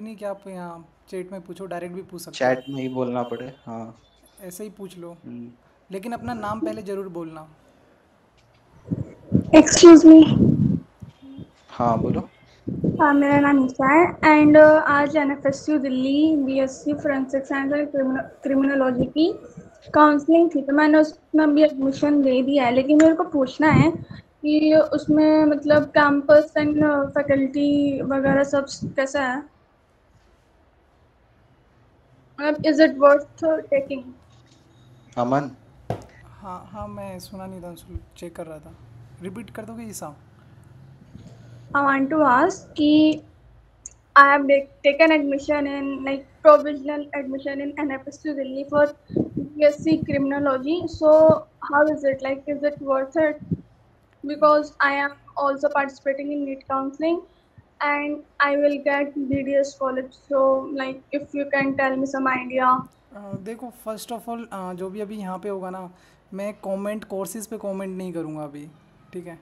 नहीं कि आप यहाँ चैट में पूछो, डायरेक्ट भी पूछ सकते हो। चैट में ही बोलना पड़े, हाँ। ऐसे ही पूछ लो, हम्म, लेकिन अपना नाम पहले ज़रूर बोलना। Excuse me. हाँ बोलो। मेरा नाम निशा है एंड आज NFSU Delhi BSc forensic science and criminology की काउंसलिंग थी, तो मैंने उसमें अभी एडमिशन ले दिया है, लेकिन मेरे को पूछना है कि उसमें मतलब कैंपस एंड फैकल्टी वगैरह सब कैसा है, मतलब इज इट वर्थ टेकिंग। अमन। हाँ हाँ, मैं सुना नहीं था, चेक कर रहा था। रिपीट कर दोगे ईसा? आई वांट टू आस्क कि I have taken admission in like provisional admission in NFSU Delhi for BSc Criminology. So how is it like? Is it worth it? Because I am also participating in NEET counseling, and I will get BDS college. So like, if you can tell me some idea. देखो, first of all जो भी अभी यहाँ पे होगा ना, मैं comment courses पे कमेंट नहीं करूँगा अभी, ठीक है?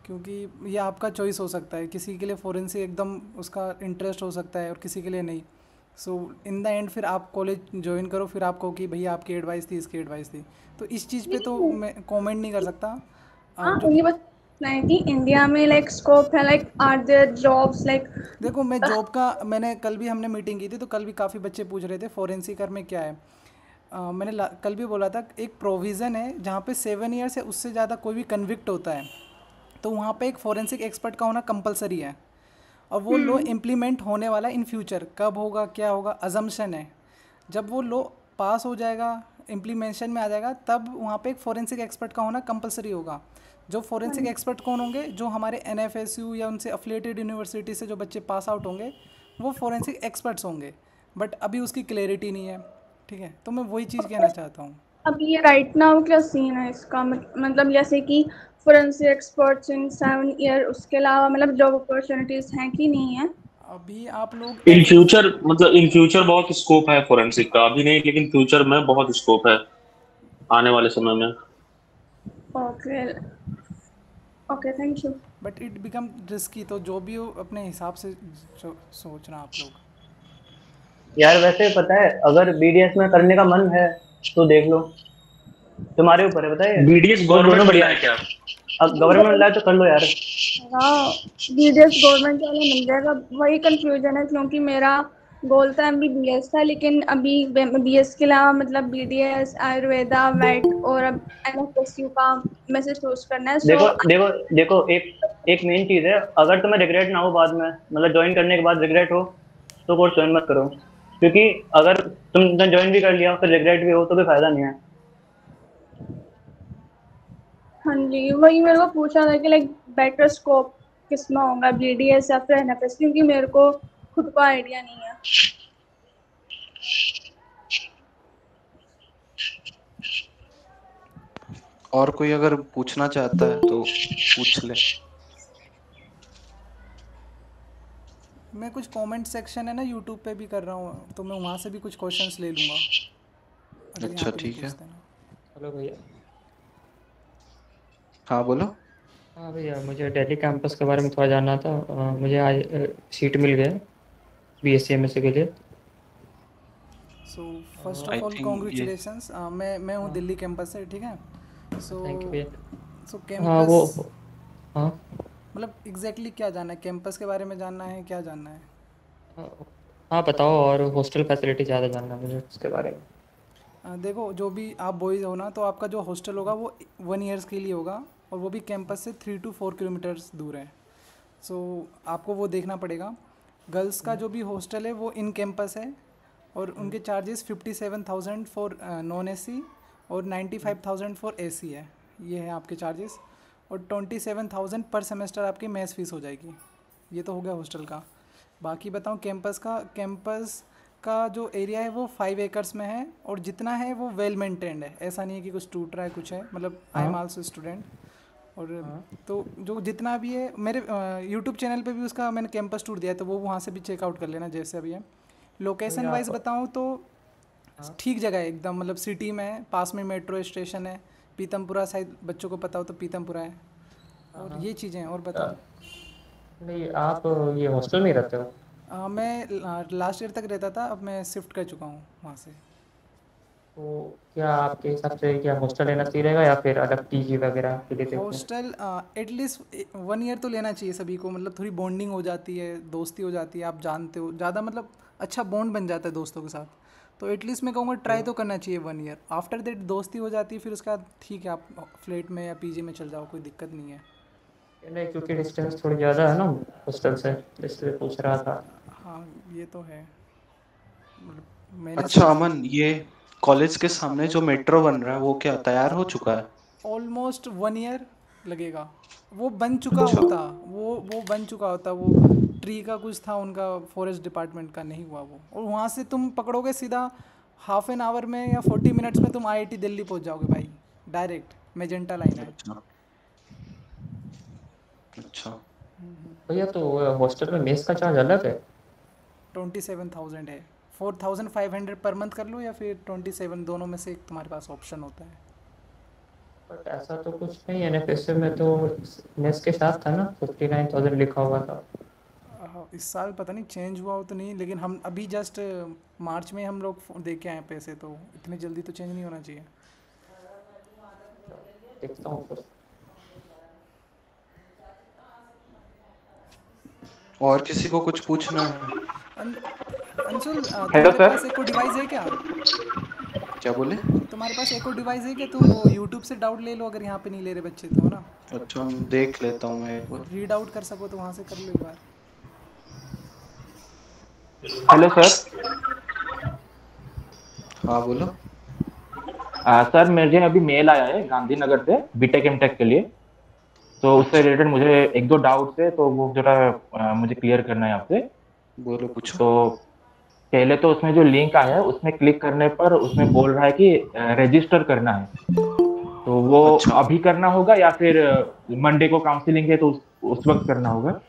क्योंकि ये आपका चॉइस हो सकता है, किसी के लिए फोरेंसिक एकदम उसका इंटरेस्ट हो सकता है और किसी के लिए नहीं। सो इन द एंड फिर आप कॉलेज ज्वाइन करो, फिर आपको कि भैया आपकी एडवाइस थी, इसकी एडवाइस थी, तो इस चीज़ पे तो नहीं, मैं कमेंट नहीं कर सकता। हाँ जो ये बस पूछना है कि इंडिया में like scope है, like are there jobs like देखो, मैं जॉब का, मैंने कल भी हमने मीटिंग की थी तो कल भी काफ़ी बच्चे पूछ रहे थे फोरेंसिकर में क्या है। मैंने कल भी बोला था, एक प्रोविज़न है जहाँ पे 7 ईयर्स या उससे ज़्यादा कोई भी कन्विक्ट होता है तो वहाँ पे एक फोरेंसिक एक्सपर्ट का होना कंपलसरी है। और वो लॉ इम्प्लीमेंट होने वाला है इन फ्यूचर, कब होगा क्या होगा अजम्पशन है। जब वो लॉ पास हो जाएगा, इम्प्लीमेशन में आ जाएगा, तब वहाँ पे एक फोरेंसिक एक्सपर्ट का होना कंपलसरी होगा। जो फोरेंसिक एक्सपर्ट कौन होंगे? जो हमारे एनएफएसयू या उनसे अफिलिएटेड यूनिवर्सिटी से जो बच्चे पास आउट होंगे वो फोरेंसिक एक्सपर्ट्स होंगे। बट अभी उसकी क्लैरिटी नहीं है, ठीक है? तो मैं वही चीज़ कहना चाहता हूँ। अभी ये राइट नाउ क्या सीन है इसका, मतलब जैसे कि फोरेंसिक एक्सपर्ट्स इन 7 ईयर, उसके अलावा मतलब जॉब अपॉर्चुनिटीज हैं कि नहीं है। अभी आप लोग इन एफ एस। फ्यूचर मतलब इन फ्यूचर बहुत स्कोप है फोरेंसिक का, अभी नहीं लेकिन फ्यूचर में बहुत स्कोप है आने वाले समय में। Okay, okay, thank you. But it become risky, तो जो भी हो अपने हिसाब से सोचना आप लोग। यार वैसे पता है, अगर बीडीएस में करने का मन है तो देख लो, तुम्हारे ऊपर है, बताइए। बीडीएस वो गवर्नमेंट दोनों मिला बढ़िया है है। क्या? अब गवर्नमेंट मिला है तो कर लो यार। हाँ, बीडीएस गवर्नमेंट वाला मिल जाएगा, वही कंफ्यूजन है क्योंकि मेरा गोल था एमबीबीएस था, लेकिन अभी बीएस के अलावा मतलब बीडीएस, आयुर्वेदा, वेट और अब एनएफएसयू का में से चूज करना है। सो देखो देखो देखो, एक एक मेन चीज है, अगर तुम्हें रिग्रेट ना हो बाद में, मतलब ज्वाइन करने के बाद रिग्रेट हो, तो कोर्स ज्वाइन मत करो। क्योंकि अगर तुमने ज्वाइन भी कर लिया फिर रिग्रेट भी हो तो कोई फायदा नहीं है। हाँ जी, वही मेरे को पूछा था कि लाइक बेटर स्कोप किसमें होगा, बीडीएस या फिर एनएफएस, क्योंकि मेरे को खुद को आइडिया नहीं है। और कोई अगर पूछना चाहता है तो पूछ ले। मैं कुछ कमेंट सेक्शन है ना यूट्यूब पे भी कर रहा हूँ, तो मैं वहाँ से भी कुछ क्वेश्चंस ले लूँगा, अगर यहाँ अच्छा पे नहीं ठीक है। पूछते ना। हेलो भैया। हाँ बोलो। हाँ भैया, मुझे दिल्ली कैंपस के बारे में थोड़ा जानना था। मुझे आज सीट मिल गया बीएससी एमएससी के लिए। So first I of all think ये कॉन्ग्रेचुलेशंस। मैं हूँ हाँ, दिल्ली कैंपस से, ठीक है? सो थैंक यू भैया। सो हाँ कैंपस, वो, हाँ मतलब एग्जैक्टली क्या जानना है? कैंपस के बारे में जानना है, क्या जानना है? हाँ हाँ, बताओ। और हॉस्टल फैसिलिटी ज़्यादा जानना है मुझे उसके बारे में। देखो, जो भी आप बॉयज़ हो ना, तो आपका जो हॉस्टल होगा वो 1 ईयर्स के लिए होगा, और वो भी कैंपस से 3 to 4 किलोमीटर्स दूर है। सो आपको वो देखना पड़ेगा। गर्ल्स का जो भी हॉस्टल है वो इन कैंपस है, और उनके चार्जेस 57,000 फॉर नॉन एसी और 95,000 फॉर एसी है। ये है आपके चार्जेस। और 27,000 पर सेमेस्टर आपकी मेस फीस हो जाएगी। ये तो हो गया हॉस्टल का। बाकी बताऊँ कैंपस का, कैंपस का जो एरिया है वो 5 एकर्स में है, और जितना है वो वेल मेंटेन्ड है, ऐसा नहीं है कि कुछ टूट रहा है कुछ है, मतलब आई एम हाँ आल्सो स्टूडेंट। और हाँ तो जो जितना भी है मेरे यूट्यूब चैनल पे भी उसका मैंने कैंपस टूर दिया है, तो वो वहाँ से भी चेकआउट कर लेना जैसे अभी है। लोकेशन भैया वाइज आप, बताऊँ तो हाँ ठीक जगह है एकदम, मतलब सिटी में है, पास में मेट्रो स्टेशन है। पीतमपुरा शायद बच्चों को पता हो तो पीतमपुरा है। हाँ और हाँ। ये चीज़ें हैं, और बताओ। अ, नहीं, आप ये हॉस्टल में ही रहते हो? मैं लास्ट ईयर तक रहता था, अब मैं शिफ्ट कर चुका हूँ वहाँ से। तो क्या आपके हिसाब से क्या हॉस्टल लेना सही रहेगा या फिर अलग पीजी वगैरह के लिए देखते हैं? हॉस्टल एटलीस्ट 1 ईयर तो लेना चाहिए सभी को, मतलब थोड़ी बॉन्डिंग हो जाती है, दोस्ती हो जाती है, आप जानते हो ज़्यादा, मतलब अच्छा बॉन्ड बन जाता है दोस्तों के साथ। तो एटलीस्ट मैं कहूँगा ट्राई तो करना चाहिए 1 ईयर। आफ्टर दैट दोस्ती हो जाती है, फिर उसके बाद ठीक है आप फ्लैट में या पीजी में चल जाओ, कोई दिक्कत नहीं है। नहीं, क्योंकि डिस्टेंस थोड़ी ज़्यादा है ना हॉस्टल से, इसलिए पूछ रहा था। हाँ ये तो है, मतलब मैंने अच्छा अमन, ये कॉलेज के सामने जो मेट्रो बन रहा है वो क्या तैयार हो चुका है? ऑलमोस्ट 1 ईयर लगेगा। वो बन चुका अच्छा। होता, वो बन चुका होता, वो ट्री का कुछ था उनका, फॉरेस्ट डिपार्टमेंट का नहीं हुआ वो। और वहाँ से तुम पकड़ोगे सीधा हाफ एन आवर में या 40 मिनट्स में तुम आईआईटी दिल्ली पहुँच जाओगे भाई, डायरेक्ट मेजेंटा लाइन है। अच्छा अच्छा। भैया तो हॉस्टल में मेस का चार्ज अलग है? 27,000 है, 4,500 पर मंथ कर लो या फिर 27, दोनों में से एक तुम्हारे पास ऑप्शन होता है। बट ऐसा तो कुछ नहीं है, एनएफएसए में तो मेस के साथ था ना, 59,000 लिखा हुआ था। इस साल पता नहीं चेंज हुआ हो तो नहीं, लेकिन हम अभी जस्ट मार्च में हम लोग दे के आए पैसे, तो इतनी जल्दी तो चेंज नहीं होना चाहिए। देखता हूँ फिर। और किसी को कुछ पूछना है? अंशुल हेलो तुम्हारे सर। पास एको डिवाइस है क्या? क्या बोले? तुम्हारे पास एको डिवाइस है क्या? तुम वो यूट्यूब से डाउट ले लो, अगर यहाँ पे नहीं ले रहे बच्चे तो, है ना? अच्छा हम देख लेता हूँ मैं एक बार। रीड आउट कर सको तो वहाँ से कर लो एक बार। Hello sir. हाँ बोलो। सर मुझे अभी मेल आया है गांधीनगर से बीटेक एमटेक के लिए, तो उससे रिलेटेड मुझे एक दो डाउट्स है, तो वो जरा मुझे क्लियर करना है आपसे। बोलो पूछो। तो पहले तो उसमें जो लिंक आया है उसमें क्लिक करने पर उसमें बोल रहा है कि रजिस्टर करना है, तो वो अच्छा अभी करना होगा या फिर मंडे को काउंसलिंग है तो उस वक्त करना होगा?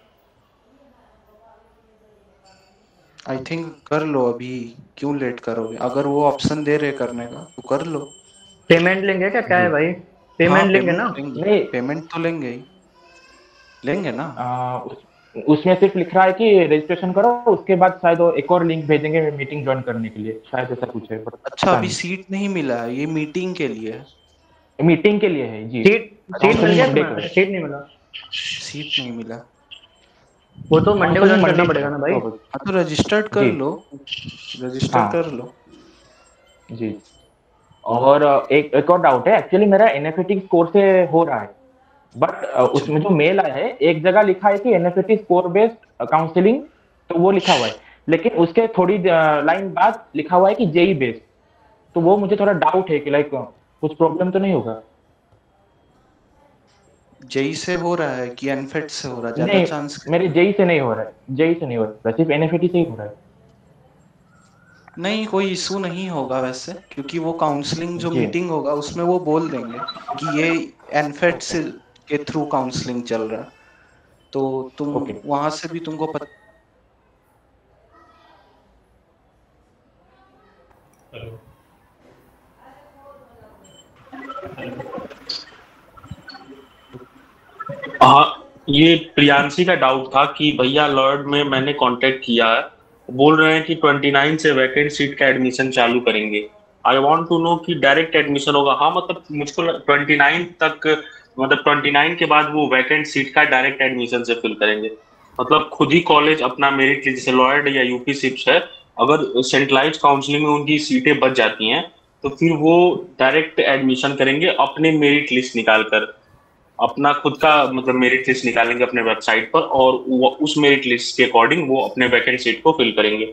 आई थिंक कर लो अभी, क्यों लेट करोगे? अगर वो ऑप्शन दे रहे करने का तो कर लो। पेमेंट लेंगे क्या, क्या जी। है भाई? हाँ पेमेंट लेंगे ना? पेमेंट लेंगे, नहीं, पेमेंट तो लेंगे ही, लेंगे ना। उसमें सिर्फ लिख रहा है कि रजिस्ट्रेशन करो, उसके बाद शायद वो एक और लिंक भेजेंगे मीटिंग ज्वाइन करने के लिए, शायद ऐसा कुछ है, पर अच्छा पता अभी नहीं। सीट नहीं मिला है, ये मीटिंग के लिए है। मीटिंग के लिए है जी। सीट सीट मिल काउंसलिंग गया मंडे तुम्हें? को है। अच्छा, सीट नहीं मिला। सीट नहीं मिला। वो तो मंडे को काउंसलिंग ज्वाइन करना मंडे पड़ेगा ना भाई। को। हाँ तो रजिस्टर्ड कर जी। लो, रजिस्टर हाँ कर लो। जी। और एक और डाउट है, एक्चुअली मेरा एनएफईटी स्कोर से हो रहा है, बट अच्छा उसमें जो मेल आया है एक जगह लिखा है कि एनएफईटी स्कोर बेस्ड काउंसलिंग, तो वो लिखा हुआ है, लेकिन उसके थोड़ी लाइन बाद लिखा हुआ है कि जेई बेस्ड, तो वो मुझे थोड़ा डाउट है कि लाइक कुछ प्रॉब्लम तो नहीं होगा? जेई से हो रहा है कि एनफेट से हो रहा है, ज्यादा नहीं, चांस? मेरे जेई से नहीं हो रहा है, जेई से नहीं हो रहा है, सिर्फ एनएफईटी से ही हो रहा है। नहीं कोई इशू नहीं होगा वैसे, क्योंकि वो काउंसलिंग जो जी। मीटिंग होगा उसमें वो बोल देंगे कि ये एनफेट से के थ्रू काउंसलिंग चल रहा है, तो तुम ओके। वहां से भी तुमको पता। हाँ, ये प्रियांशी का डाउट था कि भैया लॉर्ड में मैंने कांटेक्ट किया है, बोल रहे हैं कि 29 से वैकेंट सीट का एडमिशन चालू करेंगे। आई वांट टू नो कि डायरेक्ट एडमिशन होगा? हाँ मतलब मुझको 29 तक, मतलब 29 के बाद वो वैकेंट सीट का डायरेक्ट एडमिशन से फिल करेंगे, मतलब खुद ही कॉलेज अपना मेरिट लिस्ट, जैसे लॉर्ड या यूपी सिप्स है, अगर सेंट्रलाइज काउंसलिंग में उनकी सीटें बच जाती हैं तो फिर वो डायरेक्ट एडमिशन करेंगे अपने मेरिट लिस्ट निकाल कर, अपना खुद का मतलब मेरिट लिस्ट निकालेंगे अपने वेबसाइट पर, और वो उस मेरिट लिस्ट के अकॉर्डिंग वो अपने वैकेंट सीट को फिल करेंगे।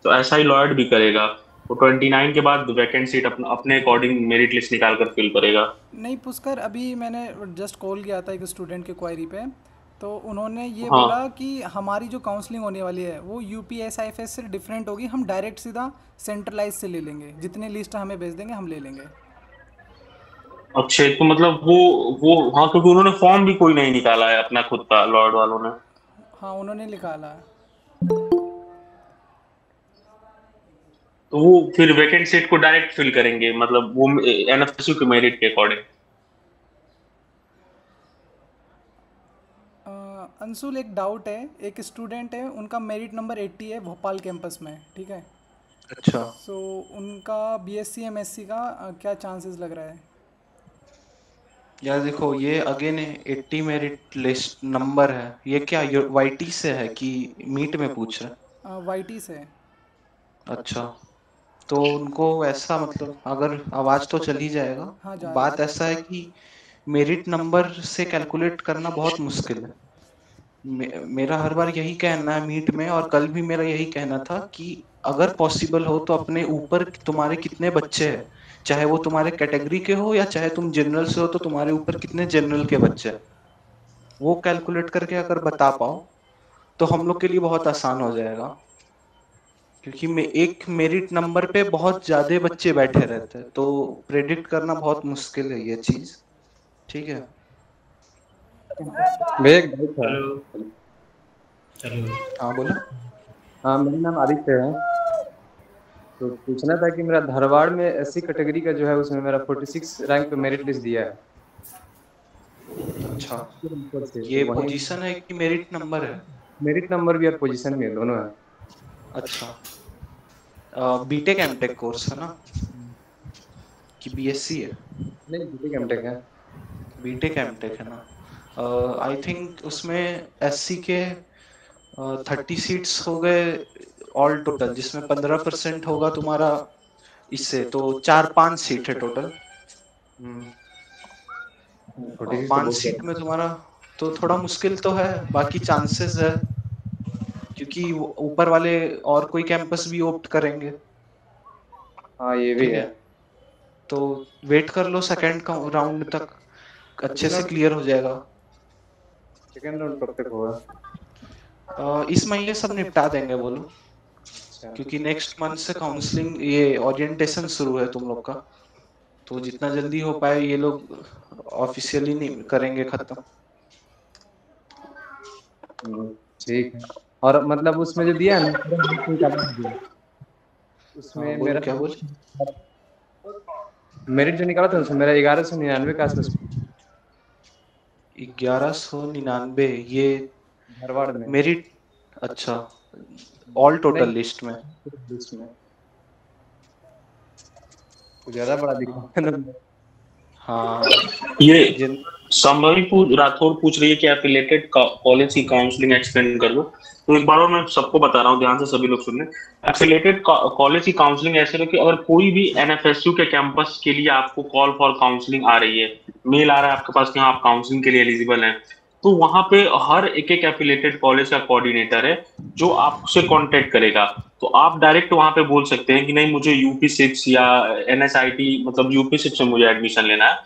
तो ऐसा ही लॉयड भी करेगा, वो 29 के बाद वैकेंट सीट अपने अकॉर्डिंग मेरिट लिस्ट निकाल कर फिल करेगा। नहीं पुष्कर, अभी मैंने जस्ट कॉल किया था एक स्टूडेंट के क्वायरी पे, तो उन्होंने ये हाँ बोला कि हमारी जो काउंसलिंग होने वाली है वो यूपीएसआईएफएस से डिफरेंट होगी, हम डायरेक्ट सीधा सेंट्रलाइज से ले लेंगे, जितने लिस्ट हमें भेज देंगे हम ले लेंगे। अच्छे, तो मतलब वो हाँ, क्योंकि उन्होंने फॉर्म भी कोई नहीं निकाला है अपना खुद का, लॉर्ड वालों ने। हाँ उन्होंने निकाला है। तो वो फिर वैकेंट सीट को डायरेक्ट फिल करेंगे, मतलब वो एनएफएसयू के मेरिट के अकॉर्डिंग। अंशुल एक डाउट है, एक स्टूडेंट है, उनका मेरिट नंबर 80 है भोपाल कैंपस में, ठीक है। अच्छा, सो उनका बीएससी एमएससी का क्या चांसेस लग रहा है? यार देखो ये अगेन 80 मेरिट लिस्ट नंबर है, ये क्या वाईटी से है कि मीट में पूछ रहे हैं? वाईटी से। अच्छा, तो उनको ऐसा मतलब अगर आवाज तो चल ही जाएगा, हाँ जा रही बात है। ऐसा है कि मेरिट नंबर से कैलकुलेट करना बहुत मुश्किल है। मेरा हर बार यही कहना है मीट में, और कल भी मेरा यही कहना था कि अगर पॉसिबल हो तो अपने ऊपर तुम्हारे कितने बच्चे हैं, चाहे वो तुम्हारे कैटेगरी के हो या चाहे तुम जनरल से हो, तो तुम्हारे ऊपर कितने जनरल के बच्चे हैं, वो कैलकुलेट करके अगर बता पाओ तो हम लोग के लिए बहुत आसान हो जाएगा। क्योंकि एक मेरिट नंबर पे बहुत ज्यादा बच्चे बैठे रहते हैं, तो प्रेडिक्ट करना बहुत मुश्किल है ये चीज, ठीक है। भैया एक डाउट था। हेलो। हाँ बोला। हाँ, मेरा नाम आदित्य है। तो पूछना था कि मेरा धारवाड़ में एससी कैटेगरी का जो है उसमें मेरा 46 रैंक पे मेरिट लिस्ट दिया है। अच्छा, ऊपर से ये तो वहीं पोजीशन है कि मेरिट नंबर है? मेरिट नंबर भी और पोजीशन भी है, दोनों है। अच्छा, बीटेक एमटेक कोर्स है ना कि बीएससी है? नहीं, बीटेक एमटेक है। बीटेक एमटेक है ना। आई थिंक उसमें एससी के 30 सीट्स हो गए ऑल टोटल, जिसमें 15% होगा तुम्हारा इससे, तो 4-5 सीट है टोटल। 46 तो 5 बहुत सीट ज्यादा। में तुम्हारा तो थोड़ा मुश्किल तो है, बाकी चांसेस है, क्योंकि ऊपर वाले और कोई कैंपस भी ऑप्ट करेंगे। हाँ, ये भी ठीक है। है, तो वेट कर लो सेकंड राउंड तक, अच्छे से क्लियर हो जाएगा। सेकंड राउंड कब तक होगा? इस महीने सब निपटा देंगे बोलो, अच्छा। क्योंकि नेक्स्ट मंथ से काउंसलिंग ये ओरिएंटेशन शुरू है तुम लोग का, तो जितना जल्दी हो पाए ये लोग ऑफिशियली नहीं करेंगे खत्म। ठीक है। और मतलब उसमें जो दिया है ना, हाँ उसमें बोलो, मेरा क्या बोल? मेरिट जो निकाला था उसमें मेरा 1199 के आसपास 1199 ये धारवाड़ में। मेरिट? अच्छा, ऑल टोटल नहीं, लिस्ट में? लिस्ट में तो ज्यादा बड़ा दिखा है ना। हाँ ये जिन संभवी राठौर पूछ रही है कि एफिलिएटेड कॉलेज की काउंसलिंग एक्सप्लेन कर दो। तो एक बार और मैं सबको बता रहा हूँ, ध्यान से सभी लोग सुन लें। एफिलिएटेड कॉलेज की काउंसलिंग ऐसे है कि अगर कोई भी एनएफएसयू के कैंपस के लिए आपको कॉल फॉर काउंसलिंग आ रही है, मेल आ रहा है आपके पास कि हाँ आप काउंसलिंग के लिए एलिजिबल हैं, तो वहां पे हर एक एक एफिलिएटेड कॉलेज का कोऑर्डिनेटर है जो आपसे कांटेक्ट करेगा। तो आप डायरेक्ट वहां पे बोल सकते हैं कि नहीं मुझे यूपी 6 या एनएसआईटी मतलब यूपी 6 में मुझे एडमिशन लेना है।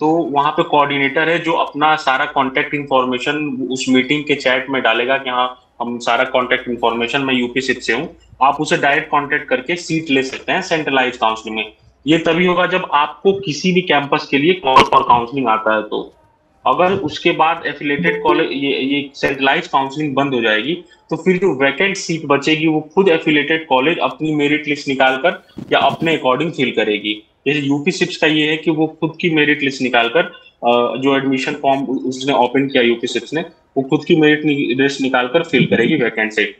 तो वहां पे कोऑर्डिनेटर है जो अपना सारा कांटेक्ट इन्फॉर्मेशन उस मीटिंग के चैट में डालेगा कि हाँ हम सारा कांटेक्ट इन्फॉर्मेशन, मैं यूपी 6 से हूँ। आप उसे डायरेक्ट कांटेक्ट करके सीट ले सकते हैं सेंट्रलाइज काउंसलिंग में। ये तभी होगा जब आपको किसी भी कैंपस के लिए कॉल फॉर काउंसलिंग आता है। तो अगर उसके बाद एफिलेटेड कॉलेज ये सेंट्रलाइज काउंसलिंग बंद हो जाएगी, तो फिर जो वैकेंट सीट बचेगी वो खुद एफिलेटेड कॉलेज अपनी मेरिट लिस्ट निकालकर या अपने अकॉर्डिंग फिल करेगी। जैसे यूपी 6 का ये है कि वो खुद की मेरिट लिस्ट निकालकर जो एडमिशन फॉर्म उसने ओपन किया यूपी 6 ने, वो खुद की मेरिट लिस्ट निकालकर फिल करेगी वैकेंट सीट।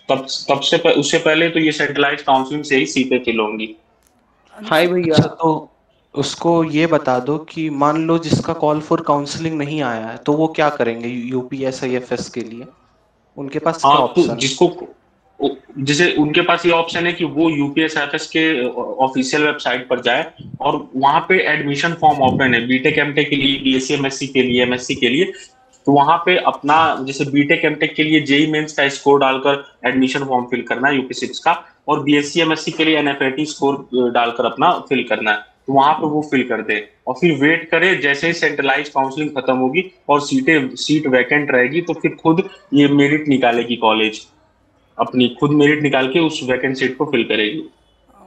तब से उससे पहले तो ये सेंट्रलाइज काउंसलिंग से ही सीटें फिल होंगी। हाय भैया, तो उसको ये बता दो कि मान लो जिसका कॉल फॉर काउंसलिंग नहीं आया है, तो वो क्या करेंगे यूपीएसआईएफएस के लिए? उनके पास क्या हाँ, तो ऑप्शन है? जिसको जैसे उनके पास ये ऑप्शन है कि वो यूपीएसआईएफएस के ऑफिशियल वेबसाइट पर जाए और वहां पे एडमिशन फॉर्म ओपन है बीटेक एमटेक के लिए, बीएससी एमएससी के लिए, एमएससी के लिए। तो वहां पे अपना जैसे बीटेक एमटेक के लिए जेई मेंस का स्कोर डालकर एडमिशन फॉर्म फिल करना है यूपी 6 का, और बीएससी एमएससी के लिए एनएफएटी स्कोर डालकर अपना फिल करना है। तो वहां पे वो फिल कर दे और फिर वेट करे, जैसे ही सेंट्रलाइज काउंसलिंग खत्म होगी और सीट वैकेंट रहेगी तो फिर खुद ये मेरिट निकालेगी कॉलेज, अपनी खुद मेरिट निकाल के उस वैकेंट सीट को फिल करेगी।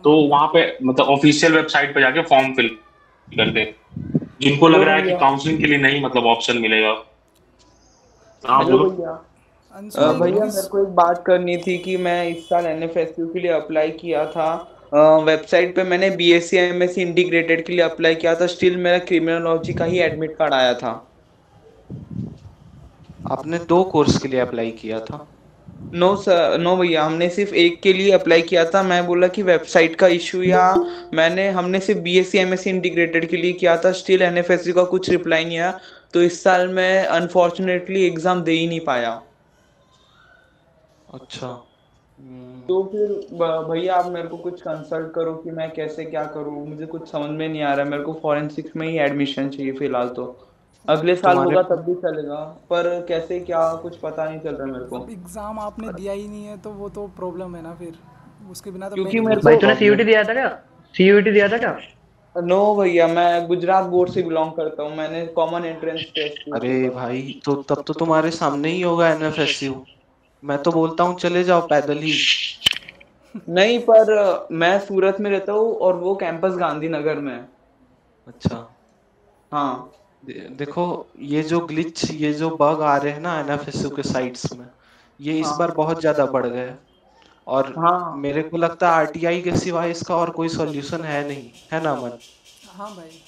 तो वहां पे मतलब ऑफिशियल वेबसाइट पे जाके फॉर्म फिल करते हैं जिनको लग रहा है कि काउंसलिंग के लिए नहीं मतलब ऑप्शन मिलेगा। हाँ हेलो बोलो। भैया। अंशुल भैया मेरे को एक बात करनी थी कि मैं इस साल एनएफएसयू के लिए अप्लाई किया था। वेबसाइट पे मैंने बीएससी एमएससी इंटीग्रेटेड के लिए अप्लाई किया था, स्टिल मेरा क्रिमिनोलॉजी का ही एडमिट कार्ड आया था। आपने 2 कोर्स के लिए अप्लाई किया था? नो सर, नो भैया, हमने सिर्फ एक के लिए अप्लाई किया था। मैं बोला कि वेबसाइट का इशू या हमने सिर्फ बीएससी एमएससी इंटीग्रेटेड के लिए किया था। स्टिल एनएफएससी का कुछ रिप्लाई नहीं आया, तो इस साल मैं अनफॉर्चुनेटली एग्जाम दे ही नहीं पाया। अच्छा। तो फिर भैया आप मेरे को कुछ कंसल्ट करो कि मैं कैसे क्या करूँ, मुझे कुछ समझ में नहीं आ रहा है। मेरे को फॉरेंसिक्स में ही एडमिशन चाहिए फिलहाल, तो अगले साल तुम्हारे होगा तब भी चलेगा, पर कैसे क्या कुछ पता नहीं चल रहा मेरे को। अब एग्ज़ाम आपने दिया ही नहीं है तो वो तो प्रॉब्लम है ना, फिर उसके बिना तो क्योंकि मेल मेरे भाई को तूने सीयूटी दिया था क्या? सीयूटी दिया था क्या? नो भैया, मैं गुजरात बोर्ड से बिलोंग करता हूँ, मैंने कॉमन एंट्रेंस टेस्ट दिया अरे था। भाई, तो तब तो तुम्हारे सामने ही होगा एनएफएसयू। मैं तो बोलता हूँ चले जाओ पैदल ही। नहीं, पर मैं सूरत में रहता हूँ और वो कैंपस गांधीनगर में है। अच्छा। हाँ देखो, ये जो ग्लिच, ये जो बग आ रहे हैं ना एनएफएसयू के साइट्स में, ये इस बार बहुत ज्यादा बढ़ गए हैं। और हाँ मेरे को लगता है आरटीआई के सिवाय इसका और कोई सॉल्यूशन है नहीं, है ना अमन? हाँ भाई।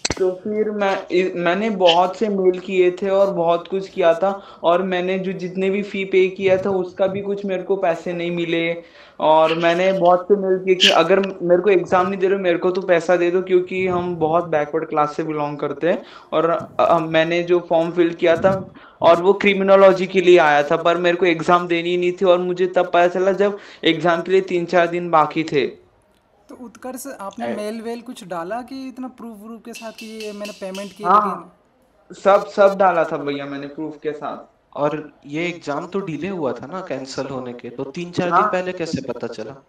तो फिर मैंने बहुत से मेल किए थे और बहुत कुछ किया था, और मैंने जो जितने भी फी पे किया था उसका भी कुछ मेरे को पैसे नहीं मिले। और मैंने बहुत से मेल किए कि अगर मेरे को एग्जाम नहीं दे रहे हो, मेरे को तो पैसा दे दो, क्योंकि हम बहुत बैकवर्ड क्लास से बिलोंग करते हैं। और मैंने जो फॉर्म फिल किया था, और वो क्रिमिनोलॉजी के लिए आया था, पर मेरे को एग्जाम देनी ही नहीं थी, और मुझे तब पता चला जब एग्जाम के लिए 3-4 दिन बाकी थे। तो उत्कर्ष आपने मेल वेल कुछ डाला कि इतना प्रूफ व्रूफ के साथ कि ये मैंने पेमेंट की, लेकिन हाँ, सब सब डाला था भैया मैंने प्रूफ के साथ। और ये एग्जाम तो डिले हुआ था ना कैंसिल होने के, तो 3-4 दिन हाँ, पहले कैसे पता चला?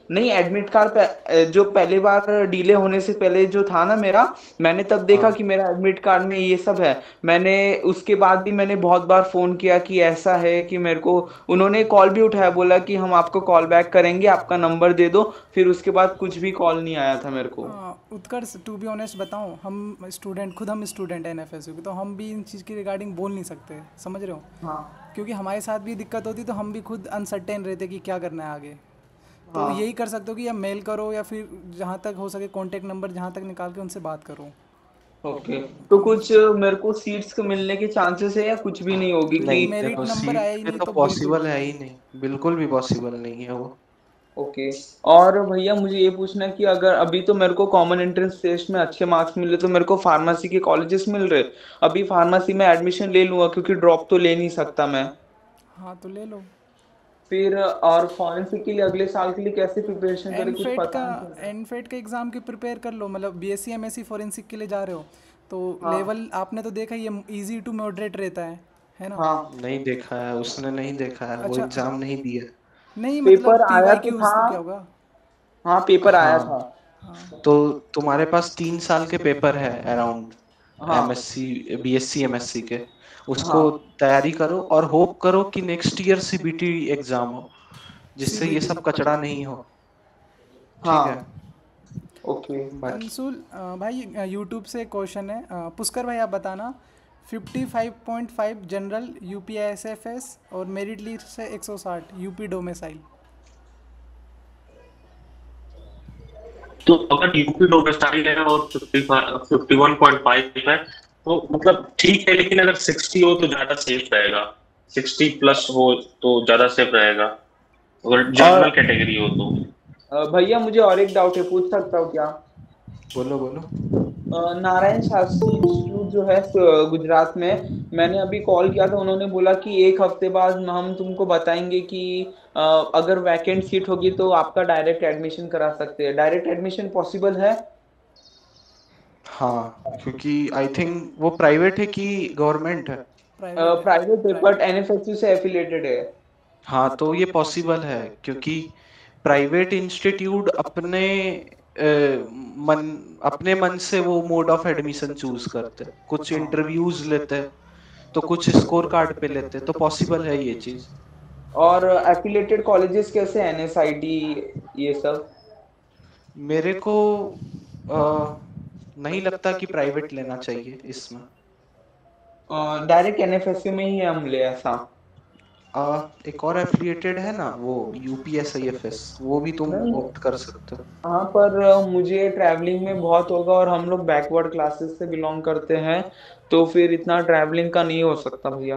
नहीं एडमिट कार्ड जो पहले बार डिले होने से पहले जो था ना मेरा, मैंने तब देखा हाँ। कि मेरा एडमिट कार्ड में ये सब है। मैंने उसके बाद भी मैंने बहुत बार फोन किया कि ऐसा है कि मेरे को, उन्होंने कॉल भी उठाया, बोला कि हम आपको कॉल बैक करेंगे, आपका नंबर दे दो। फिर उसके बाद कुछ भी कॉल नहीं आया था मेरे को। उत्कर्ष टू बी ऑनेस्ट बताऊं, हम स्टूडेंट, खुद हम स्टूडेंट हैं एनएफएसयू के, तो हम भी इन चीज़ की रिगार्डिंग बोल नहीं सकते, समझ रहे हो? हाँ क्योंकि हमारे साथ भी दिक्कत होती तो हम भी खुद अनसर्टेन रहते कि क्या करना है आगे। तो हाँ यही कर सकते हो कि या मेल करो या फिर जहाँ तक हो सके कॉन्टैक्ट नंबर जहाँ तक निकाल के उनसे बात करो। ओके। तो कुछ मेरे को सीट्स मिलने के चांसेस है या कुछ भी नहीं होगी नहीं, कि? मेरिट देखो, नंबर आया ही सीट पे नहीं तो तो बिल्कुल पॉसिबल है ही नहीं, बिल्कुल भी पॉसिबल नहीं है वो। ओके। और भैया मुझे ये पूछना है कि अगर अभी तो मेरे को कॉमन एंट्रेंस टेस्ट में अच्छे मार्क्स मिले तो मेरे को फार्मेसी के कॉलेजेस मिल रहे, अभी फार्मेसी में एडमिशन ले लूंगा क्योंकि ड्रॉप तो ले नहीं सकता मैं। हाँ तो ले लो। फिर और फॉरेंसिक के लिए अगले साल के लिए कैसे प्रिपरेशन करें, कुछ एनफेड का पता नहीं चल रहा। एनफेड का एग्ज़ाम की प्रिपेयर कर लो, मतलब बीएससी एमएससी फॉरेंसिक के लिए जा रहे हो तो हाँ लेवल आपने तो देखा, ये इजी टू मॉडरेट रहता है ना? हाँ, नहीं देखा है उसने, नहीं देखा है, वो अच्छा, एग्जाम नहीं दिया। नहीं मतलब पेपर आया तो पीवाईक्यूज था। तो क्या होगा? हाँ पेपर आया था। हाँ, तो तुम्हारे पास 3 साल के पेपर है अराउंड, हाँ एमएससी बीएससी एमएससी के। उसको हाँ तैयारी करो और होप करो कि नेक्स्ट ईयर सीबीटी एग्जाम हो, जिससे ये सीबीटी। सब कचड़ा नहीं हो। ठीक है। हाँ ओके। बाकी अंशुल भाई, यूट्यूब से क्वेश्चन है, पुष्कर भाई आप बताना, 55.5 जनरल यूपीएसएफएस और मेरिट लिस्ट से 160 यूपी डोमिसाइल। तो अगर यूपी डोमिसाइल है और 51.5 है तो मतलब ठीक है, लेकिन अगर 60 हो तो ज्यादा सेफ रहेगा, 60 प्लस हो तो ज्यादा सेफ रहेगा अगर जनरल और कैटेगरी हो तो। भैया मुझे और एक डाउट है, पूछ सकता हूँ क्या? बोलो बोलो। नारायण शास्त्री इंस्टीट्यूट जो है गुजरात में, मैंने अभी कॉल किया था, उन्होंने बोला कि 1 हफ्ते बाद हम तुमको बताएंगे कि अगर वैकेंट सीट होगी तो आपका डायरेक्ट एडमिशन करा सकते हैं। डायरेक्ट एडमिशन पॉसिबल है? हाँ, क्योंकि आई थिंक वो प्राइवेट है कि गवर्नमेंट है। प्राइवेट है। प्राइवेट है बट एनएफएसयू से एफिलिएटेड है। हाँ, तो ये पॉसिबल है क्योंकि प्राइवेट इंस्टीट्यूट अपने मन से वो मोड ऑफ एडमिशन चूज करते हैं, कुछ इंटरव्यूज लेते हैं, तो कुछ स्कोर कार्ड पे लेते हैं, तो पॉसिबल है ये चीज। और एफिलिएटेड कॉलेजेस कैसे, एनएसआईटी ये सब? मेरे को नहीं लगता कि प्राइवेट लेना चाहिए इसमें। डायरेक्ट एनएफएसयू में ही हम ले ऐसा? एक और एफिलिएटेड है ना, वो यूपीएसआईएफएस, वो भी तुम नहीं। ऑप्ट कर सकते हो। हाँ, पर मुझे ट्रैवलिंग में बहुत होगा और हम लोग बैकवर्ड क्लासेस से बिलोंग करते हैं, तो फिर इतना ट्रैवलिंग का नहीं हो सकता भैया।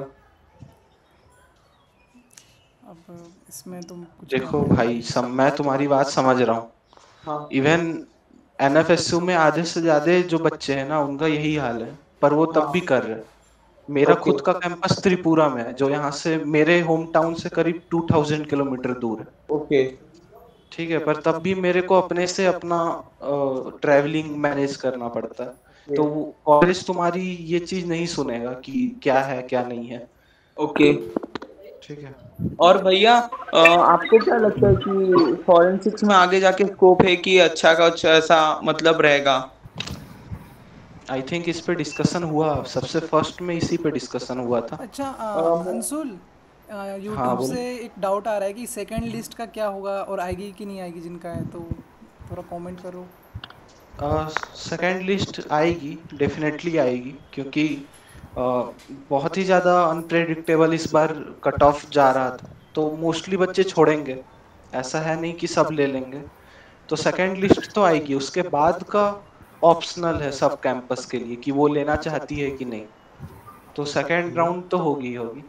अब इसमें तुम कुछ देखो comment भाई, मैं तुम्हारी बात समझ रहा हूँ। हाँ। इवन एनएफएसयू में आधे से ज्यादा जो बच्चे हैं ना, उनका यही हाल है, पर वो तब भी कर रहे हैं। मेरा ओके। खुद का कैंपस त्रिपुरा में है, जो यहाँ से मेरे होम टाउन से करीब 2000 किलोमीटर दूर है। ओके। ठीक है, पर तब भी मेरे को अपने से अपना ट्रैवलिंग मैनेज करना पड़ता है। तो कॉलेज तुम्हारी ये चीज नहीं सुनेगा कि क्या है क्या नहीं है। ओके। ठीक है। और भैया, आपको क्या लगता है कि फॉरेंसिक्स में आगे जाके स्कोप है कि अच्छा का कुछ ऐसा मतलब रहेगा? आई थिंक इस पे डिस्कशन हुआ, सबसे फर्स्ट में इसी पे डिस्कशन हुआ था। अच्छा अम, अंशुल, हाँ यूट्यूब बोलो। से एक डाउट आ रहा है कि सेकंड लिस्ट का क्या होगा और आएगी कि नहीं आएगी जिनका है, तो थोड़ा कमेंट करो। सेकेंड लिस्ट आएगी, डेफिनेटली आएगी, क्योंकि बहुत ही ज़्यादा अनप्रेडिक्टेबल इस बार कट ऑफ जा रहा था, तो मोस्टली बच्चे छोड़ेंगे, ऐसा है नहीं कि सब ले लेंगे। तो सेकेंड लिस्ट तो आएगी, उसके बाद का ऑप्शनल है सब कैंपस के लिए कि वो लेना चाहती है कि नहीं। तो सेकेंड राउंड तो होगी ही होगी।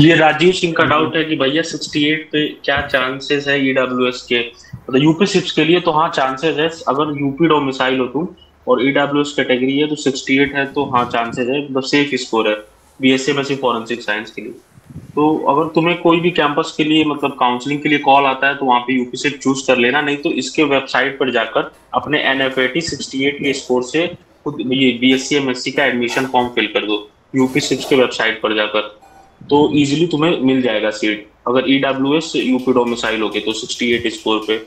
ये राजीव सिंह का डाउट है कि भैया 68 पे क्या चांसेस है ईडब्ल्यूएस के, मतलब यूपी सिप्स के लिए? तो हाँ चांसेस है, अगर यूपी डोमिसाइल हो तुम और ईडब्ल्यूएस कैटेगरी है तो 68 है, तो हाँ चांसेस है, मतलब सेफ स्कोर है बीएससी फॉरेंसिक साइंस के लिए। तो अगर तुम्हें कोई भी कैंपस के लिए मतलब काउंसलिंग के लिए कॉल आता है तो वहाँ पे यूपी सिप चूज कर लेना, नहीं तो इसके वेबसाइट पर जाकर अपने एनएफएटी 68 के स्कोर से खुद ये बीएससी एमएससी का एडमिशन फॉर्म फिल कर दो यूपी सिप्स के वेबसाइट पर जाकर, तो इजीली तुम्हें मिल जाएगा सीट, अगर ईडब्ल्यूएस यूपी डोमिसाइल होगे तो 68 स्कोर पे।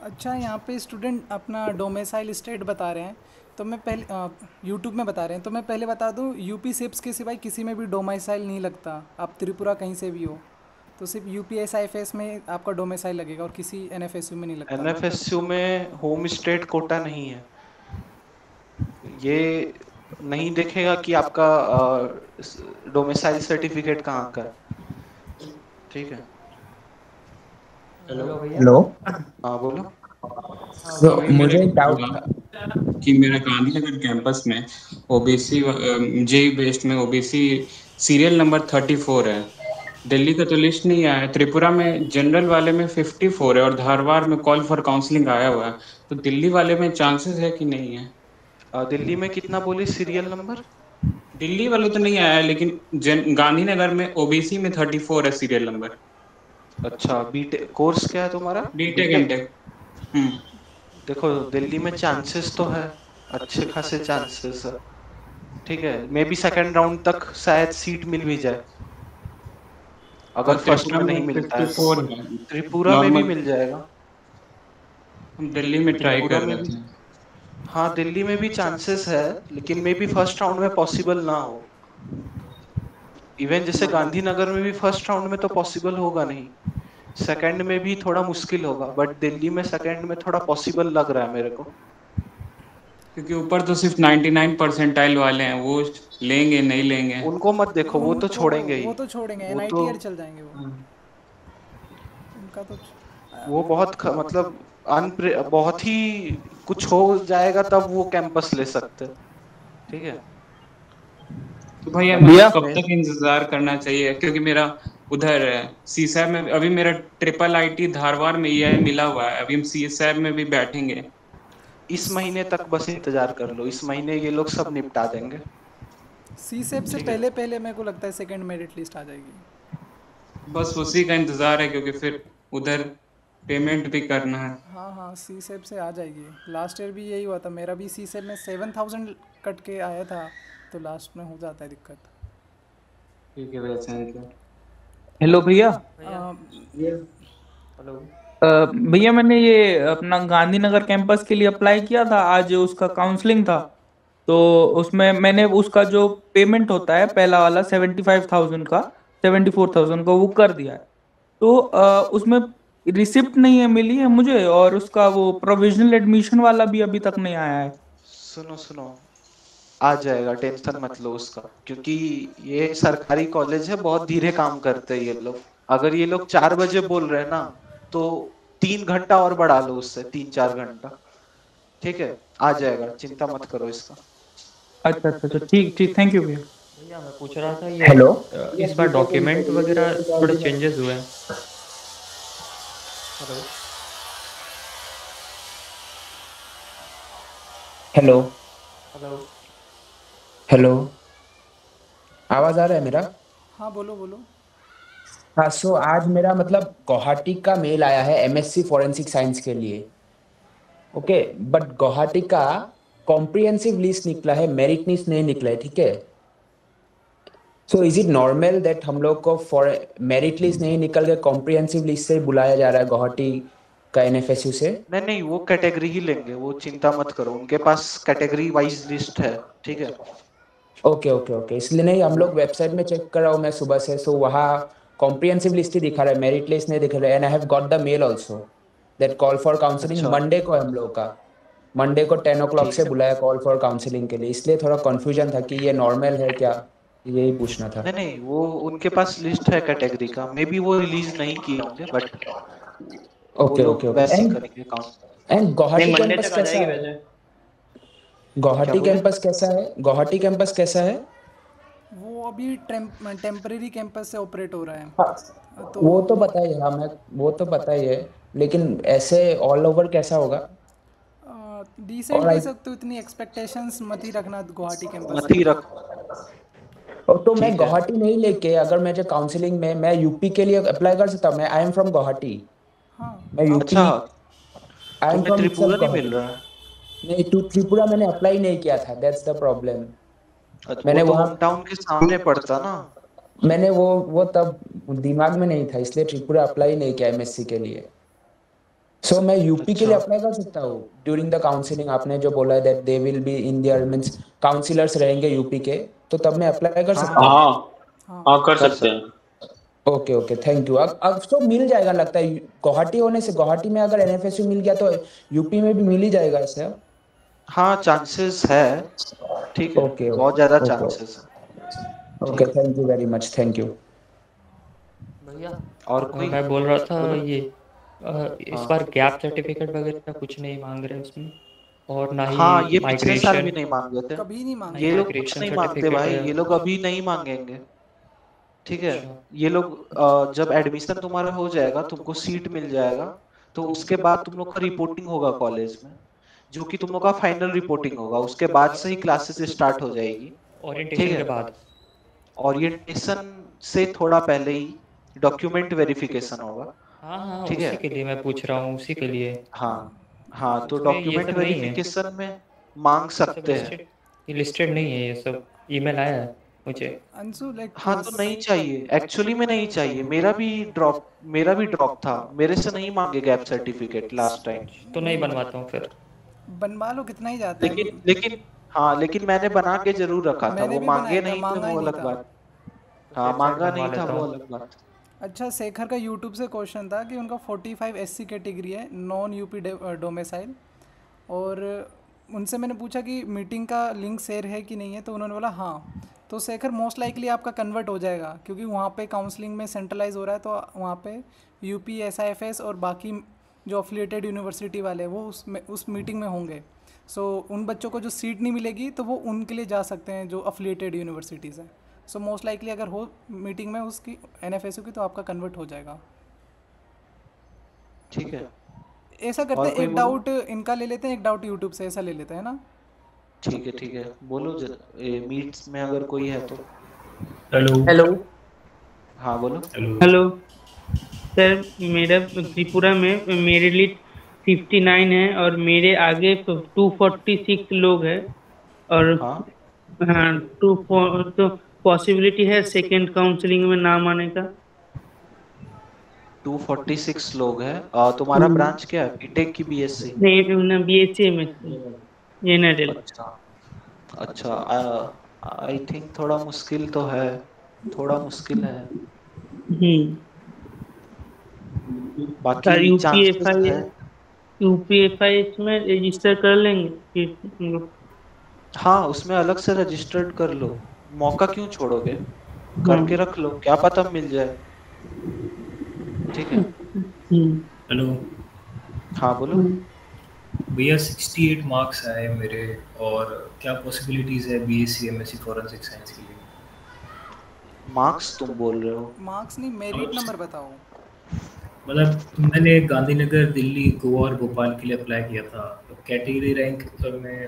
अच्छा, यहाँ पे स्टूडेंट अपना डोमिसाइल स्टेट बता रहे हैं, तो मैं पहले यूट्यूब में बता रहे हैं, तो मैं पहले बता दूँ यूपी सिप्स के सिवाय किसी में भी डोमिसाइल नहीं लगता। आप त्रिपुरा कहीं से भी हो तो सिर्फ यूपीएसआईएफएस में आपका डोमिसाइल लगेगा और किसी एनएफएसयू में नहीं लगता। एनएफएसयू में होम स्टेट कोटा नहीं है, ये नहीं देखेगा कि आपका डोमिसाइल सर्टिफिकेट कहाँ का है। ठीक है। हेलो भैया। हेलो। हाँ बोलो। तो मुझे एक डाउट था कि मेरा गांधीनगर कैंपस में ओबीसी जेई बेस्ड में ओबीसी सीरियल नंबर 34 है। दिल्ली का तो लिस्ट नहीं आया है, त्रिपुरा में जनरल वाले में 54 है और धारवाड़ में कॉल फॉर काउंसलिंग आया हुआ है, तो दिल्ली वाले में चांसेस है कि नहीं है? दिल्ली में कितना बोली सीरियल नंबर? दिल्ली वाले तो नहीं आया है, लेकिन गांधीनगर में ओबीसी में 34 है सीरियल नंबर। अच्छा, बीटेक कोर्स क्या है तुम्हारा? B Tech M Tech. देखो दिल्ली में चांसेस तो है, अच्छे खासे चांसेस है। ठीक है, मे बी सेकंड राउंड तक शायद सीट मिल भी जाए, अगर फर्स्ट में नहीं मिलता है तो त्रिपुरा में भी मिल जाएगा। हम दिल्ली में ट्राई कर रहे थे। हाँ दिल्ली में भी चांसेस है, लेकिन मे बी फर्स्ट राउंड में पॉसिबल ना हो। इवन जैसे गांधीनगर में भी फर्स्ट राउंड में तो पॉसिबल होगा नहीं, सेकंड में भी थोड़ा मुश्किल होगा, बट दिल्ली में सेकंड में थोड़ा पॉसिबल लग रहा है मेरे को, क्योंकि ऊपर तो सिर्फ 99 परसेंटाइल वाले हैं, वो लेंगे नहीं लेंगे। उनको मत देखो, वो तो छोड़ेंगे ही, वो तो छोड़ेंगे, वो एनआईटीआर तो चल जाएंगे वो, उनका तो वो बहुत मतलब बहुत ही कुछ हो जाएगा तब वो कैंपस ले सकते। ठीक है। तो भैया मुझे कब तक इंतजार करना चाहिए? क्योंकि मेरा उधर सीसैब में अभी मेरा ट्रिपल आईटी धारवाड़ में ये मिला हुआ है, अभी हम सीसैब में भी बैठेंगे। इस महीने तक बस इंतजार कर लो, इस महीने ये लोग सब निपटा देंगे। सीसेप से पहले पहले मेरे को लगता है सेकंड मेरिट लिस्ट आ जाएगी। बस उसी का इंतजार है, क्योंकि फिर उधर पेमेंट भी करना है। हाँ हाँ, सीसेप से आ जाएगी। लास्ट ईयर भी यही हुआ था, मेरा भी सीसेप में 7000 कट के आया था, तो लास्ट में हो जाता है दिक्कत। ठीक है भैया, थैंक यू। हेलो भैया। हेलो भैया, मैंने ये अपना गांधीनगर कैंपस के लिए अप्लाई किया था, आज उसका काउंसलिंग था, तो उसमें मैंने उसका जो पेमेंट होता है पहला वाला 75,000 का, 74,000 का वो कर दिया है, तो उसमें रिसिप्ट नहीं है मिली है मुझे, और उसका वो प्रोविजनल एडमिशन वाला भी अभी तक नहीं आया है। सुनो सुनो, आ जाएगा, टेंशन मत लो उसका, क्योंकि ये सरकारी कॉलेज है, बहुत धीरे काम करते हैं ये लोग। अगर ये लोग 4 बजे बोल रहे हैं ना, तो 3 घंटा और बढ़ा लो उससे, 3-4 घंटा। ठीक है, आ जाएगा, चिंता मत करो इसका। अच्छा अच्छा अच्छा, ठीक ठीक, थैंक यू भैया। भैया मैं पूछ रहा था ये हेलो इस बार डॉक्यूमेंट वगैरह थोड़े चेंजेस हुए हैं। हेलो हेलो हेलो हेलो, आवाज आ रहा है मेरा? हाँ बोलो बोलो। हाँ, सो आज मेरा मतलब गुवाहाटी का मेल आया है एमएससी फॉरेंसिक साइंस के लिए। ओके, बट गुवाहाटी का कॉम्प्रिहेंसिव लिस्ट निकला है, मेरिट लिस्ट नहीं निकला है, ठीक है? So is it normal that हम लोग को फॉर मेरिट लिस्ट नहीं निकल के कॉम्प्रिहेंसिव लिस्ट से बुलाया जा रहा है गुवाहाटी का एनएफएसयू से? नहीं नहीं, वो कैटेगरी ही लेंगे, वो चिंता मत करो, उनके पास कैटेगरी वाइज लिस्ट है। ठीक है। ओके ओके ओके, इसलिए नहीं, हम लोग वेबसाइट में चेक कर रहा हूँ मैं सुबह से, सो वहाँ कॉम्प्रिहेंसिव लिस्ट ही दिखा रहा है, मेरिट लिस्ट नहीं दिखा रहा है। And I have got the mail also that call for counselling अच्छा मंडे को है हम लोग का। मंडे को 10 o'clock ठीक से है। बुलाया कॉल फॉर काउंसलिंग के लिए, इसलिए थोड़ा कंफ्यूजन था कि ये नॉर्मल है क्या, यही पूछना था। नहीं नहीं, वो उनके पास लिस्ट है कैटेगरी का, मे बी वो रिलीज नहीं किए होंगे, बट वो ओके ओके लोग ओके। वैसे ही एंड करेंगे काउंट। एंड गुवाहाटी नहीं, मंडे कैंपस तक आ कैसा जाएगी है? वैसे। क्या गुवाहाटी बोले? कैंपस कैसा है? गुवाहाटी कैंपस कैसा है? वो अभी टेम्परेरी कैंपस से ऑपरेट हो रहा है, हाँ, तो वो तो पता ही है, हाँ मैं, वो तो पता ही है, लेकिन ऐसे ऑल ओवर कैसा होगा? डिसेंट और कह आई, सकते हो, इतनी एक्सपेक्टेशंस मत ही रखना गुवाहाटी कैंपस मत से। ही रख। तो मैं ठीक है। गुवाहाटी नहीं लेके, अगर मैं जो काउंसलिंग में मैं यूपी के लिए अप्लाई कर सकता हूँ? मैं आई एम फ्रॉम गुवाहाटी, हाँ मैं आप यूपी, अच्छा, आई एम तुम्हें फ्रॉम त्रिपुरा इटसेल्फ नहीं मिल गुवाहाटी। रहा है? नहीं, टू त्रिपुरा मैंने अप्लाई नहीं किया था, दैट्स द प्रॉब्लम। अच्छा, वो मैंने तो वहाँ, होम टाउन के सामने पड़ता ना। मैंने वो तब दिमाग में नहीं था, इसलिए त्रिपुरा अप्लाई नहीं किया एमएससी के लिए। सो मैं यूपी के लिए अच्छा अप्लाई कर सकता हूँ ड्यूरिंग द काउंसलिंग? आपने जो बोला है that they will be in there means counsellors रहेंगे यूपी के, तो तब मैं अप्लाई कर हाँ सकता हाँ, हूँ? हाँ हाँ हाँ, कर कर सकते हैं। सकते। Okay okay, thank you. अब तो मिल जाएगा लगता है, गुवाहाटी होने से, गुवाहाटी में अगर एनएफएसयू मिल गया तो यूपी में भी मिल ही जाएगा ऐसे? हाँ, चांसेस है। ठीक है, ओके बहुत ज्यादा ओके ओके चांसेस है। ओके, ठीक है। Thank you very much, thank you. भैया और कोई? मैं बोल रहा था बोलो। ये इस हाँ बार गैप सर्टिफिकेट वगैरह कुछ नहीं मांग रहे उसमें, और ना ही हाँ, ये पिछले साल भी माइग्रेशन, नहीं मांगे थे। कभी नहीं ना मांगे ही ये थे। लोग कुछ माइग्रेशन नहीं मांगते सर्टिफिकेट भाई, है। ये लोग अभी नहीं मांगेंगे। ठीक है। अच्छा ये लोग जब एडमिशन तुम्हारा हो जाएगा, तुमको सीट मिल जाएगा, तो उसके बाद तुम लोग का रिपोर्टिंग होगा कॉलेज में, जो कि तुम लोग का फाइनल रिपोर्टिंग होगा, उसके बाद से ही क्लासेस स्टार्ट हो जाएगी। ठीक ओरिएंटेशन है। के बाद। ओरिएंटेशन से थोड़ा पहले ही डॉक्यूमेंट वेरिफिकेशन होगा। हाँ हाँ, ठीक है। उसी के लिए मैं पूछ रहा हूँ, उसी के लिए। हाँ हाँ, तो इसमें ये डॉक्यूमेंट सब नहीं है, वेरिफिकेशन में मांग ये सब सकते हैं। लिस्टेड नहीं है ये सब। ईमेल आया है मुझे। अंशु लाइक हाँ, तो नहीं चाहिए, एक्चुअली में नहीं चाहिए। मेरा भी ड्रॉप था, मेरे से नहीं मांगे गैप सर्टिफिकेट लास्ट टाइम। तो नहीं बनवाता हूँ फिर। बनवा लो, कितना ही जाता है। लेकिन हाँ, लेकिन मैंने बना के जरूर रखा था, मैंने वो भी मांगे बनाया था, नहीं थे, मांगा ही वो नहीं अलग था। बात। तो हाँ, फिर शायद मांगा बनवा नहीं था, लेता वो हूँ। अलग बात। अच्छा, शेखर का यूट्यूब से क्वेश्चन था कि उनका 45 एससी कैटेगरी है, नॉन यूपी डोमिसाइल, और उनसे मैंने पूछा कि मीटिंग का लिंक शेयर है कि नहीं है, तो उन्होंने बोला हाँ। तो शेखर मोस्ट लाइकली आपका कन्वर्ट हो जाएगा, क्योंकि वहाँ पे काउंसलिंग में सेंट्रलाइज हो रहा है, तो वहाँ पे यूपी एसआईएफएस और बाकी जो अफिलिएटेड यूनिवर्सिटी वाले वो उस मीटिंग में होंगे। सो उन बच्चों को जो सीट नहीं मिलेगी तो वो उनके लिए जा सकते हैं जो अफिलिएटेड यूनिवर्सिटीज़ हैं। सो मोस्ट लाइकली अगर हो मीटिंग में उसकी एनएफएसयू की, तो आपका कन्वर्ट हो जाएगा। ठीक है। ऐसा करते और हैं, कोई एक बोलो। डाउट इनका ले लेते हैं, एक डाउट यूट्यूब से, ऐसा ले लेते हैं ना। ठीक है, ठीक है, बोलो। मीट्स में अगर कोई है तो। हेलो हेलो हाँ, बोलो। हेलो सर, मेरा त्रिपुरा में मेरे लिए 59 है और मेरे आगे 246 लोग हैं, और हाँ, हाँ तो पॉसिबिलिटी है सेकंड काउंसलिंग में नाम आने का। 246 लोग हैं। तुम्हारा ब्रांच क्या है, बीटेक की बीएससी? नहीं, बीएससी में जनरल। अच्छा अच्छा, आई थिंक थोड़ा मुश्किल तो है, थोड़ा मुश्किल है। बाकी सर चांसेस है। यूपीएफआई इसमें रजिस्टर कर लेंगे फिर हम लोग? हाँ, उसमें अलग से रजिस्टर्ड कर लो, मौका क्यों छोड़ोगे, हाँ। करके रख लो, क्या पता मिल जाए। ठीक है। हेलो हाँ बोलो। भैया, 68 मार्क्स आए मेरे, और क्या पॉसिबिलिटीज है बीएससी एमएससी फॉरेंसिक साइंस के लिए? मार्क्स तुम बोल रहे हो? मार्क्स नहीं, मेरिट नंबर बताओ। मतलब मैंने गांधीनगर, दिल्ली, गोवा और भोपाल के लिए अप्लाई किया था। तो कैटेगरी रैंक पर मैं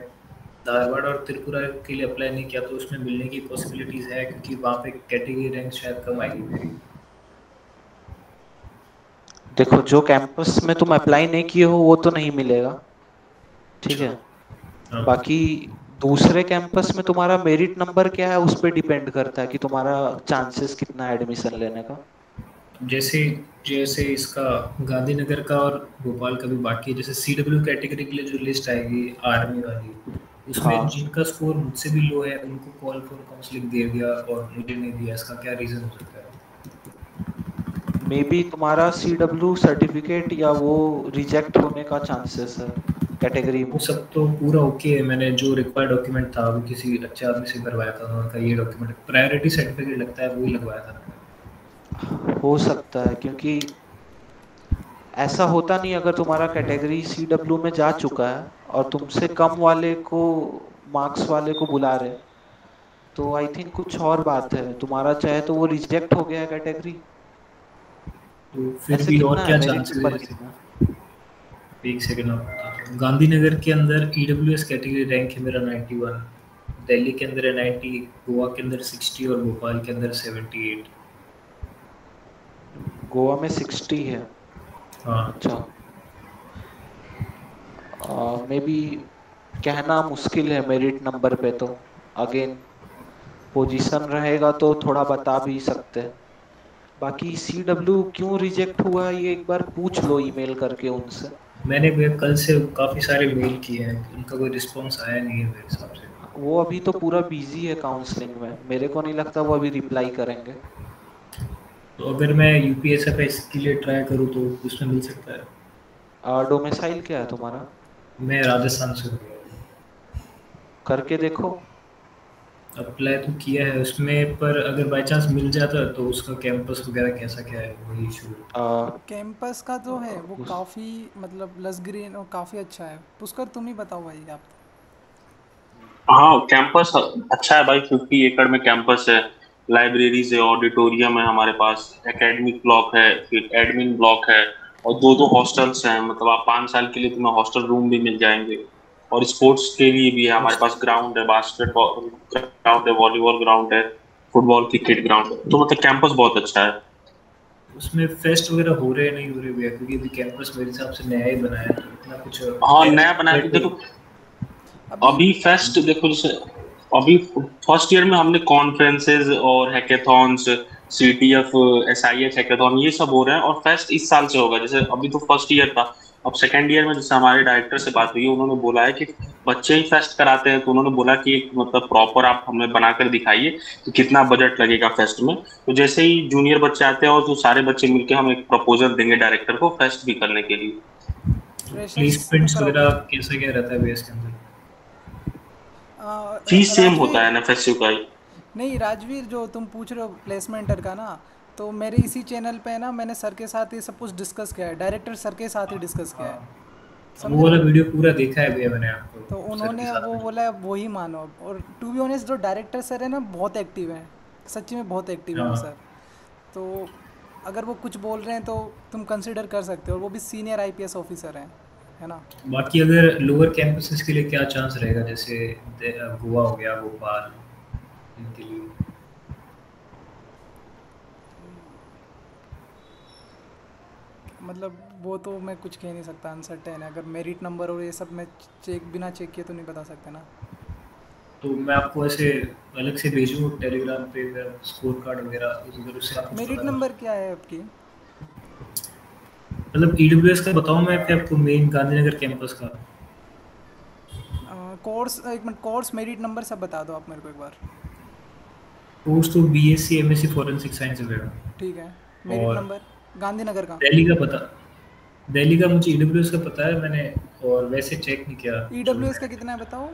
धारवाड़ और त्रिपुरा के लिए अप्लाई नहीं किया, तो उसमें मिलने की पॉसिबिलिटीज है, क्योंकि वहाँ पे कैटेगरी रैंक शायद कम आएगी मेरी। देखो, जो कैंपस में तुम अप्लाई नहीं किए हो वो तो नहीं मिलेगा, ठीक है। बाकी दूसरे कैंपस में तुम्हारा मेरिट नंबर क्या है उस पर डिपेंड करता है कि तुम्हारा चांसेस कितना है एडमिशन लेने का। जैसे जैसे इसका गांधीनगर का और भोपाल का भी बाकी है, जैसे सीडब्ल्यू कैटेगरी के लिए जो लिस्ट आएगी आर्मी वाली, उसमें हाँ। जिनका स्कोर मुझसे भी लो है उनको कॉल फॉर काउंसलिंग दे दिया और मुझे नहीं दिया, इसका क्या रीज़न हो सकता है? मे बी तुम्हारा CW सर्टिफिकेट या वो रिजेक्ट होने का चांसेस है कैटेगरी में। वो सब तो पूरा ओके है, मैंने जो रिक्वायर्ड डॉक्यूमेंट था वो किसी अच्छे आदमी से करवाया था, उनका ये डॉक्यूमेंट प्रायोरिटी सर्टिफिकेट लगता है, वही लगवाया था। हो सकता है, क्योंकि ऐसा होता नहीं, अगर तुम्हारा कैटेगरी CW में जा चुका है और तुमसे कम वाले को, मार्क्स वाले को बुला रहे, तो आई थिंक कुछ और बात है। तुम्हारा चाहे तो वो रिजेक्ट हो गया है कैटेगरी। तो फिर भी और क्या चांसेस है? एक सेकंड आप बता दो। गांधीनगर के अंदर EWS कैटेगरी रैंक है मेरा 91, दिल्ली के अंदर है 90, गोवा के अंदर 60 और भोपाल के अंदर 78। गोवा में 60 है? हाँ। अच्छा, मे बी कहना मुश्किल है मेरिट नंबर पे, तो अगेन पोजीशन रहेगा तो थोड़ा बता भी सकते हैं। बाकी CW क्यों रिजेक्ट हुआ ये एक बार पूछ लो ईमेल करके उनसे। मैंने कल से काफ़ी सारे मेल किए हैं, उनका कोई रिस्पांस आया नहीं है मेरे हिसाब से। वो अभी तो पूरा बिजी है काउंसलिंग में, मेरे को नहीं लगता वो अभी रिप्लाई करेंगे। तो अगर मैं UPSFS के लिए ट्राई करूँ तो उसमें मिल सकता है? डोमिसाइल क्या है तुम्हारा? मैं राजस्थान से हूँ। करके देखो। अप्लाई तो किया है उसमें, पर अगर बाय चांस मिल जाता तो उसका कैंपस वगैरह कैसा क्या है, वही इशू। कैंपस का जो है वो काफ़ी मतलब लस ग्रीन और काफ़ी अच्छा है। पुष्कर तुम ही बताओ भाई आप। हाँ, कैंपस अच्छा है भाई, 50 एकड़ में कैंपस है, लाइब्रेरीज है, ऑडिटोरियम है हमारे पास, एकेडमिक ब्लॉक है, फिर एडमिन ब्लॉक है, और दो हॉस्टल्स हैं। मतलब आप 5 साल के लिए तुम्हें हॉस्टल रूम भी मिल जाएंगे, और स्पोर्ट्स के लिए भी है हमारे पास ग्राउंड है, बास्केटबॉल ग्राउंड है, वॉलीबॉल ग्राउंड है, फुटबॉल क्रिकेट ग्राउंड है। तो मतलब कैंपस बहुत अच्छा है। उसमें फेस्ट वगैरह हो रहे हैं नहीं हो रहे भैया? क्योंकि अभी कैंपस मेरे हिसाब से नया ही बनाया है, तो इतना कुछ। हाँ, नया बनाया है। देखो अभी फेस्ट देखो, जैसे अभी फर्स्ट ईयर में हमने कॉन्फ्रेंसेज और हैकेथॉन्स, CTF SIH हैकेथॉन, ये सब हो रहे हैं, और फेस्ट इस साल से होगा। जैसे अभी तो फर्स्ट ईयर था, अब सेकेंड ईयर में जैसे हमारे डायरेक्टर से बात हुई है, उन्होंने बोला है कि बच्चे ही फेस्ट कराते हैं, तो उन्होंने बोला कि एक मतलब प्रॉपर आप हमें बनाकर दिखाइए कि कितना बजट लगेगा फेस्ट में। तो जैसे ही जूनियर बच्चे आते हैं और जो सारे बच्चे मिलकर हम एक प्रपोजल देंगे डायरेक्टर को फेस्ट भी करने के लिए। प्लेसमेंट्स वगैरह कैसे क्या रहता है बेस के अंदर? फीस सेम होता है NFSU का ही। नहीं राजवीर, जो तुम पूछ रहे हो प्लेसमेंटर का ना, तो मेरे इसी चैनल पे ना मैंने सर के साथ ये सब कुछ डिस्कस किया है, डायरेक्टर सर के साथ ही डिस्कस किया है। वो वाला वीडियो पूरा देखा है भैया मैंने आपको। तो उन्होंने वो बोला वही मानो। और टू बी ऑनेस्ट जो डायरेक्टर सर है ना बहुत एक्टिव हैं, सच्ची में बहुत एक्टिव है वो सर। तो अगर वो कुछ बोल रहे हैं तो तुम कंसिडर कर सकते हो, वो भी सीनियर IPS ऑफिसर हैं, है ना। बाकी अगर लोअर कैंपसेस के लिए क्या चांस रहेगा, जैसे गोवा हो गया, भोपाल, इनके लिए? मतलब वो तो मैं कुछ कह नहीं सकता, अनसर्टेन है। अगर मेरिट नंबर और ये सब मैं बिना चेक किए तो नहीं बता सकते ना। तो मैं आपको ऐसे अलग से भेजूँ टेलीग्राम पे स्कोर कार्ड वगैरह, उधर उससे आप मेरिट नंबर क्या है आपकी? मतलब EWS का बताऊँ मैं आपको, मेन गांधीनगर कैंपस का कोर्स, एक मिनट, कोर्स मेरिट नंबर सब बता दो आप मेरे को एक बार। कोर्स तो BSc MSc फॉरेंसिक साइंस वगैरह। ठीक है, मेरिट नंबर गांधीनगर का। दिल्ली का पता, दिल्ली का मुझे ईडब्ल्यूएस का पता है मैंने, और वैसे चेक नहीं किया। ईडब्ल्यूएस का कितना है बताओ?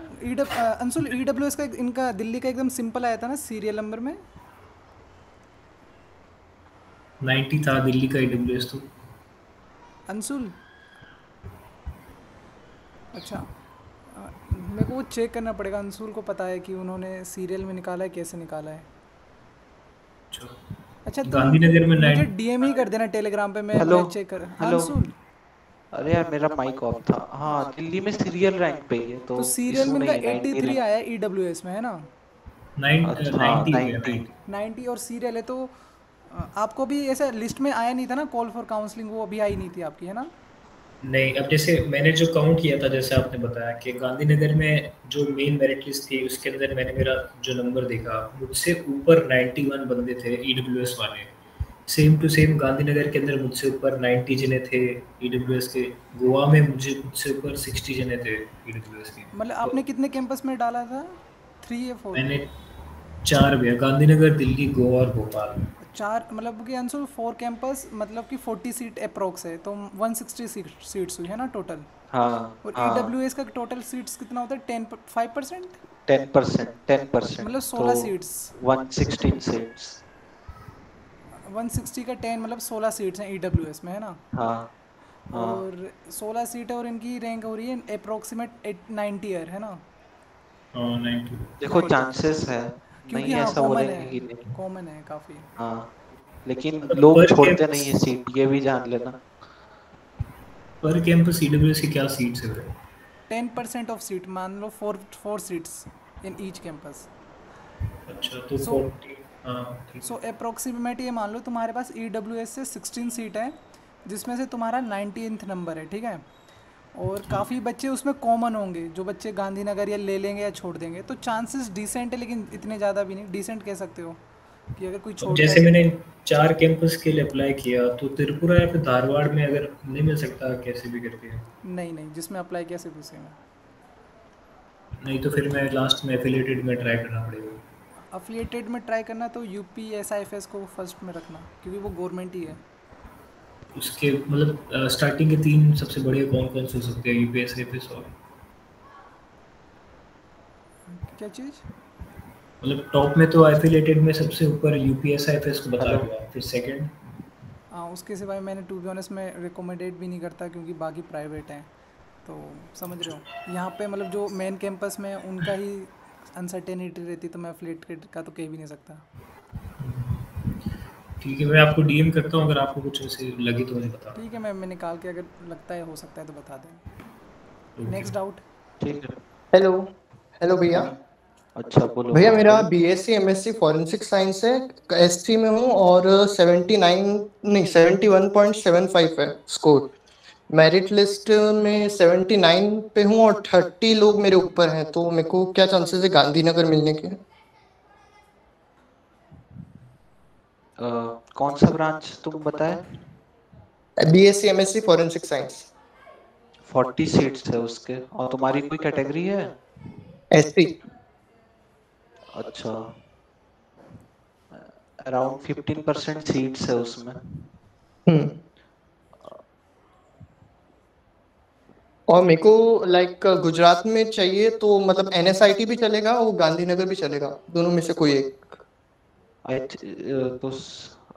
अंशुल, ईडब्ल्यूएस का इनका दिल्ली का एकदम सिंपल आया था ना सीरियल नंबर में। 90 था दिल्ली का ईडब्ल्यूएस तो। अंशुल अच्छा, मेरे को वो चेक करना पड़ेगा। अंशुल को पता है कि उन्होंने सीरियल में निकाला है, कैसे निकाला है। अच्छा, तुम गांधीनगर में मुझे डीएम ही कर देना टेलीग्राम पे, मैं चेक कर। हेलो। अंशुल, अरे यार मेरा माइक ऑफ था। हाँ, दिल्ली में सीरियल रैंक पे ही है तो सीरियल में इशू इनका नहीं है। 83 आया है ईडब्ल्यूएस में, है ना? 90 90 और सीरियल है तो आपको भी ऐसा लिस्ट में आया नहीं था ना कॉल फॉर काउंसलिंग, वो अभी आई नहीं थी आपकी, है ना? नहीं, अब जैसे मैंने जो काउंट किया था, जैसे आपने बताया कि गांधीनगर में जो मेन मेरिट लिस्ट थी उसके अंदर मैंने मेरा जो नंबर देखा, मुझसे ऊपर 91 बंदे थे ईडब्ल्यूएस वाले। सेम टू सेम गांधीनगर के अंदर मुझसे ऊपर 90 जने थे ईडब्ल्यूएस के। गोवा में मुझसे ऊपर 60 जने थे ईडब्ल्यूएस के। मतलब आपने कितने कैंपस में डाला था? 3 या 4? मैंने 4 भैया, गांधीनगर, दिल्ली, गोवा और भोपाल। 4 मतलब कि अंशुल 4 कैंपस मतलब कि 40 सीट अप्रोक्स है, तो 160 सीट्स हुई है ना टोटल? हाँ। और ईडब्ल्यूएस का टोटल सीट्स कितना होता है? 5%? 10%। मतलब 16 सीट्स। 116 सीट्स। 160 का 10 मतलब 16 सीट्स हैं ईडब्ल्यूएस में, है ना? हाँ। और 16 सीट है और इनकी रैंक हो रही है अप्रोक्सीमेट 90 ईयर, है ना? 90। देखो चांसेस है, क्योंकि नहीं हाँ ऐसा कॉमन बोलेंगे कि है, नहीं। कॉमन है काफ़ी। हाँ, लेकिन लोग छोड़ते नहीं है सीट, ये भी जान लेना। पर कैंपस ईडब्ल्यूएस की क्या सीट्स है? 10% ऑफ सीट, मान लो 4 सीट्स इन ईच कैंपस। अच्छा, तो 40। सो अप्रोक्सीमेट ये मान लो तुम्हारे पास ईडब्ल्यूएस से 16 सीट है, जिसमें से तुम्हारा 19th नंबर है, ठीक है? और काफ़ी बच्चे उसमें कॉमन होंगे, जो बच्चे गांधीनगर या ले लेंगे या छोड़ देंगे, तो चांसेस डिसेंट है, लेकिन इतने ज़्यादा भी नहीं। डिसेंट कह सकते हो कि अगर कोई छोड़ जैसे मैंने 4 कैंपस के लिए अप्लाई किया, तो त्रिपुरा या फिर धारवाड़ में अगर नहीं मिल सकता कैसे भी करके? नहीं, जिसमें अप्लाई किया सिर्फ उसी में। नहीं तो फिर मैं लास्ट में एफिलिएटेड में ट्राई करना पड़ेगा। अफिलिएटेड में ट्राई करना तो यूपी SIFS को फर्स्ट में रखना, क्योंकि वो गवर्नमेंट ही है। उसके मतलब स्टार्टिंग के 3 सबसे बड़े कौन से हो सकते हैं? यूपी SIFS और क्या चीज़? मतलब टॉप में तो एफिलिएटेड में सबसे ऊपर यूपी SIFS को बता दिया, फिर सेकंड। हाँ, उसके सिवाय मैंने टू बी ऑनेस्ट में रिकमेंडेड भी नहीं करता, क्योंकि बाकी प्राइवेट हैं, तो समझ रहे हो। यहाँ पे मतलब जो मेन कैंपस में उनका ही अनसर्टेनिटी रहती, तो मैं एफिलिएटेड का तो कह भी नहीं सकता। ठीक है, मैं आपको डीएम करता हूँ, अगर आपको कुछ ऐसे लगे तो मुझे बता। ठीक है, मैं निकाल के अगर लगता है हो सकता है तो बता दें। Next doubt. ठीक है। हेलो भैया। अच्छा बोलो भैया, मेरा BSc MSc फॉरेंसिक साइंस है, S3 में हूँ और 71.75 है स्कोर। मेरिट लिस्ट में 79 पे हूँ और 30 लोग मेरे ऊपर हैं, तो मेरे को क्या चांसेस है गांधीनगर मिलने के? कौन सा ब्रांच तुम बताए? BSc MSc forensic science. 40 seats है उसके, और तुम्हारी कोई कैटेगरी है? S3। अच्छा, अराउंड 15% सीट्स है उसमें। और मेरे को लाइक गुजरात में चाहिए, तो मतलब NSIT भी चलेगा और गांधीनगर भी चलेगा, दोनों में से कोई एक। तो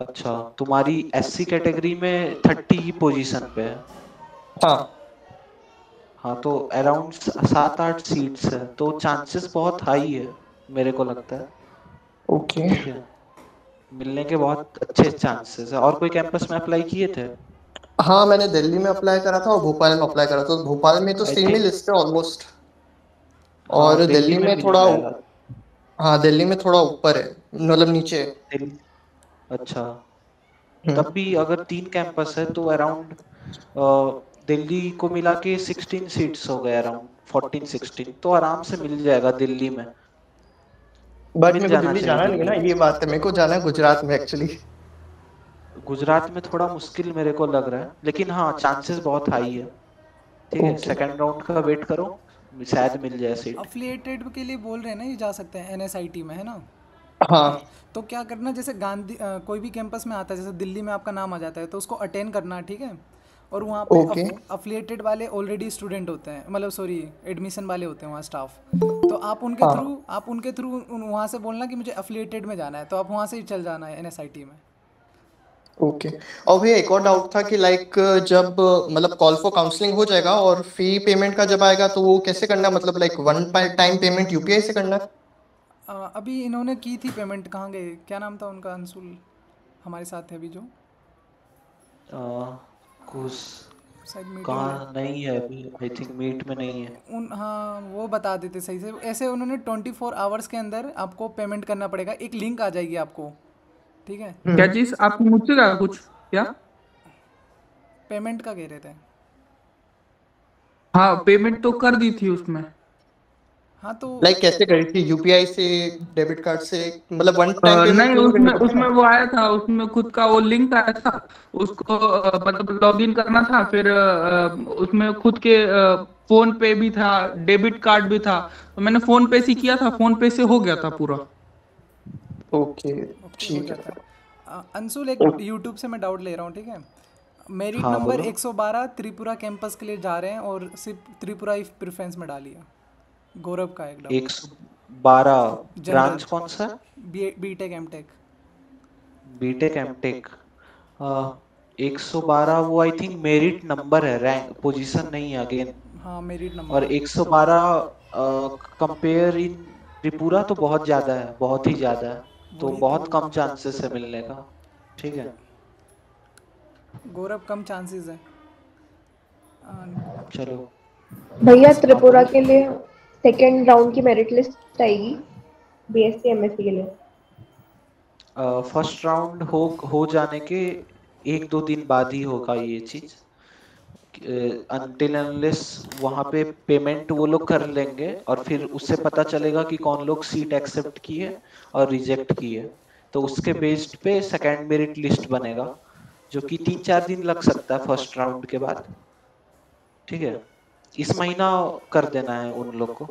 अच्छा, तुम्हारी SC कैटेगरी में 30 पोजीशन पे है। हाँ, तो अराउंड 7-8 सीट्स है, तो चांसेस बहुत हाई है मेरे को लगता है। ओके। ठीक है, मिलने के बहुत अच्छे चांसेस है। और कोई कैंपस में अप्लाई किए थे? हाँ, मैंने दिल्ली में अप्लाई करा था और भोपाल में अप्लाई करा था। तो भोपाल में तो सेम ही लिस्ट है ऑलमोस्ट, और दिल्ली में थोड़ा, हाँ दिल्ली में थोड़ा ऊपर है, मतलब नीचे है। अच्छा, तब भी अगर 3 कैंपस है तो अराउंड दिल्ली को मिला के 16 सीट्स हो गए, अराउंड 14-16, तो आराम से मिल जाएगा दिल्ली में। बट मेरे को दिल्ली जाना नहीं है ना, ये बात है। मेरे को जाना है गुजरात में एक्चुअली। गुजरात में थोड़ा मुश्किल मेरे को लग रहा है, लेकिन हाँ चांसेस बहुत हाई है। ठीक है, सेकंड राउंड का वेट करो, शायद मिल जाए सीट। अफिलिएटेड के लिए बोल रहे हैं ना, ये जा सकते हैं NSIT में, है ना? हाँ। तो क्या करना, जैसे कोई भी कैंपस में आता है, जैसे दिल्ली में आपका नाम आ जाता है, तो उसको अटेंड करना, ठीक है? और वहाँ पे ओके अफिलिएटेड वाले ऑलरेडी स्टूडेंट होते हैं, मतलब सॉरी एडमिशन वाले होते हैं वहाँ स्टाफ। तो आप उनके थ्रू वहाँ से बोलना कि मुझे अफिलिएटेड में जाना है, तो आप वहाँ से ही चल जाना है NSIT में। ओके। और भैया एक और डाउट था कि लाइक जब मतलब कॉल फॉर काउंसलिंग हो जाएगा और फी पेमेंट का जब आएगा तो वो कैसे करना है, मतलब like one time payment UPI से करना है? अभी इन्होंने की थी पेमेंट, कहाँ गए, क्या नाम था उनका, अंशुल हमारे साथ है अभी जो कुछ शायद मीटिंग कहाँ नहीं है अभी, आई थिंक मीट में नहीं है हाँ वो बता देते सही से। ऐसे उन्होंने 24 आवर्स के अंदर आपको पेमेंट करना पड़ेगा, एक लिंक आ जाएगी आपको, ठीक है। क्या चीज आपको मुझसे कहा कुछ क्या? पेमेंट का कह रहे थे। हाँ पेमेंट तो कर दी थी उसमें। हाँ तो लाइक कैसे करी थी, UPI से, डेबिट कार्ड से, मतलब वन टाइम नहीं पेमेंट? उसमें वो आया था, उसमें खुद का वो लिंक आया था, उसको मतलब लॉगिन करना था, फिर उसमें खुद के फोन पे भी था, डेबिट कार्ड भी था, तो मैंने फोन पे से किया था, फोन पे से हो गया था पूरा। ओके ठीक है। अंशुल एक यूट्यूब से मैं डाउट ले रहा हूँ, ठीक है। मेरिट हाँ, नंबर बोलो। 112 त्रिपुरा कैंपस के लिए जा रहे हैं और सिर्फ त्रिपुरा ही प्रेफरेंस में डालिए। गौरव का एक डाउट। 112 ब्रांच कौन सा? BTech MTech. बीटेक एमटेक 112 वो आई थिंक मेरिट नंबर है, रैंक पोजीशन नहीं है अगेन। हाँ मेरिट नंबर। और 112 कंपेयर इन त्रिपुरा तो बहुत ज्यादा है, बहुत ही ज्यादा है, तो बहुत कम चांसेस है मिलने का, ठीक है। गौरव कम चांसेस है। चलो भैया त्रिपुरा के लिए सेकेंड राउंड की मेरिट लिस्ट आएगी BSc MSc के लिए? फर्स्ट राउंड हो जाने के 1-2 दिन बाद ही होगा ये चीज, अनटिल अनलेस वहाँ पे पेमेंट वो लोग कर लेंगे और फिर उससे पता चलेगा कि कौन लोग सीट एक्सेप्ट किए और रिजेक्ट किए, तो उसके बेस्ड पे सेकेंड मेरिट लिस्ट बनेगा, जो कि 3-4 दिन लग सकता है फर्स्ट राउंड के बाद, ठीक है। इस महीना कर देना है उन लोग को।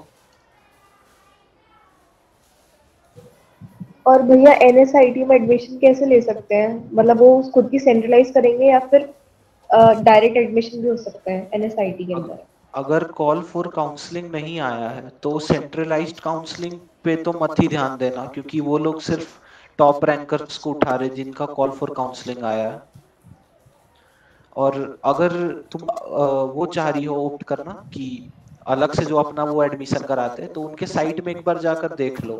और भैया NSIT में एडमिशन कैसे ले सकते हैं, मतलब वो खुद की सेंट्रलाइज करेंगे या फिर डायरेक्ट एडमिशन भी हो सकता है NSIT के अंदर? अगर कॉल फॉर काउंसलिंग नहीं आया है तो सेंट्रलाइज्ड काउंसलिंग पे तो मत ही ध्यान देना, क्योंकि वो लोग सिर्फ टॉप रैंकर्स को उठा रहे जिनका कॉल फॉर काउंसलिंग आया है। और अगर तुम वो चाह रही हो ऑप्ट करना कि अलग से जो अपना वो एडमिशन कराते हैं, तो उनके साइट में एक बार जाकर देख लो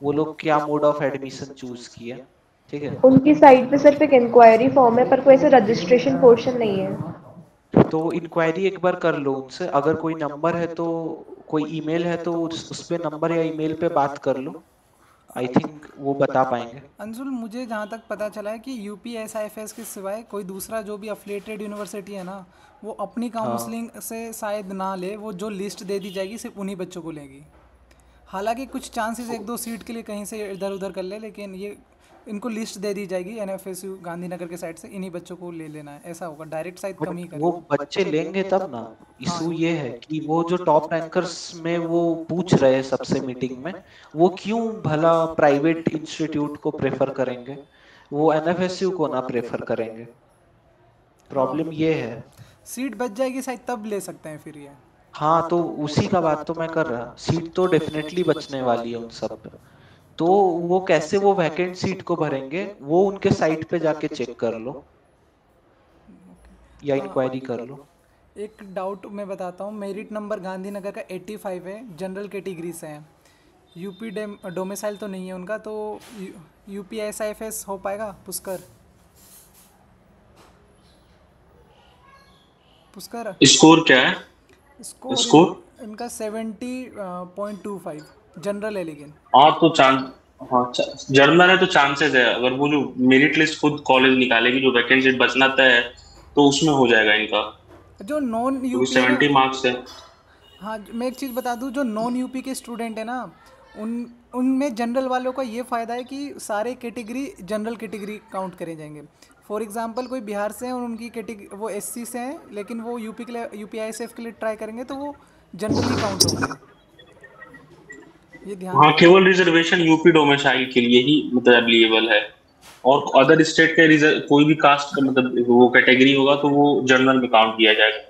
वो लोग क्या मोड ऑफ एडमिशन चूज किया, ठीक है। उनकी साइट पे सिर्फ एक इंक्वायरी फॉर्म है पर कोई ऐसे रजिस्ट्रेशन पोर्शन नहीं है। तो इंक्वायरी एक बार कर लो उनसे, अगर कोई नंबर है तो, कोई ईमेल है तो उस पे नंबर या ईमेल पे बात कर लो, आई थिंक वो बता पाएंगे। अंशुल मुझे जहाँ तक पता चला है कि UPSIFS के सिवाय कोई दूसरा जो भी अफिलिएटेड यूनिवर्सिटी है ना, वो अपनी काउंसलिंग से शायद ना ले, वो जो लिस्ट दे दी जाएगी सिर्फ उन्हीं बच्चों को लेगी। हालांकि कुछ चांसेस 1-2 सीट के लिए कहीं से इधर उधर कर ले, लेकिन ये इनको लिस्ट दे दी जाएगी NFSU गांधीनगर के साइड से, इन्हीं बच्चों को ले लेना है, ऐसा होगा। डायरेक्ट साइड कम ही करें। वो बच्चे लेंगे तब ना, इशू ये है कि वो जो टॉप रैंकर्स में वो पूछ रहे हैं सबसे मीटिंग में, वो क्यों भला प्राइवेट इंस्टीट्यूट को प्रेफर करेंगे, वो NFSU को ना प्रेफर करेंगे, प्रॉब्लम ये है। सीट बच जाएगी शायद तब ले सकते हैं फिर ये। हाँ तो उसी का बात तो मैं कर रहा, सीट तो डेफिनेटली बचने वाली है उन सब पे, तो वो कैसे वो वैकेंट सीट को भरेंगे वो उनके साइट पे जाके चेक कर लो या इंक्वायरी कर लो। एक डाउट मैं बताता हूँ, मेरिट नंबर गांधीनगर का 85 है, जनरल कैटेगरी से है, यूपी डोमिसाइल तो नहीं है उनका, तो UPSIFS हो पाएगा? पुष्कर स्कोर क्या है? स्कोर इनका 70.25 जनरल है, लेकिन हाँ तो जनरल है तो चांसेस है, अगर वो जो मेरिट लिस्ट खुद कॉलेज निकालेगी जो वैकेंसी बचना तय है तो उसमें हो जाएगा इनका, जो नॉन यूपी 70 मार्क्स है। हाँ मैं एक चीज़ बता दूं, जो नॉन यूपी के स्टूडेंट है ना, उनमें जनरल वालों का ये फ़ायदा है कि सारे कैटेगरी जनरल कैटेगरी काउंट करे जाएंगे। फॉर एग्जांपल कोई बिहार से हैं और उनकी कैटेगरी वो SC से हैं, लेकिन वो यूपी के लिए UPSIF के लिए ट्राई करेंगे तो वो जनरली काउंट होंगे, ये ध्यान। हाँ केवल रिजर्वेशन यूपी डोमिसाइल के लिए ही मतलब एप्लीकेबल है, और अदर स्टेट के कोई भी कास्ट का मतलब वो कैटेगरी होगा तो वो जनरल में काउंट किया जाएगा।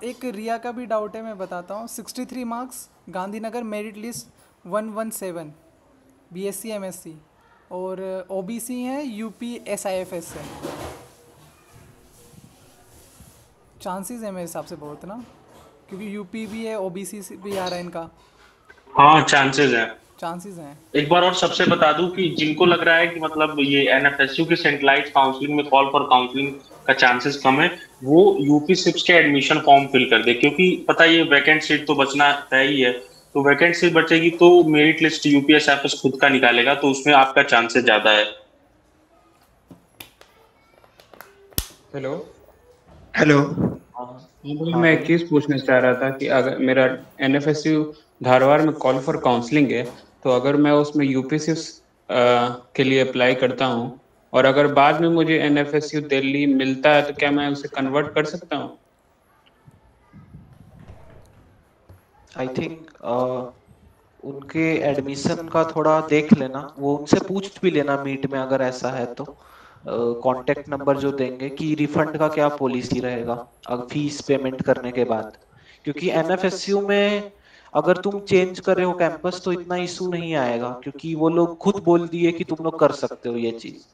एक रिया का भी डाउट है, मैं बताता हूँ। 63 marks, Gandhinagar, merit list 117, BSc MSc, और ओबीसी है, यूपी एसआईएफएस से। चांसेस है मेरे हिसाब से बहुत ना, क्योंकि यूपी भी है, ओबीसी भी आ रहा है इनका। हाँ चांसेस हैं, चांसेस हैं। एक बार और सबसे बता दूं कि जिनको लग रहा है कि मतलब ये एनएफएसयू की सेंट्रलाइज्ड काउंसलिंग में कॉल फॉर काउंसलिंग का चांसेस कम है, वो यूपी सिप्स के एडमिशन फॉर्म फिल कर दे, क्योंकि पता ये वैकेंट सीट तो बचना तय ही है। तो वैकेंट सीट बचेगी तो मेरिट लिस्ट यूपीएसएफएस खुद का निकालेगा, तो उसमें आपका चांसेस ज्यादा है। Hello hello. मैं एक चीज पूछना चाह रहा था कि अगर मेरा एनएफएसयू धारवाड़ में कॉल फॉर काउंसलिंग है, तो अगर मैं उसमें यूपी सिप्स के लिए अप्लाई करता हूँ और अगर बाद में मुझे एनएफएसयू दिल्ली मिलता है, तो क्या मैं उसे कन्वर्ट कर सकता हूँ? आई थिंक उनके एडमिशन का थोड़ा देख लेना, वो उनसे पूछ भी लेना मीट में, अगर ऐसा है तो कांटेक्ट नंबर जो देंगे कि रिफंड का क्या पॉलिसी रहेगा अगर फीस पेमेंट करने के बाद। क्योंकि एनएफएसयू में अगर तुम चेंज कर रहे हो कैंपस तो इतना इशू नहीं आएगा, क्योंकि वो लोग खुद बोल दिए कि तुम लोग कर सकते हो ये चीज।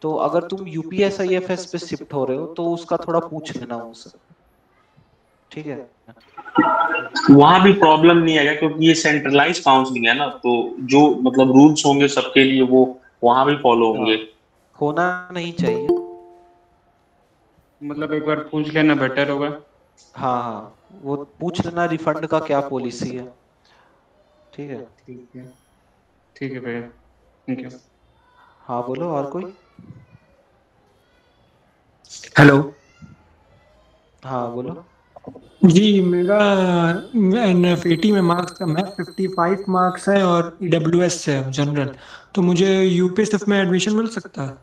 तो अगर तुम यूपीएसआईएफएस पे शिफ्ट हो रहे हो तो उसका थोड़ा पूछ लेना उनसे, ठीक है? वहां भी प्रॉब्लम नहीं आएगा, क्योंकि ये सेंट्रलाइज काउंसलिंग है ना, तो जो मतलब रूल्स होंगे सबके लिए वो वहां भी फॉलो होंगे। होना नहीं चाहिए, मतलब एक बार पूछ लेना बेटर होगा। हाँ हाँ, वो पूछ लेना रिफंड का क्या पॉलिसी है, ठीक है? ठीक है भैया, थैंक यू। हाँ बोलो, और कोई? हेलो। हाँ बोलो। जी, मेरा एनएफएटी में मार्क्स कम है, 55 मार्क्स है और ईडब्ल्यूएस है जनरल, तो मुझे यूपी सिर्फ में एडमिशन मिल सकता है?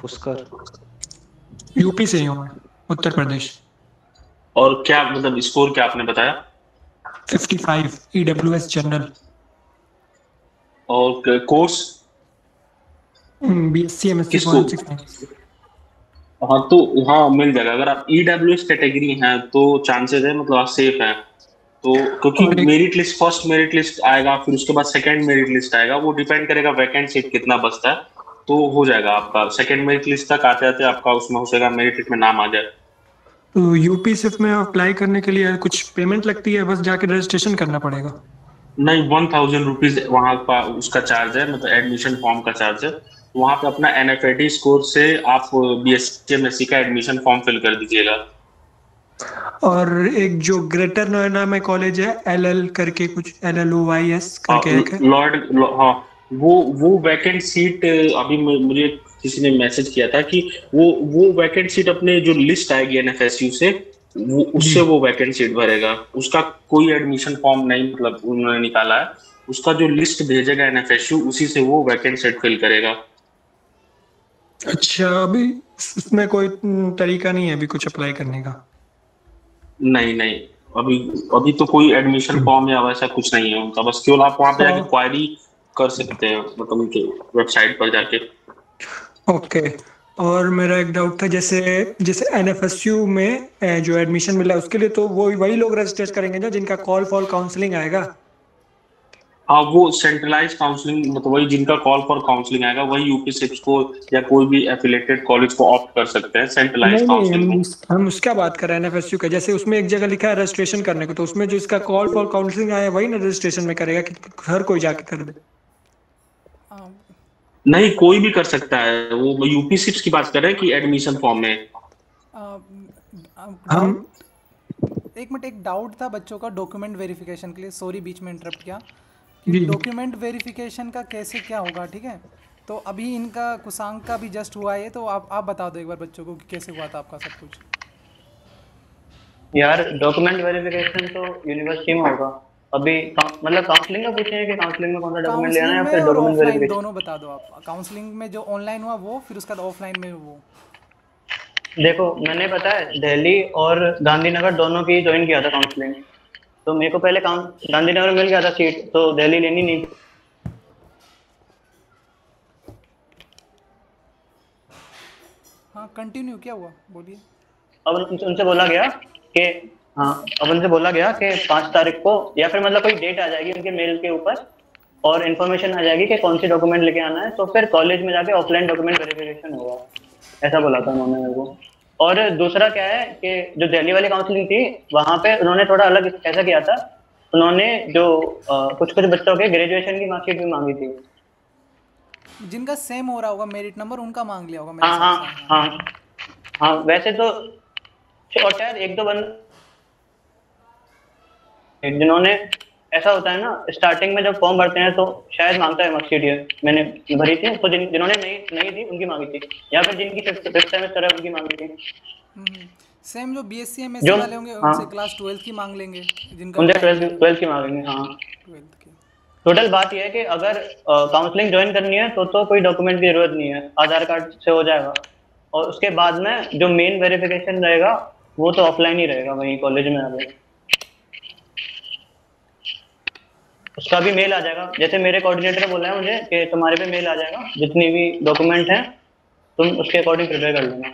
पुष्कर, यूपी से ही हूँ मैं, उत्तर प्रदेश। और क्या मतलब स्कोर क्या आपने बताया? 55 ईडब्ल्यूएस जनरल। और कोर्स? BSc MSc forensics. हाँ तो हाँ मिल जाएगा, अगर आप ईडब्ल्यूएस कैटेगरी हैं तो चांसेस है, मतलब आप सेफ हैं। तो क्योंकि merit list, first merit list आएगा, फिर उसके बाद सेकंड मेरिट लिस्ट आएगा, वो डिपेंड करेगा वैकेंट सीट कितना बचता है, तो हो जाएगा आपका सेकंड मेरिट लिस्ट तक आते आते आपका उसमें हो जाएगा, मेरिट लिस्ट में नाम आ जाए। तो यूपी सिर्फ में अप्लाई करने के लिए कुछ पेमेंट लगती है, बस जाके रजिस्ट्रेशन करना पड़ेगा? नहीं, 1000 रुपीज वहाँ का उसका चार्ज है, मतलब एडमिशन फॉर्म का चार्ज है। वहाँ पे अपना एनएफएटी स्कोर से आप बीएससी एमएससी का एडमिशन फॉर्म फिल कर दीजिएगा। और एक जो ग्रेटर नोएडा में कॉलेज है एलएल करके, कुछ LLOYS करके एक है, लॉर्ड, हाँ वो वैकेंट सीट अभी मुझे किसी ने मैसेज किया था कि वो वैकेंट सीट अपने जो लिस्ट आएगी एनएफएसयू से वो उससे वो वैकेंट सीट भरेगा, उसका कोई एडमिशन फॉर्म नहीं मतलब उन्होंने निकाला है, उसका जो लिस्ट भेजेगा एनएफएसयू उसी से वो वैकेंट सीट फिल करेगा। अच्छा, अभी उसमें कोई तरीका नहीं है अभी कुछ अप्लाई करने का? नहीं नहीं, अभी तो कोई एडमिशन फॉर्म या वैसा कुछ नहीं है उनका, बस केवल आप वहां पे जाके क्वारी कर सकते हैं, मतलब उनके वेबसाइट पर जाके। ओके। और मेरा एक डाउट था, जैसे एनएफएसयू में जो एडमिशन मिला उसके लिए तो वो वही लोग रजिस्टर करेंगे ना जिनका कॉल फॉर काउंसलिंग आएगा? हाँ, वो सेंट्रलाइज काउंसलिंग, मतलब वही जिनका कॉल फॉर काउंसलिंग आएगा वही यूपी सिप्स को या कोई भी एफिलिएटेड कॉलेज को ऑप्ट कर सकते हैं सेंट्रलाइज काउंसलिंग। हम उसका बात कर रहे हैं एनएफएसयू का, जैसे उसमें एक जगह लिखा है रजिस्ट्रेशन करने को, तो उसमें जो इसका कॉल फॉर काउंसलिंग आया वही ना रजिस्ट्रेशन में करेगा कि हर कोई जाके कर दे? नहीं, कोई भी कर सकता है, वो यूपी सिप्स की बात कर रहे हैं कि एडमिशन फॉर्म में। हम एक मिनट, एक डाउट था बच्चों का डॉक्यूमेंट वेरिफिकेशन के लिए, सॉरी बीच में इंटरप्ट किया, कि डॉक्यूमेंट वेरिफिकेशन का कैसे क्या होगा, ठीक है? तो अभी इनका कुसांग का भी जस्ट हुआ है, तो आप बता दो एक बार बच्चों को कि कैसे हुआ था आपका सब कुछ। यार डॉक्यूमेंट वेरिफिकेशन तो यूनिवर्सिटी में होगा अभी, मतलब काउंसलिंग का पूछे हैं कि काउंसलिंग में कौन सा डॉक्यूमेंट लेना है या फिर डॉक्यूमेंट वेरिफिकेशन दोनों बता दो आप। काउंसलिंग में जो ऑनलाइन हुआ वो, फिर उसके बाद ऑफलाइन में वो। देखो मैंने पता है दिल्ली और गांधीनगर दोनों की ज्वाइन किया था काउंसलिंग, तो मेरे को पहले काम गांधीनगर में मिल गया था सीट, तो दिल्ली लेनी नहीं। हाँ कंटिन्यू, क्या हुआ बोलिए। अब उनसे बोला गया कि अब उनसे बोला गया कि 5 तारीख को या फिर मतलब कोई डेट आ जाएगी उनके मेल के ऊपर और इन्फॉर्मेशन आ जाएगी कि कौन सी डॉक्यूमेंट लेके आना है, तो फिर कॉलेज में जाके ऑफलाइन डॉक्यूमेंट वेरिफिकेशन होगा, ऐसा बोला था उन्होंने मेरे को। और दूसरा क्या है कि जो दिल्ली वाली काउंसलिंग थी वहाँ पे उन्होंने थोड़ा अलग ऐसा किया था, उन्होंने जो कुछ बच्चों के ग्रेजुएशन की मार्कशीट भी मांगी थी। जिनका सेम हो रहा होगा मेरिट नंबर उनका मांग लिया होगा मेरे हाँ हिसाब हाँ से। हाँ हाँ, वैसे तो और शायद एक दो बंदे जिन्होंने, ऐसा होता है ना स्टार्टिंग में जब फॉर्म भरते हैं तो शायद मांगता है मार्कशीट, ये मैंने भरी थी तो जिन्होंने नहीं थी उनकी मांगी थी, या फिर जिनकी फिफ्थ सेमेस्टर है उनकी मांगी थी। सेम जो बीएससी एमएससी वाले होंगे उनसे क्लास 12 की मांग लेंगे, जिनका उनसे 12 की मांगेंगे। हाँ, 12 की। टोटल बात यह है कि अगर काउंसलिंग ज्वाइन करनी है तो कोई डॉक्यूमेंट की जरूरत नहीं है, आधार कार्ड से हो जाएगा। और उसके बाद में जो मेन वेरिफिकेशन रहेगा वो तो ऑफलाइन ही रहेगा वहीं कॉलेज में आगे, उसका भी मेल आ जाएगा। जैसे मेरे कोऑर्डिनेटर बोला है मुझे कि तुम्हारे पे मेल आ जाएगा, जितनी भी डॉक्यूमेंट हैं तुम उसके अकॉर्डिंग प्रिपेयर कर लेना।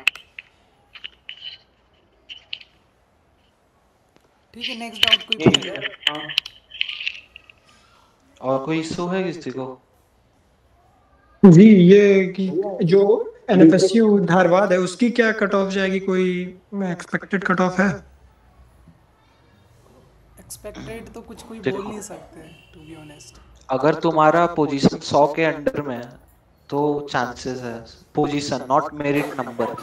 ठीक है, नेक्स्ट डाउट कोई पूछेगा? हाँ, और कोई इशू है किसी को? जी, ये कि जो एनएफएसयू धारवाड़ है उसकी क्या कट ऑफ जाएगी, कोई एक्सपेक्टेड कट ऑफ है? एक्सपेक्टेड तो कुछ कोई बोल नहीं सकते टू बी ऑनेस्ट। अगर तुम्हारा पोजीशन 100 के अंडर में है तो चांसेस है, पोजीशन नॉट मेरिट नंबर,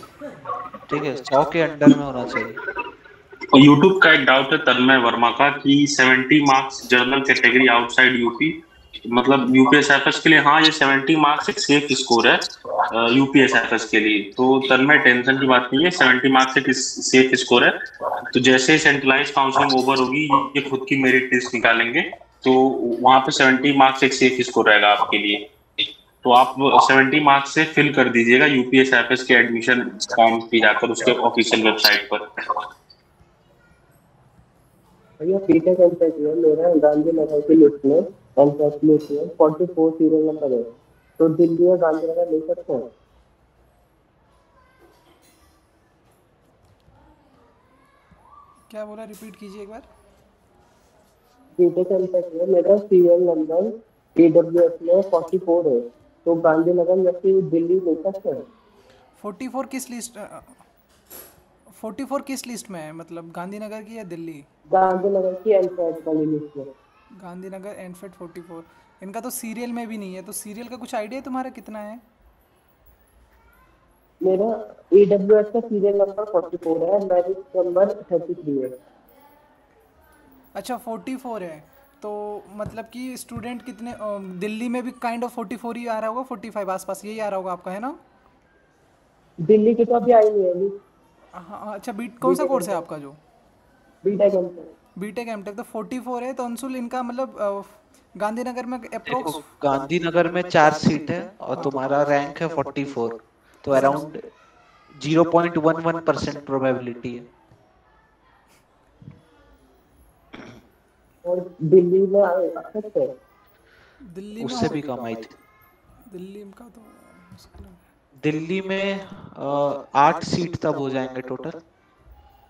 ठीक है, 100 के अंडर में होना चाहिए। और यूट्यूब का एक डाउट है तन्मय वर्मा का कि 70 marks general category outside UP, मतलब यूपीएसएफएस के लिए। हाँ, ये 70 मार्क्स एक सेफ स्कोर है यूपीएसएफएस के लिए, तो तन्मय टेंशन की बात नहीं है, 70 मार्क्स एक सेफ स्कोर है। तो जैसे ही सेंट्रलाइज काउंसलिंग ओवर होगी ये खुद की मेरिट लिस्ट निकालेंगे, तो वहां पे 70 मार्क्स एक सेफ स्कोर रहेगा आपके लिए। तो आप 70 मार्क्स से फिल कर दीजिएगा यूपीएसएफएस के एडमिशन फॉर्म पे जाकर उसके ऑफिशियल वेबसाइट पर। भैया बीटेक एमटेक है मेरा गांधीनगर की लिस्ट में, एमटेक लिस्ट में 44 सीरियल नंबर है, तो दिल्ली या गांधीनगर ले सकते हैं? क्या बोला, रिपीट कीजिए एक बार। बीटेक एमटेक है मेरा सीरियल नंबर ईडब्ल्यूएस में 44 है, तो गांधीनगर या फिर दिल्ली ले सकते हैं? 44 किस लिस्ट 44 किस लिस्ट में है, मतलब गांधीनगर की या दिल्ली? गांधीनगर की एनफेड वाली लिस्ट में। गांधीनगर एनफेड 44, इनका तो सीरियल में भी नहीं है, तो सीरियल का कुछ आइडिया है तुम्हारा कितना है? मेरा ईडब्ल्यूएस का सीरियल नंबर 44 है, मेरिट नंबर 33 है। अच्छा 44 है, तो मतलब कि स्टूडेंट कितने दिल्ली में भी काइंड ऑफ 44 ही आ रहा होगा, 45 आसपास यही आ रहा होगा आपका, है ना? दिल्ली की तो अभी आई नहीं है अभी। हाँ अच्छा, कौन सा कोर्स है आपका? जो बीटेक एमटेक। बीटेक एमटेक, तो 44 है, तो अंशुल इनका मतलब गांधीनगर में अप्रोक्स, गांधीनगर में 4 सीट है और तुम्हारा रैंक है 44, तो अराउंड 0.11% प्रोबेबिलिटी है। और दिल्ली में आ सकते हैं? दिल्ली में उससे भी कम आई थी। दिल्ली का तो मुश्किल है। दिल्ली में 8 सीट तब हो जाएंगे टोटल,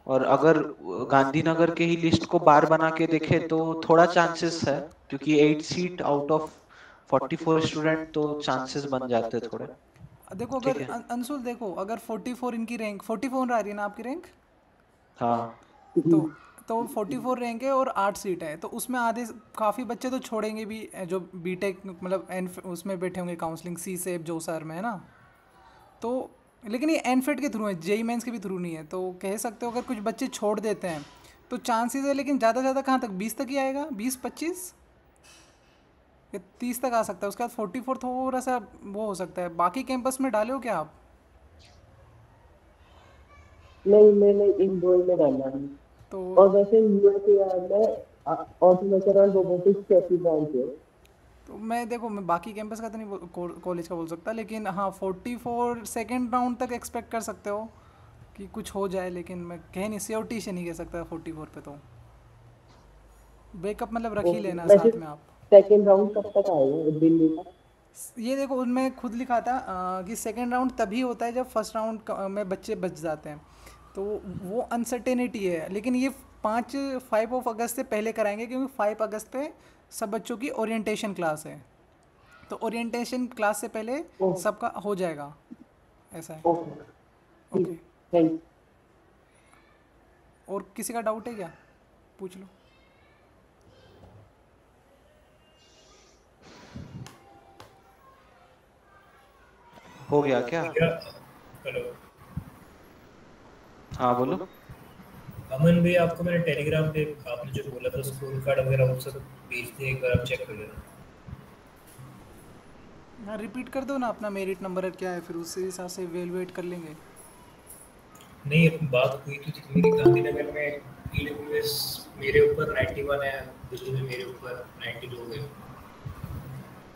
और अगर गांधीनगर के ही लिस्ट को बार बना के देखे तो थोड़ा चांसेस है, क्योंकि 8 सीट आउट ऑफ 44 स्टूडेंट, तो चांसेस बन जाते हैं थोड़े। देखो अगर अंशुल देखो, अगर 44 इनकी रैंक 44 आ रही है ना आपकी रैंक? हाँ, तो 44 रैंक है और 8 सीट है, तो उसमें आधे काफ़ी बच्चे तो छोड़ेंगे भी, जो बीटेक मतलब उसमें बैठे होंगे काउंसलिंग सी सेप जो सर में, है ना? तो लेकिन ये एनफेड के थ्रू है, जेई मेंस के भी थ्रू नहीं है, तो कह सकते हो अगर कुछ बच्चे छोड़ देते हैं तो चांसेस है, लेकिन ज़्यादा से ज़्यादा कहाँ तक, 20 तक ही आएगा, 20-25 या 30 तक आ सकता है। उसके बाद 44 थोड़ा सा वो हो सकता है। बाकी कैंपस में डाले हो क्या आप? नहीं, मैंने इन दो में डाला है। तो और वैसे यूएसए में ऑटोमेशन और रोबोटिक्स कैसी ब्रांच है? तो मैं देखो, मैं बाकी कैंपस का तो नहीं कॉलेज का बोल सकता, लेकिन हाँ 44 सेकेंड राउंड तक एक्सपेक्ट कर सकते हो कि कुछ हो जाए, लेकिन मैं कह नहीं, श्योरिटी से नहीं कह सकता 44 पे। तो बैकअप मतलब रख ही लेना वैसे साथ में आप। सेकंड राउंड कब तक आएगा दिल्ली का? ये देखो उनमें खुद लिखा था कि सेकेंड राउंड तभी होता है जब फर्स्ट राउंड में बच्चे बच जाते हैं, तो वो अनसर्टेनिटी है। लेकिन ये 5 अगस्त से पहले कराएंगे, क्योंकि 5 अगस्त पे सब बच्चों की ओरिएंटेशन क्लास है, तो ओरिएंटेशन क्लास से पहले सबका हो जाएगा, ऐसा है। ओके। और किसी का डाउट है क्या? पूछ लो। हो गया क्या? हेलो। हाँ बोलो। अमन भाई, आपको मैंने टेलीग्राम पे आपने जो बोला था स्कूल कार्ड वगैरह वो सब भेज दिए, एक बार आप चेक कर लेना। हाँ, रिपीट कर दो ना अपना मेरिट नंबर क्या है, फिर उसी हिसाब से इवैल्यूएट कर लेंगे। नहीं, बात हुई तो थी मेरी गांधीनगर में EWS मेरे ऊपर 91 है, दिल्ली में मेरे ऊपर 92 है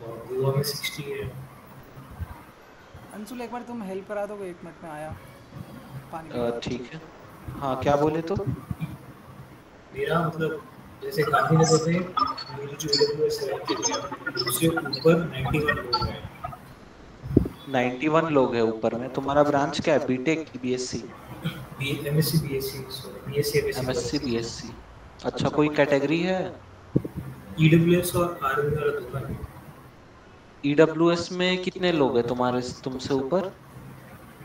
और गोवा में 60 है। अंशुल एक बार तुम हेल्प करा दोगे? 1 मिनट में आया पानी। ठीक है। हाँ क्या बोले तो? मेरा मतलब जैसे गांधीनगर में मेरी जो EWS है उससे ऊपर 91 लोग हैं। 91 लोग हैं ऊपर में। तुम्हारा ब्रांच क्या है? बीटेक की BSc? MSc BSc। अच्छा, कोई कैटेगरी है? EWS और आर्मी वाला दोनों है। EWS में कितने लोग हैं तुमसे ऊपर?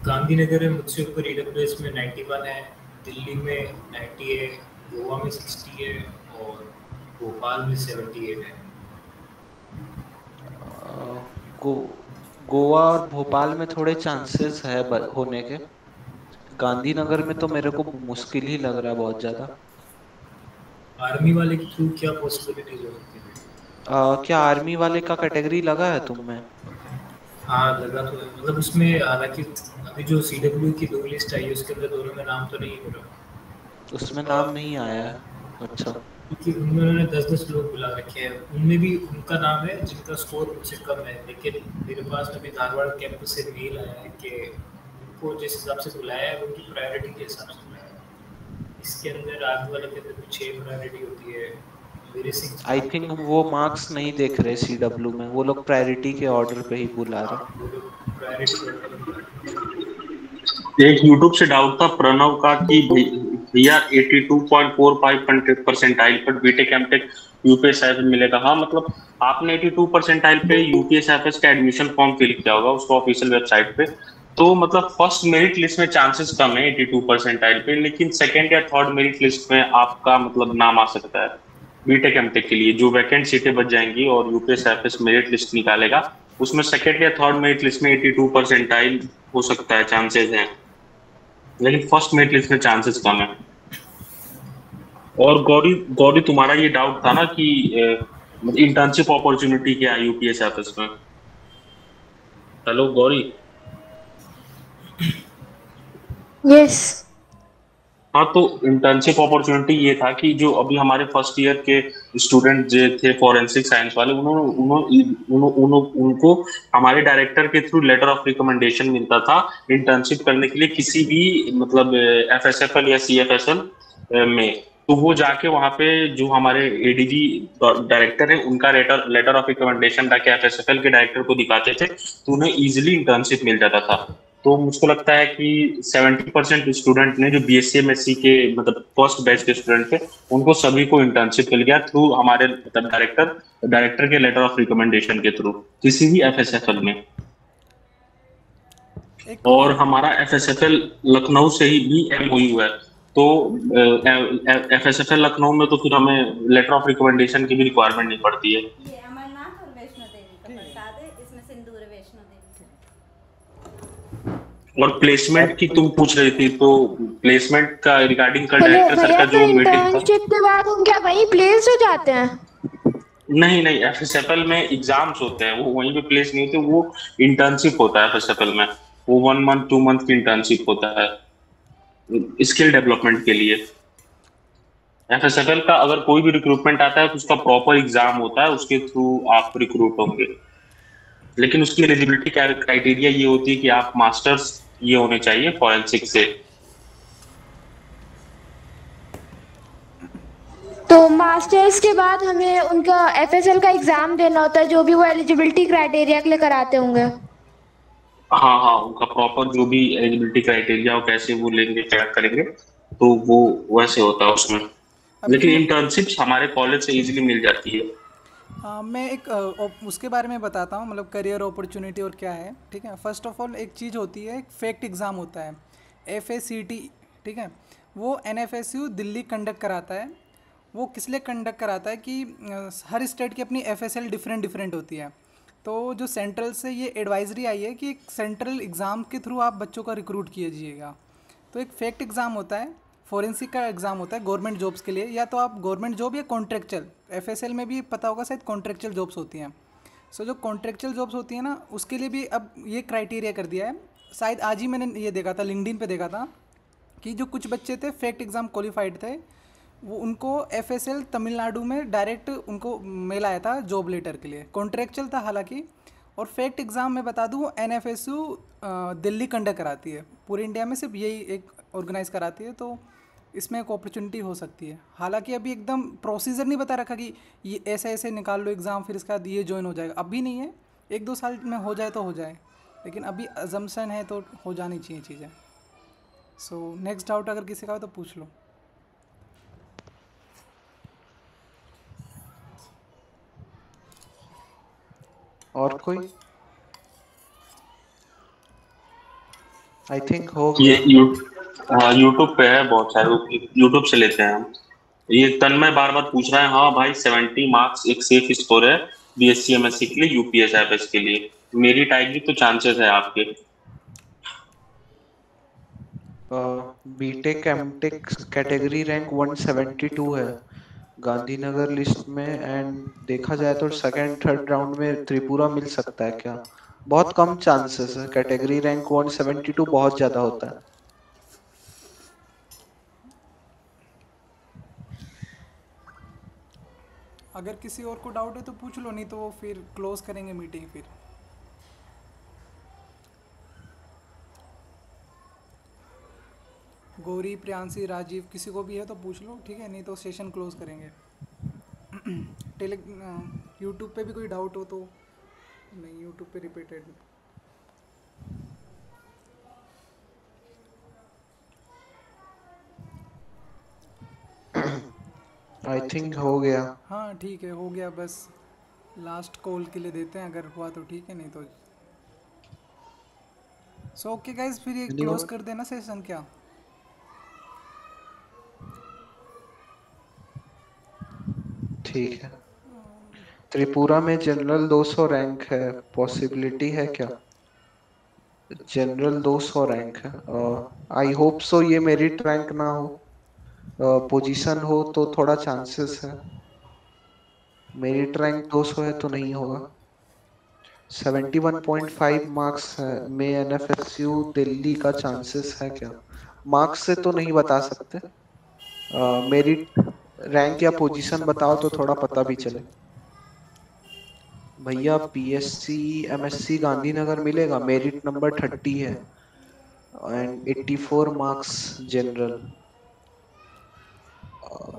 गांधीनगर में मुझसे ऊपर EWS में 91 है, दिल्ली में 90 है, गोवा में 60 है और भोपाल में 78 है। गोवा और भोपाल में थोड़े चांसेस है होने के। गांधीनगर में तो मेरे को मुश्किल ही लग रहा है बहुत ज्यादा। आर्मी वाले के थ्रू क्या पॉसिबिलिटीज हो सकती है? क्या आर्मी वाले का कैटेगरी लगा है तुम में? हाँ लगा तो है, मतलब उसमें हालांकि अभी जो CW की 2 लिस्ट आई है उसके अंदर दोनों में नाम तो नहीं है मेरा। उसमें नाम नहीं आया है? अच्छा। क्योंकि उन्होंने 10-10 लोग बुला रखे हैं, उनमें भी उनका नाम है जिनका स्कोर मुझसे कम है, लेकिन मेरे पास अभी धारवाड़ कैंपस से मेल आया है कि उनको जिस हिसाब से बुलाया है उनकी प्रायोरिटी के हिसाब से बुलाया है। इसके अंदर आगे वाले के अंदर 6 प्रायोरिटी होती है। आई थिंक वो मार्क्स नहीं देख रहे CW में, वो लोग प्रायोरिटी के ऑर्डर पे ही बुला रहे। एक YouTube से डाउट था प्रणव का कि भैया 82.45 परसेंटाइल पर बीटेक एमटेक UPSIFS मिलेगा। हाँ मतलब आपने 82 परसेंटाइल पे UPSIFS का एडमिशन फॉर्म फिल किया होगा उसको ऑफिशियल वेबसाइट पे, तो मतलब फर्स्ट मेरिट लिस्ट में चांसेस कम है 82 परसेंटाइल पे, लेकिन सेकंड या थर्ड मेरिट लिस्ट में आपका मतलब नाम आ सकता है बीटेक एमटेक के लिए। जो वैकेंट सीटें बच जाएंगी और UPSIFS मेरिट लिस्ट निकालेगा उसमें सेकंड या थर्ड मेरिट लिस्ट में 82 परसेंटाइल हो सकता है, चांसेस हैं, लेकिन फर्स्ट मेरिट लिस्ट में चांसेस कम है। और गौरी तुम्हारा ये डाउट था ना कि इंटर्नशिप अपॉर्चुनिटी क्या है UPSIFS में? हेलो गौरी। यस। हाँ तो इंटर्नशिप अपॉर्चुनिटी ये था कि जो अभी हमारे फर्स्ट ईयर के स्टूडेंट जो थे फॉरेंसिक साइंस वाले उनको हमारे डायरेक्टर के थ्रू लेटर ऑफ रिकमेंडेशन मिलता था इंटर्नशिप करने के लिए किसी भी मतलब FSFL या CFSL में। तो वो जाके वहाँ पे जो हमारे ADG डायरेक्टर है उनका लेटर ऑफ रिकमेंडेशन जाके FSFL के डायरेक्टर को दिखाते थे तो उन्हें इजिली इंटर्नशिप मिल जाता था। तो मुझको लगता है कि 70% स्टूडेंट ने जो BSc MSc के मतलब फर्स्ट बैच के स्टूडेंट थे उनको सभी को इंटर्नशिप मिल गया थ्रू हमारे मतलब डायरेक्टर के लेटर ऑफ रिकमेंडेशन के थ्रू किसी भी FSFL में। और हमारा FSFL लखनऊ से ही भी MOU है, तो FSFL लखनऊ में तो फिर हमें लेटर ऑफ रिकमेंडेशन की भी रिक्वायरमेंट नहीं पड़ती है। और प्लेसमेंट की तुम पूछ रही थी, तो प्लेसमेंट का रिगार्डिंग का डायरेक्टर सर का जो मीटिंग था। इंटर्नशिप के बाद हम क्या वहीं प्लेस हो जाते हैं? नहीं FSFL में एग्जाम्स होते हैं, वो वहीं पे प्लेस नहीं होते, वो इंटर्नशिप होता है FSFL में, वो 1 मंथ 2 मंथ की इंटर्नशिप होता है स्किल डेवलपमेंट के लिए। FSFL का अगर कोई भी रिक्रूटमेंट आता है तो उसका प्रॉपर एग्जाम होता है, उसके थ्रू आप रिक्रूट होंगे, लेकिन उसकी एलिजिबिलिटी क्राइटेरिया ये होती है कि आप मास्टर्स ये होने चाहिए फॉरेंसिक से। तो तो मास्टर्स के बाद हमें उनका FSL का एग्जाम देना होता है, जो भी वो एलिजिबिलिटी क्राइटेरिया के लिए कराते होंगे। हाँ हाँ, उनका प्रॉपर जो भी एलिजिबिलिटी क्राइटेरिया और कैसे वो लेंगे क्या करेंगे, तो वो वैसे होता है उसमें। लेकिन इंटर्नशिप्स हमारे कॉलेज से इजीली मिल जाती है। मैं एक उसके बारे में बताता हूँ, मतलब करियर अपॉर्चुनिटी और क्या है। ठीक है, फर्स्ट ऑफ ऑल एक चीज़ होती है, एक फैक्ट एग्ज़ाम होता है FACT। ठीक है, वो NFSU दिल्ली कंडक्ट कराता है। वो किस लिए कंडक्ट कराता है कि हर स्टेट की अपनी FSL डिफरेंट होती है। तो जो सेंट्रल से ये एडवाइजरी आई है कि एक सेंट्रल एग्ज़ाम के थ्रू आप बच्चों का रिक्रूट कीजिएगा। तो एक फैक्ट एग्ज़ाम होता है, फोरेंसिक का एग्ज़ाम होता है गवर्नमेंट जॉब्स के लिए, या तो आप गवर्नमेंट जॉब या कॉन्ट्रेक्चुअल, FSL में भी पता होगा शायद कॉन्ट्रेक्चुअल जॉब्स होती हैं। सो जो कॉन्ट्रेक्चुअल जॉब्स होती हैं ना, उसके लिए भी अब ये क्राइटेरिया कर दिया है। शायद आज ही मैंने ये देखा था, लिंक्डइन पे देखा था कि जो कुछ बच्चे थे फैक्ट एग्ज़ाम क्वालिफाइड थे, वो उनको FSL तमिलनाडु में डायरेक्ट उनको मेल आया था जॉब लेटर के लिए। कॉन्ट्रेक्चुअल था हालांकि। और फैक्ट एग्ज़ाम मैं बता दूँ NFSU दिल्ली कंडक्ट कराती है, पूरे इंडिया में सिर्फ यही एक ऑर्गेनाइज कराती है। तो इसमें एक अपॉर्चुनिटी हो सकती है। हालांकि अभी एकदम प्रोसीजर नहीं बता रखा कि ये ऐसे निकाल लो एग्ज़ाम फिर इसके बाद ये ज्वाइन हो जाएगा, अभी नहीं है। 1-2 साल में हो जाए तो हो जाए, लेकिन अभी अजम्पशन है तो हो जानी चाहिए चीज़ें। सो नेक्स्ट डाउट अगर किसी का हो तो पूछ लो। और कोई? आई थिंक हो गया। ये यूट्यूब पे है बहुत सारे, यूट्यूब से लेते हैं हम। ये तन्मय बार बार पूछ रहा है, हाँ भाई 70 मार्क्स एक सेफ स्कोर है BSc MSc के लिए, UPSFS के लिए मेरिट आएगी तो चांसेस है आपके? बीटेक एमटेक कैटेगरी रैंक 172 है गांधीनगर लिस्ट में, एंड देखा जाए तो सेकंड थर्ड राउंड में त्रिपुरा मिल सकता है क्या? बहुत कम चांसेस है। कैटेगरी रैंक 172 बहुत ज्यादा होता है। अगर किसी और को डाउट है तो पूछ लो, नहीं तो फिर क्लोज करेंगे मीटिंग। फिर गौरी, प्रियांशी, राजीव किसी को भी है तो पूछ लो, ठीक है? नहीं तो सेशन क्लोज करेंगे। यूट्यूब पे भी कोई डाउट हो तो नहीं, यूट्यूब पे रिपीटेड। आई थिंक हो गया। हाँ ठीक है, हो गया। बस लास्ट कॉल के लिए देते हैं, अगर हुआ तो ठीक है, नहीं तो सो ओके गाइस, फिर ये क्लोज कर देना सेशन क्या? ठीक है। त्रिपुरा में जनरल 200 रैंक है, पॉसिबिलिटी है क्या? जनरल 200 रैंक है। आई होप सो ये मेरिट रैंक ना हो, पोजीशन हो तो थोड़ा चांसेस है। मेरिट रैंक 200 है तो नहीं होगा। 71.5 मार्क्स है में NFSU दिल्ली का चांसेस है क्या? मार्क्स से तो नहीं बता सकते, मेरिट रैंक या पोजीशन बताओ तो थोड़ा पता भी चले। भैया PSc MSc गांधीनगर मिलेगा, मेरिट नंबर 30 है and 84 marks general.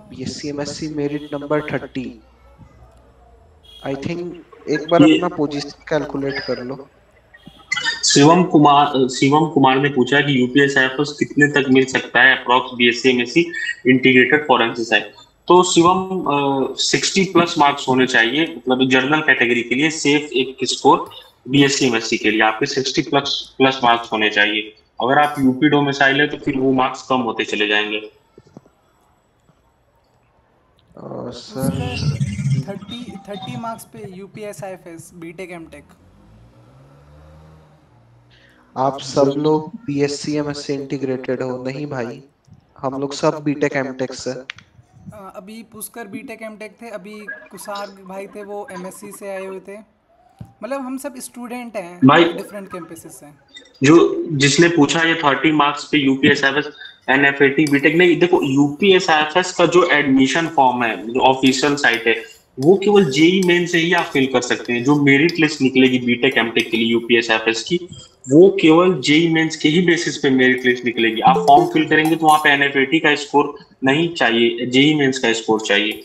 BSc MSc merit number 30। I think एक बार अपना पोजीशन कैलकुलेट कर लो। शिवम कुमार ने पूछा कि UPSFS कितने तक मिल सकता है approx BSc MSc integrated forensic science? तो शिवम 60 प्लस मार्क्स होने चाहिए, मतलब जनरल कैटेगरी के लिए सेफ एक स्कोर BSc MSc के लिए आपके 60 प्लस मार्क्स होने चाहिए। अगर आप यूपी डोमिसाइल है तो फिर वो मार्क्स कम होते चले जाएंगे। सर 30 मार्क्स पे UPSIFS बीटेक एमटेक। आप सब लोग BSc MSc इंटीग्रेटेड हो? नहीं भाई, हम लोग सब बीटेक एमटेक से। अभी पुष्कर बीटेक एमटेक थे, अभी कुसार भाई थे वो MSc से आए हुए थे। मतलब हम सब स्टूडेंट हैं भाई, डिफरेंट कैंपसेस से। जो जिसने पूछा ये 30 मार्क्स पे UPSFS NFAT बीटेक नहीं, देखो UPSFS का जो एडमिशन फॉर्म है, जो ऑफिशियल साइट है, वो केवल जेई मेन से ही आप फिल कर सकते हैं। जो मेरिट लिस्ट निकलेगी बीटेक एमटेक के लिए UPSFS की, वो केवल जेई मेंस के ही बेसिस पे मेरिट लिस्ट निकलेगी। आप फॉर्म फिल करेंगे तो वहां पे NFAT का स्कोर नहीं चाहिए, जेई मेंस का स्कोर चाहिए।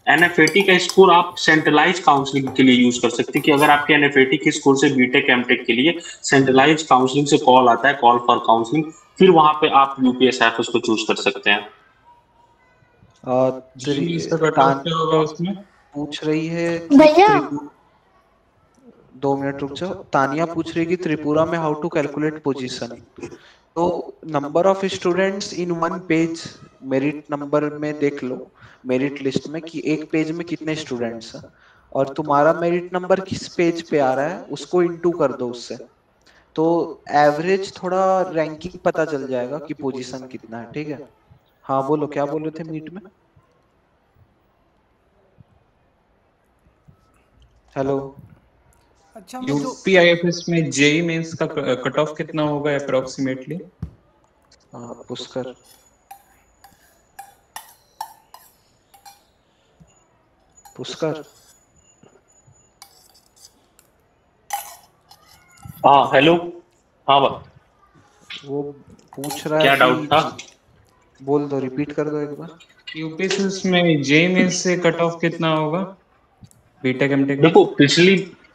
एनएफएटी का स्कोर आप सेंट्रलाइज काउंसलिंग के लिए यूज कर सकते हैं कि अगर आपके एनएफएटी के स्कोर से बीटेक एमटेक के लिए सेंट्रलाइज काउंसलिंग से कॉल आता है, कॉल फॉर काउंसलिंग, फिर वहां पे आप यूपीएसएफएस को चूज कर सकते हैं। उसमें पूछ रही है भैया 2 मिनट रुक जाओ। तानिया पूछ रही है कि त्रिपुरा में हाउ टू कैलकुलेट पोजीशन। तो number of students in one page merit number में देख लो, मेरिट लिस्ट में कि एक पेज में कितने स्टूडेंट्स हैं और तुम्हारा मेरिट नंबर किस पेज पे आ रहा है उसको इनटू कर दो उससे, तो एवरेज थोड़ा रैंकिंग पता चल जाएगा कि पोजीशन कितना है। ठीक है, हाँ बोलो क्या बोल रहे थे मीट में। हेलो। अच्छा यूपीआईएफएस में जेई मेंस का कट ऑफ कितना होगा अप्रोक्सीमेटली? पुष्कर हाँ हेलो, हाँ वो पूछ रहा है क्या डाउट था? बोल दो, रिपीट कर दो एक बार। यूपीएसएस में जेई मेंस से कट ऑफ कितना होगा बीटेक एमटेक? देखो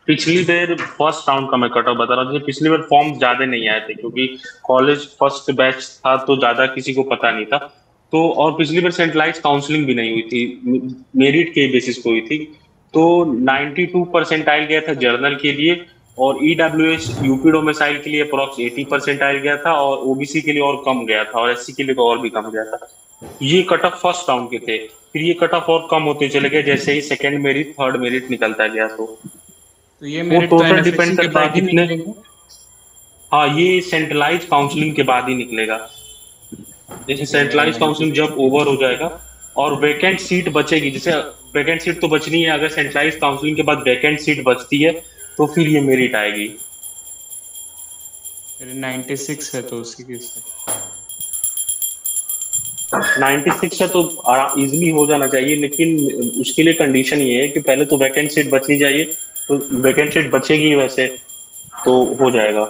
पिछली बार फर्स्ट राउंड का मैं कट ऑफ बता रहा हूँ। पिछली बार फॉर्म ज्यादा नहीं आए थे क्योंकि कॉलेज फर्स्ट बैच था तो ज्यादा किसी को पता नहीं था, तो और पिछली बार सेंट्रलाइज काउंसलिंग भी नहीं हुई थी, मेरिट के बेसिस पे हुई थी। तो 92 परसेंटाइल गया था जर्नल के लिए और ईडब्ल्यूएस यूपी डोमिसाइल के लिए अप्रॉक्स 80 परसेंटाइल गया था और ओबीसी के लिए और कम गया था और एससी के लिए तो और भी कम गया था। ये कट ऑफ फर्स्ट राउंड के थे, फिर ये कट ऑफ और कम होते चले गए जैसे ही सेकंड मेरिट थर्ड मेरिट निकलता गया। तो ये मेरिट टोटल डिपेंड करता है कितने। हाँ, ये सेंट्रलाइज काउंसलिंग के बाद ही निकलेगा। जैसे सेंट्रलाइज काउंसलिंग जब ओवर हो जाएगा और वैकेंट सीट बचेगी, जैसे वैकेंट सीट तो बचनी है, अगर सेंट्रलाइज काउंसलिंग के बाद वैकेंट सीट बचती है तो फिर ये मेरिट आएगी। 96 है तो उसी के साथ 96 है तो इजीली हो जाना चाहिए, लेकिन उसके लिए कंडीशन ये है कि पहले तो वैकेंट सीट बचनी चाहिए, तो वैकेंट सीट बचेगी वैसे तो हो जाएगा।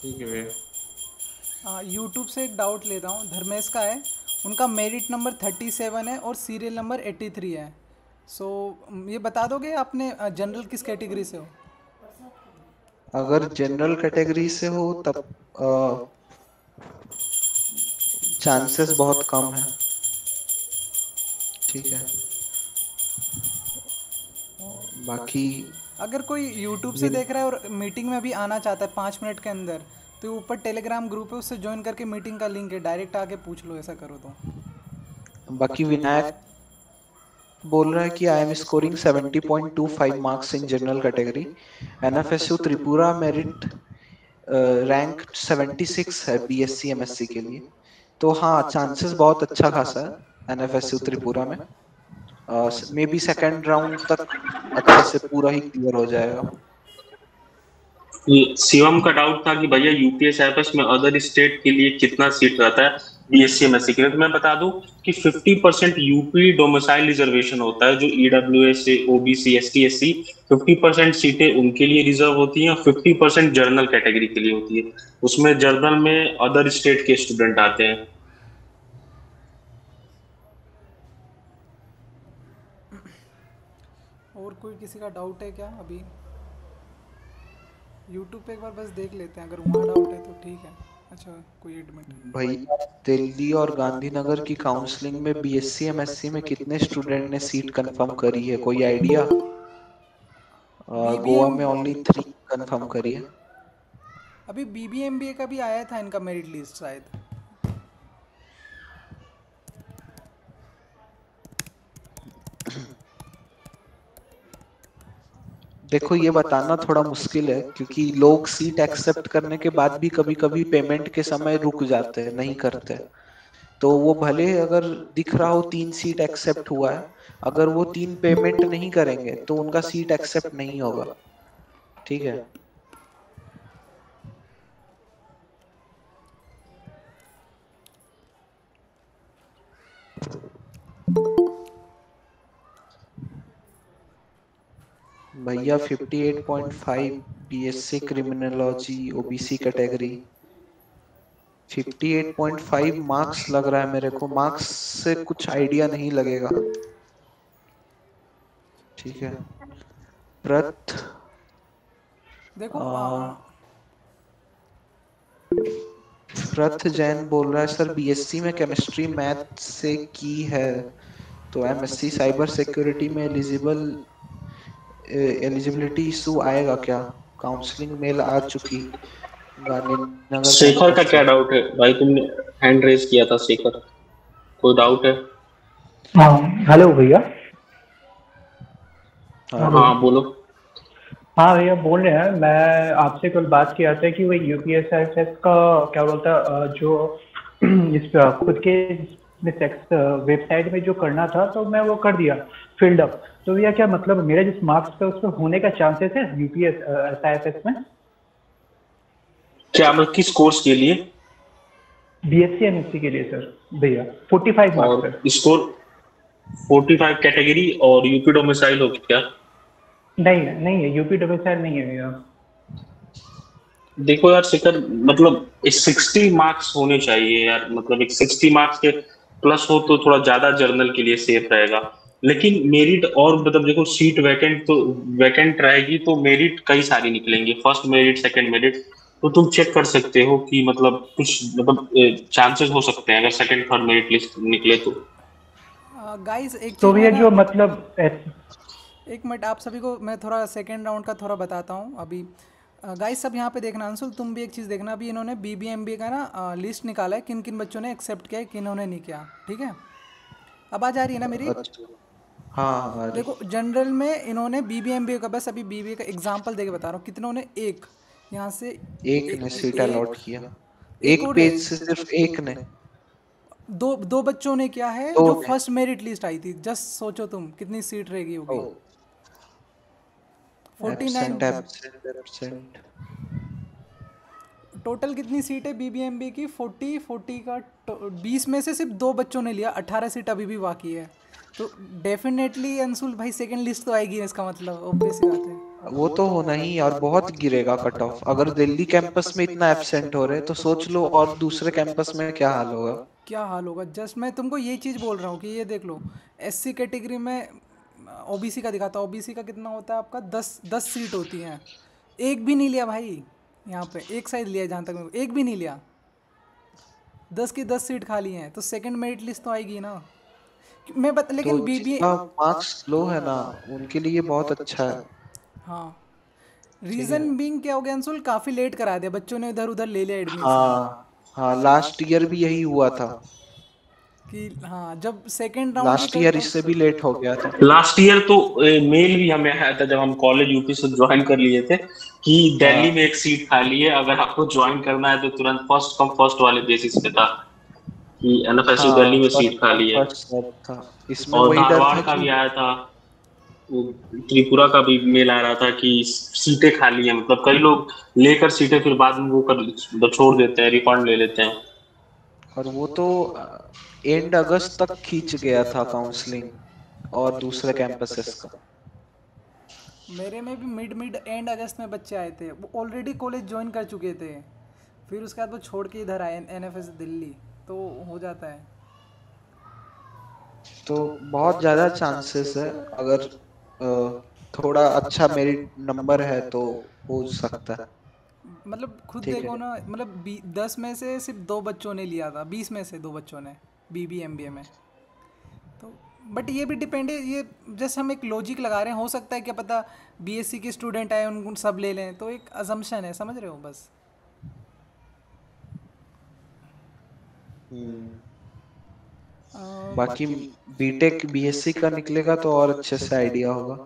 ठीक है भैया। यूट्यूब से एक डाउट लेता हूँ, धर्मेश का है, उनका मेरिट नंबर 37 है और सीरियल नंबर 83 है। सो ये बता दोगे आपने जनरल किस कैटेगरी से हो? अगर जनरल कैटेगरी से हो तब चांसेस बहुत कम है। ठीक है, बाकी अगर कोई यूट्यूब से देख रहा है और मीटिंग में भी आना चाहता है 5 मिनट के अंदर, तो ऊपर टेलीग्राम ग्रुप है, उससे ज्वाइन करके मीटिंग का लिंक है, डायरेक्ट आके पूछ लो, ऐसा करो तो। बाकी विनायक बोल रहा है कि I am scoring 70.25 marks in general category, NFSU Tripura merit rank 76 है बीएससी एमएससी के लिए। तो हाँ, चांसेस बहुत अच्छा खासा है एनएफएसयू त्रिपुरा में, मे बी सेकंड राउंड तक अच्छे से पूरा ही क्लियर हो जाएगा। शिवम का डाउट था कि भैया यूपीएसएफएस में अदर स्टेट के लिए कितना सीट रहता है बीएससी एमएससी के लिए। तो मैं बता दूं कि 50% यूपी डोमिसाइल रिजर्वेशन होता है, जो ईडब्ल्यूएस ओबीसी एसटी एससी 50% सीटें उनके लिए रिजर्व होती हैं, 50% जनरल कैटेगरी के लिए होती है। उसमें जनरल में अदर स्टेट के स्टूडेंट आते हैं। और कोई किसी का डाउट है क्या? अभी यूट्यूब पे एक बार बस देख लेते हैं, अगर वहाँ डाउट है तो ठीक है। अच्छा, कोई एडमिट भाई दिल्ली और गांधीनगर की काउंसलिंग में बीएससी एमएससी में कितने स्टूडेंट ने सीट कंफर्म करी है, कोई आइडिया? गोवा में ओनली 3 कंफर्म करी है। अभी बीबीएमबीए का भी आया था इनका मेरिट लिस्ट शायद। देखो ये बताना थोड़ा मुश्किल है क्योंकि लोग सीट एक्सेप्ट करने के बाद भी कभी कभी पेमेंट के समय रुक जाते हैं, नहीं करते। तो वो भले अगर दिख रहा हो 3 सीट एक्सेप्ट हुआ है, अगर वो 3 पेमेंट नहीं करेंगे तो उनका सीट एक्सेप्ट नहीं होगा। ठीक है, भैया 58.5 BSc criminology OBC category, 58.5 marks लग रहा है मेरे को। मार्क्स से कुछ आइडिया नहीं लगेगा। ठीक है। प्रथ देखो प्रथ जैन बोल रहा है सर बीएससी में केमिस्ट्री मैथ से की है तो एमएससी साइबर सिक्योरिटी में एलिजिबिलिटी इशू आएगा क्या? काउंसलिंग मेल आ चुकी। गांधीनगर शेखर का क्या डाउट है भाई? तुमने हैंड रेज किया था शेखर, कोई डाउट है? हेलो भैया। हाँ बोलो। हाँ भैया बोल रहे हैं, मैं आपसे कल बात किया था कि वही यूपीएसआईएस का क्या बोलता जो इस खुद के वेबसाइट में जो करना था तो मैं वो कर दिया फिल्ड अप। तो भैया क्या मतलब मेरा जिस मार्क्स था उसमें होने का चांसेस है यूपीएसआईएस में? क्या मतलब किस कोर्स के लिए? बीएससी एमएससी के लिए सर भैया 45 मार्क्स और स्कोर 45 कैटेगरी और यूपी डोमिसाइल हो क्या? नहीं है, यूपी डोमिसाइल नहीं है भैया। देखो यार शेखर, मतलब 60 मार्क्स होने चाहिए यार, मतलब एक 60 मार्क्स के प्लस हो तो थोड़ा ज्यादा जर्नल के लिए सेफ रहेगा। लेकिन मेरिट और मतलब देखो सीट वैकेंट रहेगी तो मेरिट कई सारी निकलेंगे, फर्स्ट मेरिट सेकंड मेरिट, तो तुम चेक कर सकते हो कि मतलब कुछ मतलब चांसेस हो सकते हैं अगर सेकंड थर्ड मेरिट लिस्ट निकले तो। गाइस एक तो भैया जो मतलब एक मिनट आप सभी को मैं थोड़ा सेकेंड राउंड का थोड़ा बताता हूँ अभी। गाइस सब यहाँ पे देखना, अंशुल तुम भी एक चीज़ देखना, अभी इन्होंने BBMBA का ना लिस्ट निकाला है किन किन बच्चों ने एक्सेप्ट किया है किन नहीं किया, ठीक है? अब आ जा रही है ना मेरी? हाँ देखो जनरल में इन्होंने BBMBA का, बस अभी BBA का एग्जाम्पल देके बता रहा हूँ, कितनों ने एक यहाँ से एक ने सीट अलॉट किया, एक पेज से सिर्फ एक ने, दो बच्चों ने क्या है जो फर्स्ट मेरिट लिस्ट आई थी। जस्ट सोचो तुम कितनी सीट रहेगी होगी। 49% टोटल कितनी सीट है BBMBA की? 40 का 20 में से सिर्फ 2 बच्चों ने लिया, 18 सीट अभी भी बाकी है। तो डेफिनेटली अंशुल भाई सेकंड लिस्ट तो आएगी, इसका मतलब ऑब्वियस बात है। वो तो होना ही, और बहुत गिरेगा कट ऑफ। अगर दिल्ली कैंपस में इतना एब्सेंट हो रहे तो सोच लो और दूसरे कैंपस में क्या हाल होगा। क्या हाल होगा, जस्ट मैं तुमको ये चीज़ बोल रहा हूँ कि ये देख लो SC कैटेगरी में OBC का दिखाता हूँ, OBC का कितना होता है आपका 10 सीट होती हैं, एक भी नहीं लिया भाई यहाँ पे, एक साइड लिया जहाँ तक एक भी नहीं लिया, 10 की 10 सीट खाली हैं, तो सेकंड मेरिट लिस्ट तो आएगी ना। मैं लेकिन तो BBA मार्क्स लो है ना उनके लिए बहुत अच्छा है। हाँ रीजन बीइंग क्या हो गया अंशुल, काफ़ी लेट करा दिया बच्चों ने, इधर उधर ले लिया एडमिशन। हाँ लास्ट ईयर भी यही हुआ था कि हाँ जब सेकंड राउंड लास्ट ईयर इससे भी लेट हो गया था। लास्ट ईयर तो मेल भी हमें आया था जब हम कॉलेज यूपी से ज्वाइन कर लिए थे कि दिल्ली में एक सीट खाली है, अगर आपको ज्वाइन करना है तो तुरंत फर्स्ट कम फर्स्ट वाले बेसिस पे था कि एनएफएसयू दिल्ली में सीट खाली है। और धारवाड़ का भी आया था, त्रिपुरा का भी मेल आ रहा था कि सीटें खाली हैं, मतलब कई लोग लेकर सीटें फिर बाद में वो कर छोड़ देते हैं, रिफंड ले लेते हैं। और वो तो एंड अगस्त तक खींच गया था काउंसलिंग और दूसरे कैंपसेस का। मेरे में भी मिड एंड अगस्त में बच्चे आए थे, वो ऑलरेडी कॉलेज ज्वाइन कर चुके थे, फिर उसके बाद वो छोड़ के इधर आए एनएफएस दिल्ली, तो हो जाता है। तो बहुत ज़्यादा चांसेस है, अगर थोड़ा अच्छा मेरिट नंबर है तो हो सकता है। मतलब खुद देखो ना, मतलब 10 में से सिर्फ 2 बच्चों ने लिया था, 20 में से 2 बच्चों ने BBMBA में। तो बट ये भी डिपेंड है, ये जस्ट हम एक लॉजिक लगा रहे हैं, हो सकता है क्या पता BSc के स्टूडेंट आए उनको सब ले लें, तो एक अजम्पशन है, समझ रहे हो बस। बाकी बीटेक BSc का निकलेगा तो और अच्छे से आइडिया होगा।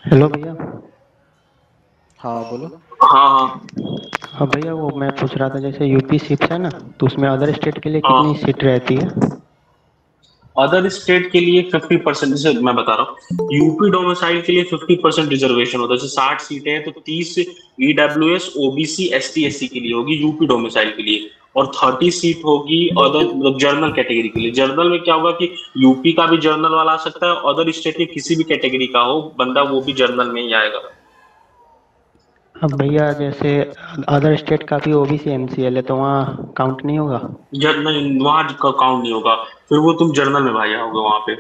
हेलो भैया। हाँ बोलो। हाँ भैया, वो मैं पूछ रहा था जैसे यूपी शिफ्ट है ना, तो उसमें अदर स्टेट के लिए कितनी सीट रहती है? अदर स्टेट के लिए 50%, जैसे मैं बता रहा हूँ यूपी डोमिसाइल के लिए 50% रिजर्वेशन होता है। जैसे 60 सीटें हैं तो 30 EWS OBC ST SC के लिए होगी यूपी डोमिसाइल के लिए, और 30 सीट होगी अदर मतलब जर्नल कैटेगरी के लिए। जर्नल में क्या होगा कि यूपी का भी जर्नल वाला आ सकता है, अदर स्टेट के किसी भी कैटेगरी का हो बंदा वो भी जर्नल में ही आएगा। अब भैया जैसे अदर स्टेट का भी OBC MCL है तो वहाँ काउंट नहीं होगा? नहीं, वहाँ काउंट नहीं होगा, फिर वो तुम जर्नल में भाई आओगे वहाँ पे।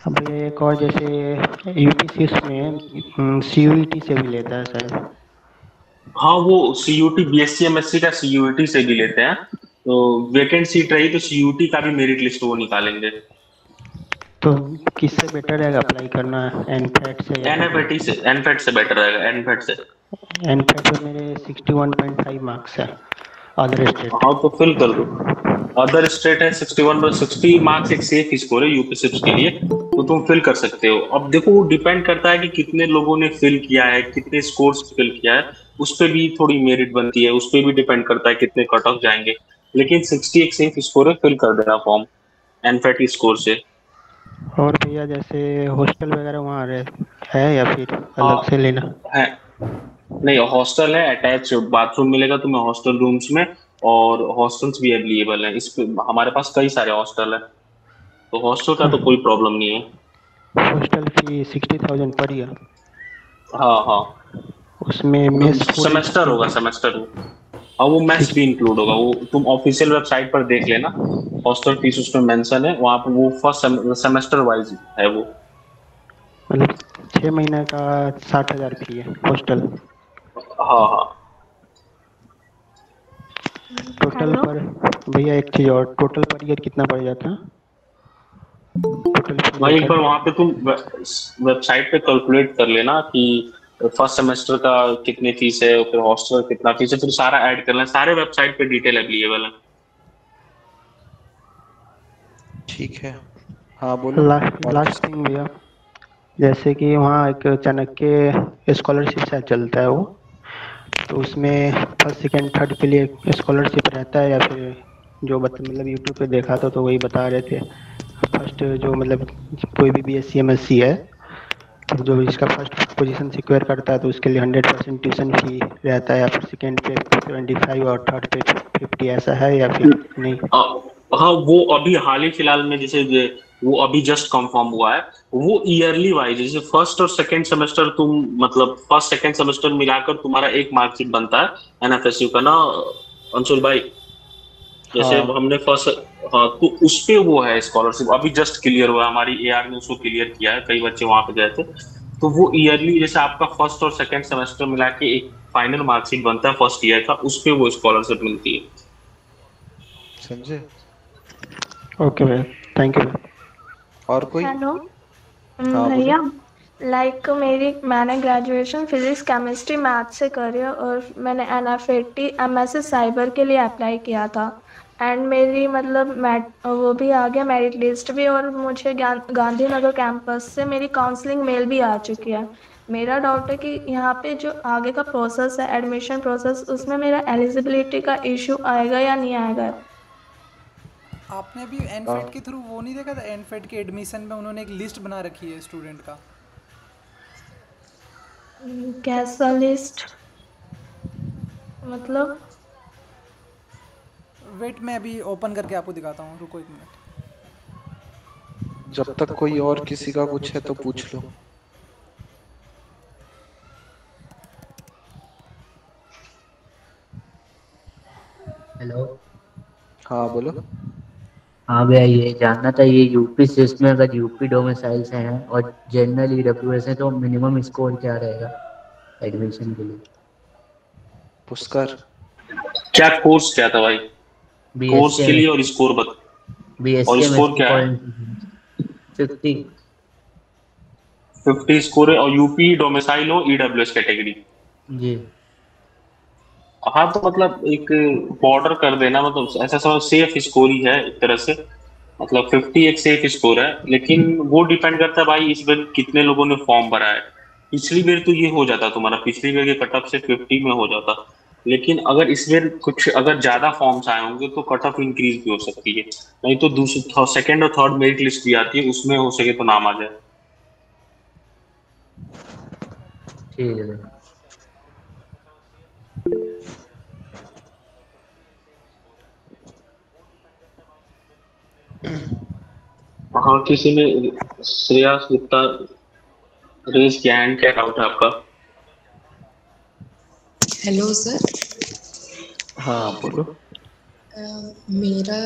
अब ये एक और जैसे यूपी में सीयूईटी से भी लेता है शायद। हाँ, वो सीयूटी बीएससी एमएससी का सीयूटी से भी लेते हैं, तो वेकेंट सीट रही तो सीयूटी का भी मेरिट लिस्ट वो निकालेंगे। तो किससे बेटर रहेगा अप्लाई करना, एनफेट से या एनएफएटी से? एनफेट से बेटर रहेगा, एनफेट से। एनफेट में मेरे 61.5 मार्क्स है अदर स्टेट। हाँ तो फिल कर दो। अदर स्टेट है 61/60 मार्क्स, एक सेफ स्कोर है यूपी सिप्स के लिए, तो तुम फिल कर सकते हो। अब देखो वो डिपेंड करता है कि कितने लोगों ने फिल किया है, कितने स्कोर्स फिल किया है, उस पर भी थोड़ी मेरिट बनती है, उस पर भी डिपेंड करता है कितने कट ऑफ जाएंगे। लेकिन 60 एक सेफ स्कोर है, फिल कर देना फॉर्म एनफेट स्कोर से। और भैया जैसे हॉस्टल वगैरह वहाँ है या फिर अलग से लेना है? नहीं, हॉस्टल है, अटैच बाथरूम मिलेगा तुम्हें हॉस्टल रूम्स में, और हॉस्टल्स भी अवेलेबल है। इस पे हमारे पास कई सारे हॉस्टल है, तो हॉस्टल का तो कोई प्रॉब्लम नहीं है। Hostel fee 60,000 per year? हाँ हाँ, उसमें मेस सेमेस्टर होगा, सेमेस्टर हो, और वो मेस भी इंक्लूड होगा। वो तुम ऑफिशियल वेबसाइट पर देख लेना, हॉस्टल फीस उसमें मेंशन है वहाँ पर, वो फर्स्ट सेमेस्टर वाइज है वो। मतलब 6 महीने का 60,000 फी है हॉस्टल? हाँ हाँ। टोटल पर भैया एक चीज और, टोटल पर ईयर कितना पड़ जाता है टोटल? भाई एक बार वहाँ पे तुम वेबसाइट पे कैलकुलेट कर लेना कि फर्स्ट सेमेस्टर का कितनी फीस है, फिर हॉस्टल कितना फीस है, फिर सारा ऐड कर लेना, सारे वेबसाइट पे डिटेल अवेलेबल है। ठीक है, हाँ बोलो। लास्ट थिंग भैया, जैसे कि वहाँ एक चाणक्य स्कॉलरशिप शायद चलता है वो, तो उसमें फर्स्ट सेकेंड थर्ड के लिए स्कॉलरशिप रहता है या फिर जो मतलब यूट्यूब पे देखा था तो वही बता रहे थे, फर्स्ट जो मतलब कोई भी बीएससी एमएससी है तो जो इसका फर्स्ट पोजीशन सिक्योर करता है तो उसके लिए 100% ट्यूशन फी रहता है, या फिर सेकेंड पे 75 और थर्ड पे 50, ऐसा है या फिर नहीं? हाँ, वो अभी हाल ही फिलहाल में जैसे वो अभी जस्ट कंफर्म हुआ है, वो ईयरली वाइज, जैसे फर्स्ट और सेकंड सेमेस्टर तुम मतलब फर्स्ट सेकंड सेमेस्टर मिलाकर तुम्हारा एक मार्कशीट बनता है एनएफएसयू का ना अंशुल भाई, जैसे हाँ। हमने फर्स्ट, हाँ तो उस पे वो है स्कॉलरशिप, अभी जस्ट क्लियर हुआ, हमारी एआर ने उसको क्लियर किया है, कई बच्चे वहां पे गए थे, तो वो ईयरली जैसे आपका फर्स्ट और सेकंड सेमेस्टर मिला के एक फाइनल मार्कशीट बनता है फर्स्ट ईयर का, उस पे वो स्कॉलरशिप मिलती है। समझे? ओके भैया, थैंक यू। और कोई? हेलो हाँ, भैया, मैंने ग्रेजुएशन फिजिक्स केमिस्ट्री मैथ से करी है और मैंने एनएफएटी एमएससी साइबर के लिए अप्लाई किया था, एंड मेरी मतलब वो भी आ गया मेरिट लिस्ट भी, और मुझे गांधीनगर कैंपस से मेरी काउंसलिंग मेल भी आ चुकी है। मेरा डाउट है कि यहाँ पे जो आगे का प्रोसेस है एडमिशन प्रोसेस, उसमें मेरा एलिजिबिलिटी का इशू आएगा या नहीं आएगा? आपने भी एनफेट के थ्रू वो नहीं देखा था? एनफेट के एडमिशन में उन्होंने एक लिस्ट बना रखी है स्टूडेंट का। कैसा लिस्ट मतलब? वेट, मैं अभी ओपन करके आपको दिखाता हूँ, रुको 1 मिनट। जब तक कोई और किसी का कुछ है तो पूछ लो। हेलो। हाँ बोलो। हाँ भैया, ये जानना था, ये यूपी सिस्ट में अगर यूपी डोमिसाइल से हैं और जनरल ईडब्ल्यूएस है तो मिनिमम स्कोर क्या रहेगा एडमिशन के लिए? पुष्कर, क्या कोर्स क्या था भाई? कोर्स के लिए और स्कोर और स्कोर क्या है? 50 स्कोर है, और यूपी डोमिसाइल हो ईडब्ल्यूएस कैटेगरी। जी हाँ, तो मतलब एक बॉर्डर कर देना, मतलब ऐसा समझ सेफ स्कोर ही है एक तरह से, मतलब 50 एक सेफ स्कोर है, लेकिन वो डिपेंड करता है भाई इस बार कितने लोगों ने फॉर्म भरा है। पिछली बार तो ये हो जाता तुम्हारा, पिछली बार के कट ऑफ से 50 में हो जाता, लेकिन अगर इस बार कुछ अगर ज्यादा फॉर्म्स आए होंगे तो कट ऑफ इंक्रीज भी हो सकती है, नहीं तो दूसरी सेकंड और थर्ड मेरिट लिस्ट भी आती है, उसमें हो सके तो नाम आ जाए। ठीक है। हाँ, किसी ने श्रेयस गुप्ता रेज किया हैंड, क्या डाउट है आपका? Hello sir. हाँ बोलो। मेरा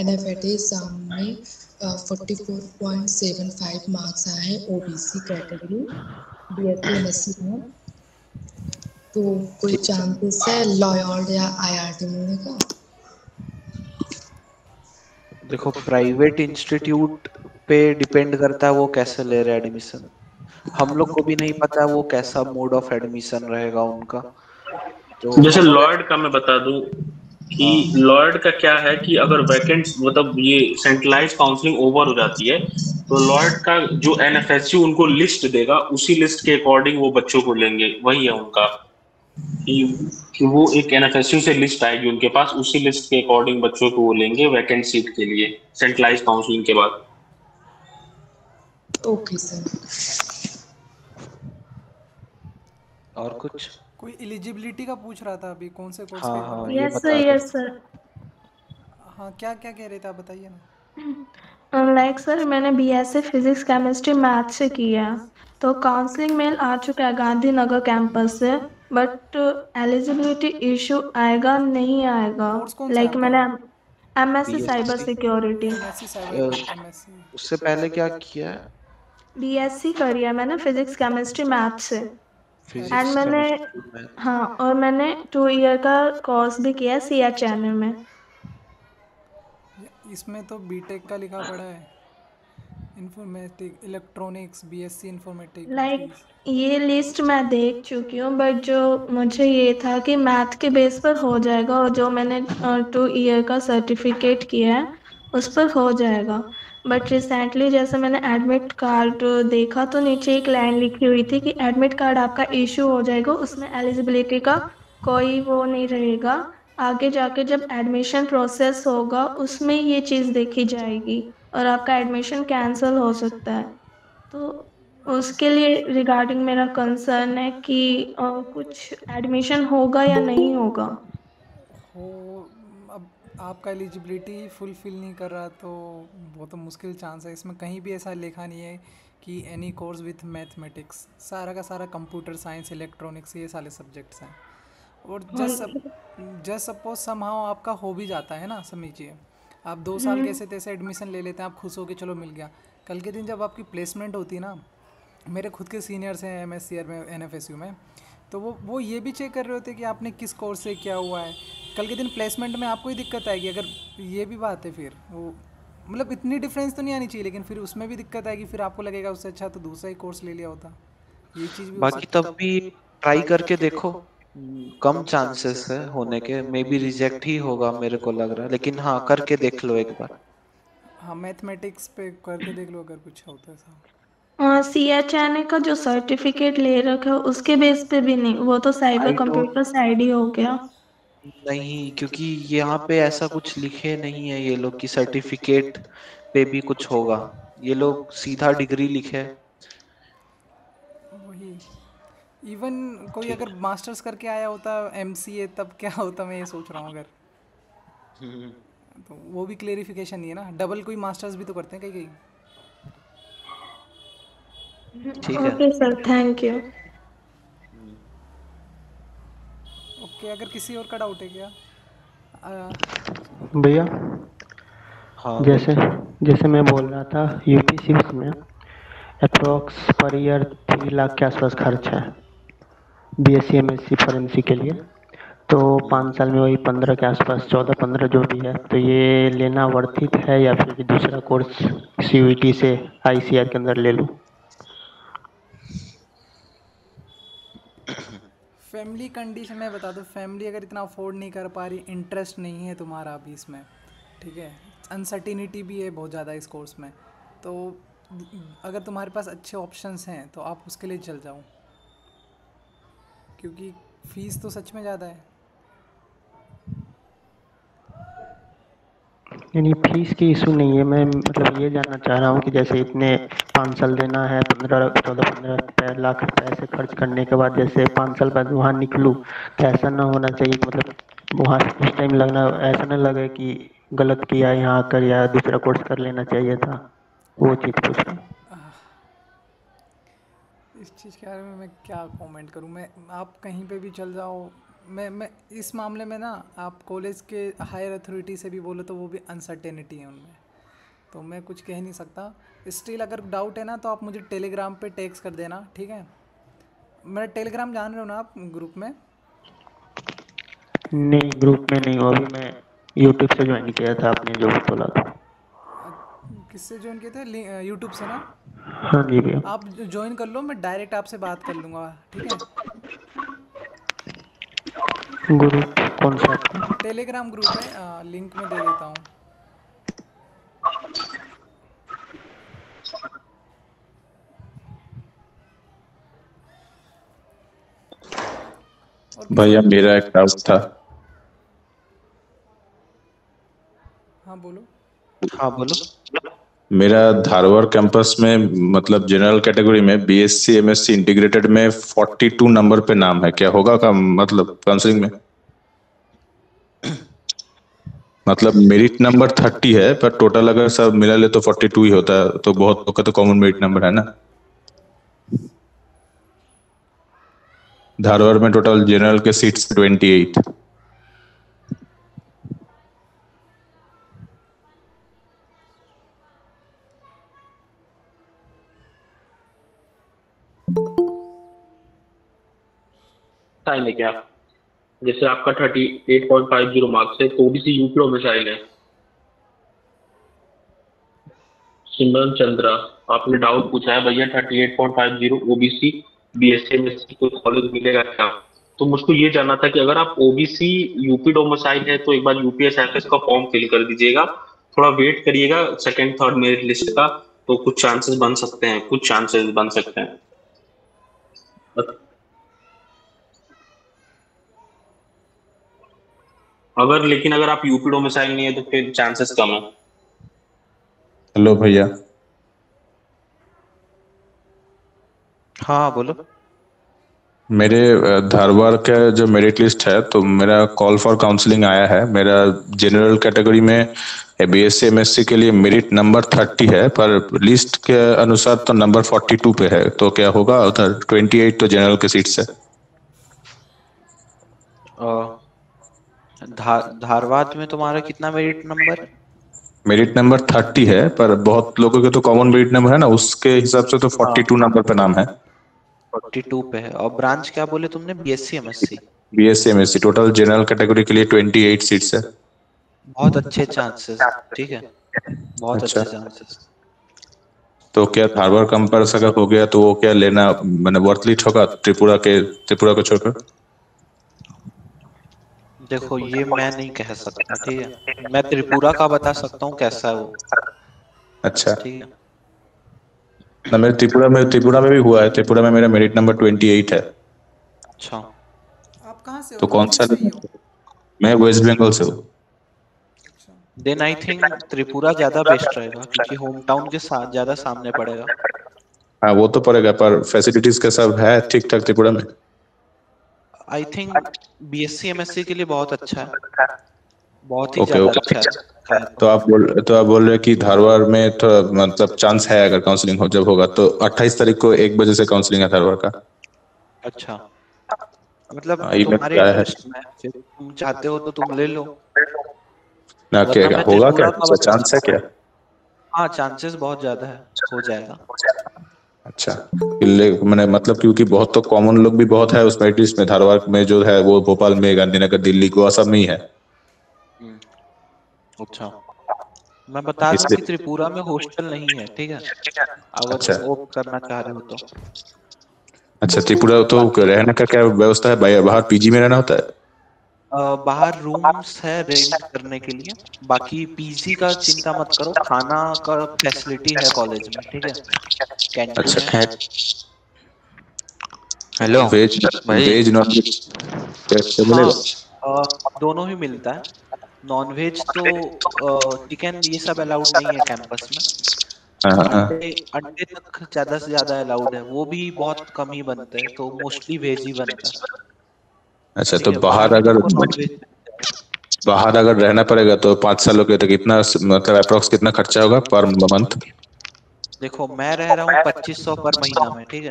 एनएफएटी एग्जाम में 44.75 मार्क्स आए हैं ओबीसी कैटेगरी बीएससी एमएससी में। तो कोई चांसेस है लॉयड या आईआरटी मिलने का? देखो प्राइवेट इंस्टीट्यूट पे डिपेंड करता है वो कैसे ले रहे हैं एडमिशन। हम लोग को भी नहीं पता वो कैसा मोड ऑफ एडमिशन रहेगा उनका। तो जैसे लॉयड का मैं बता दूं कि लॉयड का क्या है कि अगर वैकेंट मतलब ये सेंट्रलाइज काउंसलिंग ओवर हो जाती है तो लॉयड का जो एनएफएसयू उनको लिस्ट देगा उसी लिस्ट के अकॉर्डिंग वो बच्चों को लेंगे। वही है उनका कि वो एक एनएफएसयू से लिस्ट आएगी उनके पास, उसी लिस्ट के अकॉर्डिंग बच्चों को वो लेंगे वैकेंट सीट के लिए सेंट्रलाइज काउंसलिंग के बाद। Okay sir. और कुछ कोई एलिजिबिलिटी का पूछ रहा था अभी, कौन से कोर्स हाँ, का? हाँ, ये यस बता सर, दो। Yes sir. हाँ, क्या क्या कह रहे थे आप, बताइए ना। लाइक सर मैंने बीएससी फिजिक्स केमिस्ट्री मैथ से किया है, तो काउंसलिंग मेल आ चुका है गांधीनगर कैंपस से, बट एलिजिबिलिटी इशू आएगा नहीं आएगा? कोर्स कौन सा है लाइक आपका? मैंने MSc cyber BSc security. MSc cyber MSc उससे पहले क्या किया है? बीएससी करी है मैंने फिजिक्स केमिस्ट्री मैथ से। एंड फिजिक्स मैंने केमिस्ट्री मैथ। हाँ, और मैंने 2 ईयर का कोर्स भी किया है सीएचएनए में। इसमें तो बीटेक का लिखा पड़ा है, informatic electronics, BSc informatic. Like ये लिस्ट मैं देख चुकी हूँ, बट जो मुझे ये था कि मैथ के बेस पर हो जाएगा, और जो मैंने 2 ईयर का सर्टिफिकेट किया है उस पर हो जाएगा। बट रिसेंटली जैसे मैंने एडमिट कार्ड देखा तो नीचे एक लाइन लिखी हुई थी कि एडमिट कार्ड आपका इशू हो जाएगा, उसमें एलिजिबिलिटी का कोई वो नहीं रहेगा, आगे जाके जब एडमिशन प्रोसेस होगा उसमें ये चीज़ देखी जाएगी और आपका एडमिशन कैंसिल हो सकता है। तो उसके लिए रिगार्डिंग मेरा कंसर्न है कि कुछ एडमिशन होगा या नहीं होगा। हो, अब आपका एलिजिबिलिटी फुलफिल नहीं कर रहा तो वो तो मुश्किल चांस है। इसमें कहीं भी ऐसा लिखा नहीं है कि एनी कोर्स विथ मैथमेटिक्स, सारा का सारा कंप्यूटर साइंस इलेक्ट्रॉनिक्स ये सारे सब्जेक्ट्स हैं। और जस्ट सपोज समहाउ आपका हो भी जाता है ना, समझिए आप 2 साल कैसे तैसे एडमिशन ले लेते हैं, आप खुश हो कि चलो मिल गया। कल के दिन जब आपकी प्लेसमेंट होती है ना, मेरे खुद के सीनियर्स हैं एमएससीआर में एनएफएसयू में, तो वो ये भी चेक कर रहे होते कि आपने किस कोर्स से क्या हुआ है। कल के दिन प्लेसमेंट में आपको ही दिक्कत आएगी अगर ये भी बात है, फिर वो मतलब इतनी डिफरेंस तो नहीं आनी चाहिए, लेकिन फिर उसमें भी दिक्कत आएगी, फिर आपको लगेगा उससे अच्छा तो दूसरा ही कोर्स ले लिया होता। ये चीज़ भी बाकी तब भी ट्राई करके देखो, कम चांसेस है होने के, मे बी रिजेक्ट ही होगा मेरे को लग रहा है, लेकिन हाँ करके देख लो एक बार। हाँ, मैथमेटिक्स पे करके देख लो अगर कुछ होता है ऐसा। सीएचएनए का जो सर्टिफिकेट ले रखा है उसके बेस पे भी नहीं, वो तो साइबर कंप्यूटर साइड ही हो गया। नहीं, क्योंकि यहाँ पे ऐसा कुछ लिखे नहीं है ये लोग की सर्टिफिकेट पे भी कुछ होगा, ये लोग सीधा डिग्री लिखे। वही इवन कोई अगर मास्टर्स करके आया होता एमसीए तब क्या होता, मैं ये सोच रहा हूँ। अगर तो वो भी क्लेरिफिकेशन नहीं है ना, डबल कोई मास्टर्स भी तो करते हैं कई कई। ठीक है, okay sir, thank you. Okay, अगर किसी और का डाउट है क्या? भैया हाँ जैसे मैं बोल रहा था, यूपी सिविक्स में अप्रोक्स पर ईयर 3 लाख के आसपास खर्च है बीएससी एमएससी फॉरेंसिक के लिए, तो 5 साल में वही 15 के आसपास, 14-15 जो भी है, तो ये लेना वर्थित है या फिर दूसरा कोर्स सीयूईटी से आईसीआर के अंदर ले लूँ? फैमिली कंडीशन में बता दो, फैमिली अगर इतना अफोर्ड नहीं कर पा रही, इंटरेस्ट नहीं है तुम्हारा अभी इसमें, ठीक है, अनसर्टिनिटी भी है बहुत ज़्यादा इस कोर्स में, तो अगर तुम्हारे पास अच्छे ऑप्शंस हैं तो आप उसके लिए चल जाओ, क्योंकि फीस तो सच में ज़्यादा है। यानी फीस की इशू नहीं है, मैं मतलब ये जानना चाह रहा हूँ कि जैसे इतने 5 साल देना है, 14-15 लाख रुपए ऐसे खर्च करने के बाद जैसे 5 साल बाद वहाँ निकलूँ, तो ऐसा ना होना चाहिए कि मतलब वहाँ उस टाइम लगना, ऐसा ना लगे कि गलत किया यहाँ आकर या दूसरा कोर्स कर लेना चाहिए था, वो चीज़ पूछ रहा हूँ। इस चीज़ के बारे में मैं क्या कमेंट करूँ, मैं आप कहीं पे भी चल जाओ, मैं इस मामले में ना, आप कॉलेज के हायर अथॉरिटी से भी बोलो तो वो भी अनसर्टेनिटी है उनमें, तो मैं कुछ कह नहीं सकता। स्टिल अगर डाउट है ना तो आप मुझे टेलीग्राम पे टेक्स्ट कर देना, ठीक है? मेरा टेलीग्राम जान रहे हो ना आप ग्रुप में? नहीं, ग्रुप में नहीं हो, अभी मैं यूट्यूब से ज्वाइन किया था, आपने जो बोला था। किससे ज्वाइन किए थे? यूट्यूब से ना? हाँ जी भैया। आप ज्वाइन कर लो, मैं डायरेक्ट आपसे बात कर लूँगा, ठीक है? ग्रुप कौन सा आपका? टेलीग्राम ग्रुप है, लिंक में दे देता हूँ। भैया मेरा एक डाउट था। हाँ बोलो। हाँ बोलो। मेरा धारवाड़ कैंपस में मतलब जनरल कैटेगरी में बीएससी एमएससी इंटीग्रेटेड में 42 नंबर पे नाम है, क्या होगा का मतलब काउंसलिंग में? मतलब मेरिट नंबर 30 है पर टोटल अगर सब मिला ले तो 42 ही होता है, तो बहुत लोग का तो कॉमन मेरिट नंबर है ना। धारवाड़ में टोटल जनरल के सीट्स 28। टाइम है क्या? जैसे आपका 38.50 मार्क्स है तो ओबीसी यूपी डोमिसाइल है। सिमरन चंद्रा, आपने डाउट पूछा है भैया 38.50 ओबीसी बीएससी एमएससी को कॉलेज मिलेगा क्या? तो मुझको ये जानना था कि अगर आप ओबीसी यूपी डोमिसाइल है तो एक बार यूपीएसआईएफएस का फॉर्म फिल कर दीजिएगा, थोड़ा वेट करिएगा सेकंड थर्ड मेरिट लिस्ट का, तो कुछ चांसेस बन सकते हैं, कुछ चांसेस बन सकते हैं। लेकिन अगर आप यूपी डोमिसाइल नहीं है तो फिर चांसेस कम है। हेलो भैया। हाँ बोलो। मेरे धारवाड़ का जो मेरिट लिस्ट है तो मेरा कॉल फॉर काउंसलिंग आया है। मेरा जनरल कैटेगरी में बीएससी एमएससी के लिए मेरिट नंबर 30 है पर लिस्ट के अनुसार तो नंबर 42 पे है, तो क्या होगा? उधर 28 तो जनरल के सीट्स है। धारवाड़ में तुम्हारा कितना मेरिट नंबर है? मेरिट नंबर 30 है पर बहुत लोगों के तो कॉमन मेरिट नंबर है ना, उसके हिसाब से तो 42 नंबर पे नाम है। 42 पे है। और ब्रांच क्या बोले तुमने? BSc MSc? BSc MSc total general category के लिए 28 सीट्स है। बहुत अच्छे चांसेस, ठीक है, बहुत अच्छा। अच्छे चांसेस। तो क्या धारवाड़ कंपर्स अगर हो गया तो वो क्या लेना मैंने वर्थलिट होगा त्रिपुरा को छोड़कर? देखो ये मैं नहीं कह सकता, ठीक है? मैं त्रिपुरा का बता सकता हूँ कैसा है वो। अच्छा ठीक है ना, मेरे त्रिपुरा में भी हुआ है। त्रिपुरा में मेरा मेरिट नंबर 28 है। अच्छा, आप कहाँ से हो? तो कौन सा? मैं वेस्ट बंगाल से हूँ। देन आई थिंक त्रिपुरा ज्यादा बेस्ट रहेगा क्योंकि होम टाउन के साथ ज्यादा सामने पड़ेगा। हाँ वो तो पड़ेगा पर फैसिलिटीज का सब है ठीक ठाक त्रिपुरा में? आई थिंक बीएससी एमएससी के लिए बहुत अच्छा है, बहुत ही ओके ज्यादा ओके। अच्छा है। तो आप बोल रहे कि धारवाड़ में थोड़ा मतलब चांस है अगर काउंसलिंग हो जब होगा तो 28 तारीख को 1 बजे से काउंसलिंग है धारवाड़ का। अच्छा, मतलब ईमेल तुम्हारे आया है इंटरेस्ट में है, फिर तुम चाहते हो तो तुम ले लो ना। वरना क्या मैं होगा? त्रिपुरा क्या का बता चांस है सकता क्या? हूँ। हाँ चांसेस बहुत ज्यादा है, हो जाएगा। अच्छा मैंने मतलब क्योंकि बहुत तो कॉमन लोग भी बहुत है उस मेरिट लिस्ट में। धारवाड़ में जो है वो भोपाल में, गांधीनगर, दिल्ली, गोवा सब में ही है। अच्छा, मैं बता दूं इसलिए कि त्रिपुरा में हॉस्टल नहीं है, ठीक है? अगर अच्छा तुम वो करना चाह रहे हो तो। अच्छा। त्रिपुरा तो रहने का क्या व्यवस्था है? बाहर पीजी में रहना होता है? बाहर रूम्स है रेंट करने के लिए, बाकी पीजी का चिंता मत करो, खाना का फैसिलिटी है कॉलेज में, ठीक है? कैंटीन अच्छा है। हेलो वेज भाई। वेज नॉन वेज कैसे मिलेगा? दोनों ही मिलता है। नॉन वेज तो चिकन ये सब अलाउड नहीं है कैंपस में। हाँ। अंडे अंडे तक ज्यादा से ज्यादा अलाउड है, वो भी बहुत कम ही बनते हैं, तो मोस्टली वेज ही बनता है। अच्छा ठीक तो है, बाहर में तुमको नॉनवेज। बाहर अगर रहना पड़ेगा तो 5 सालों के तो कितना मतलब अप्रोक्स कितना खर्चा होगा पर मंथ? देखो मैं रह रहा हूँ 2500 पर महीना में, ठीक है?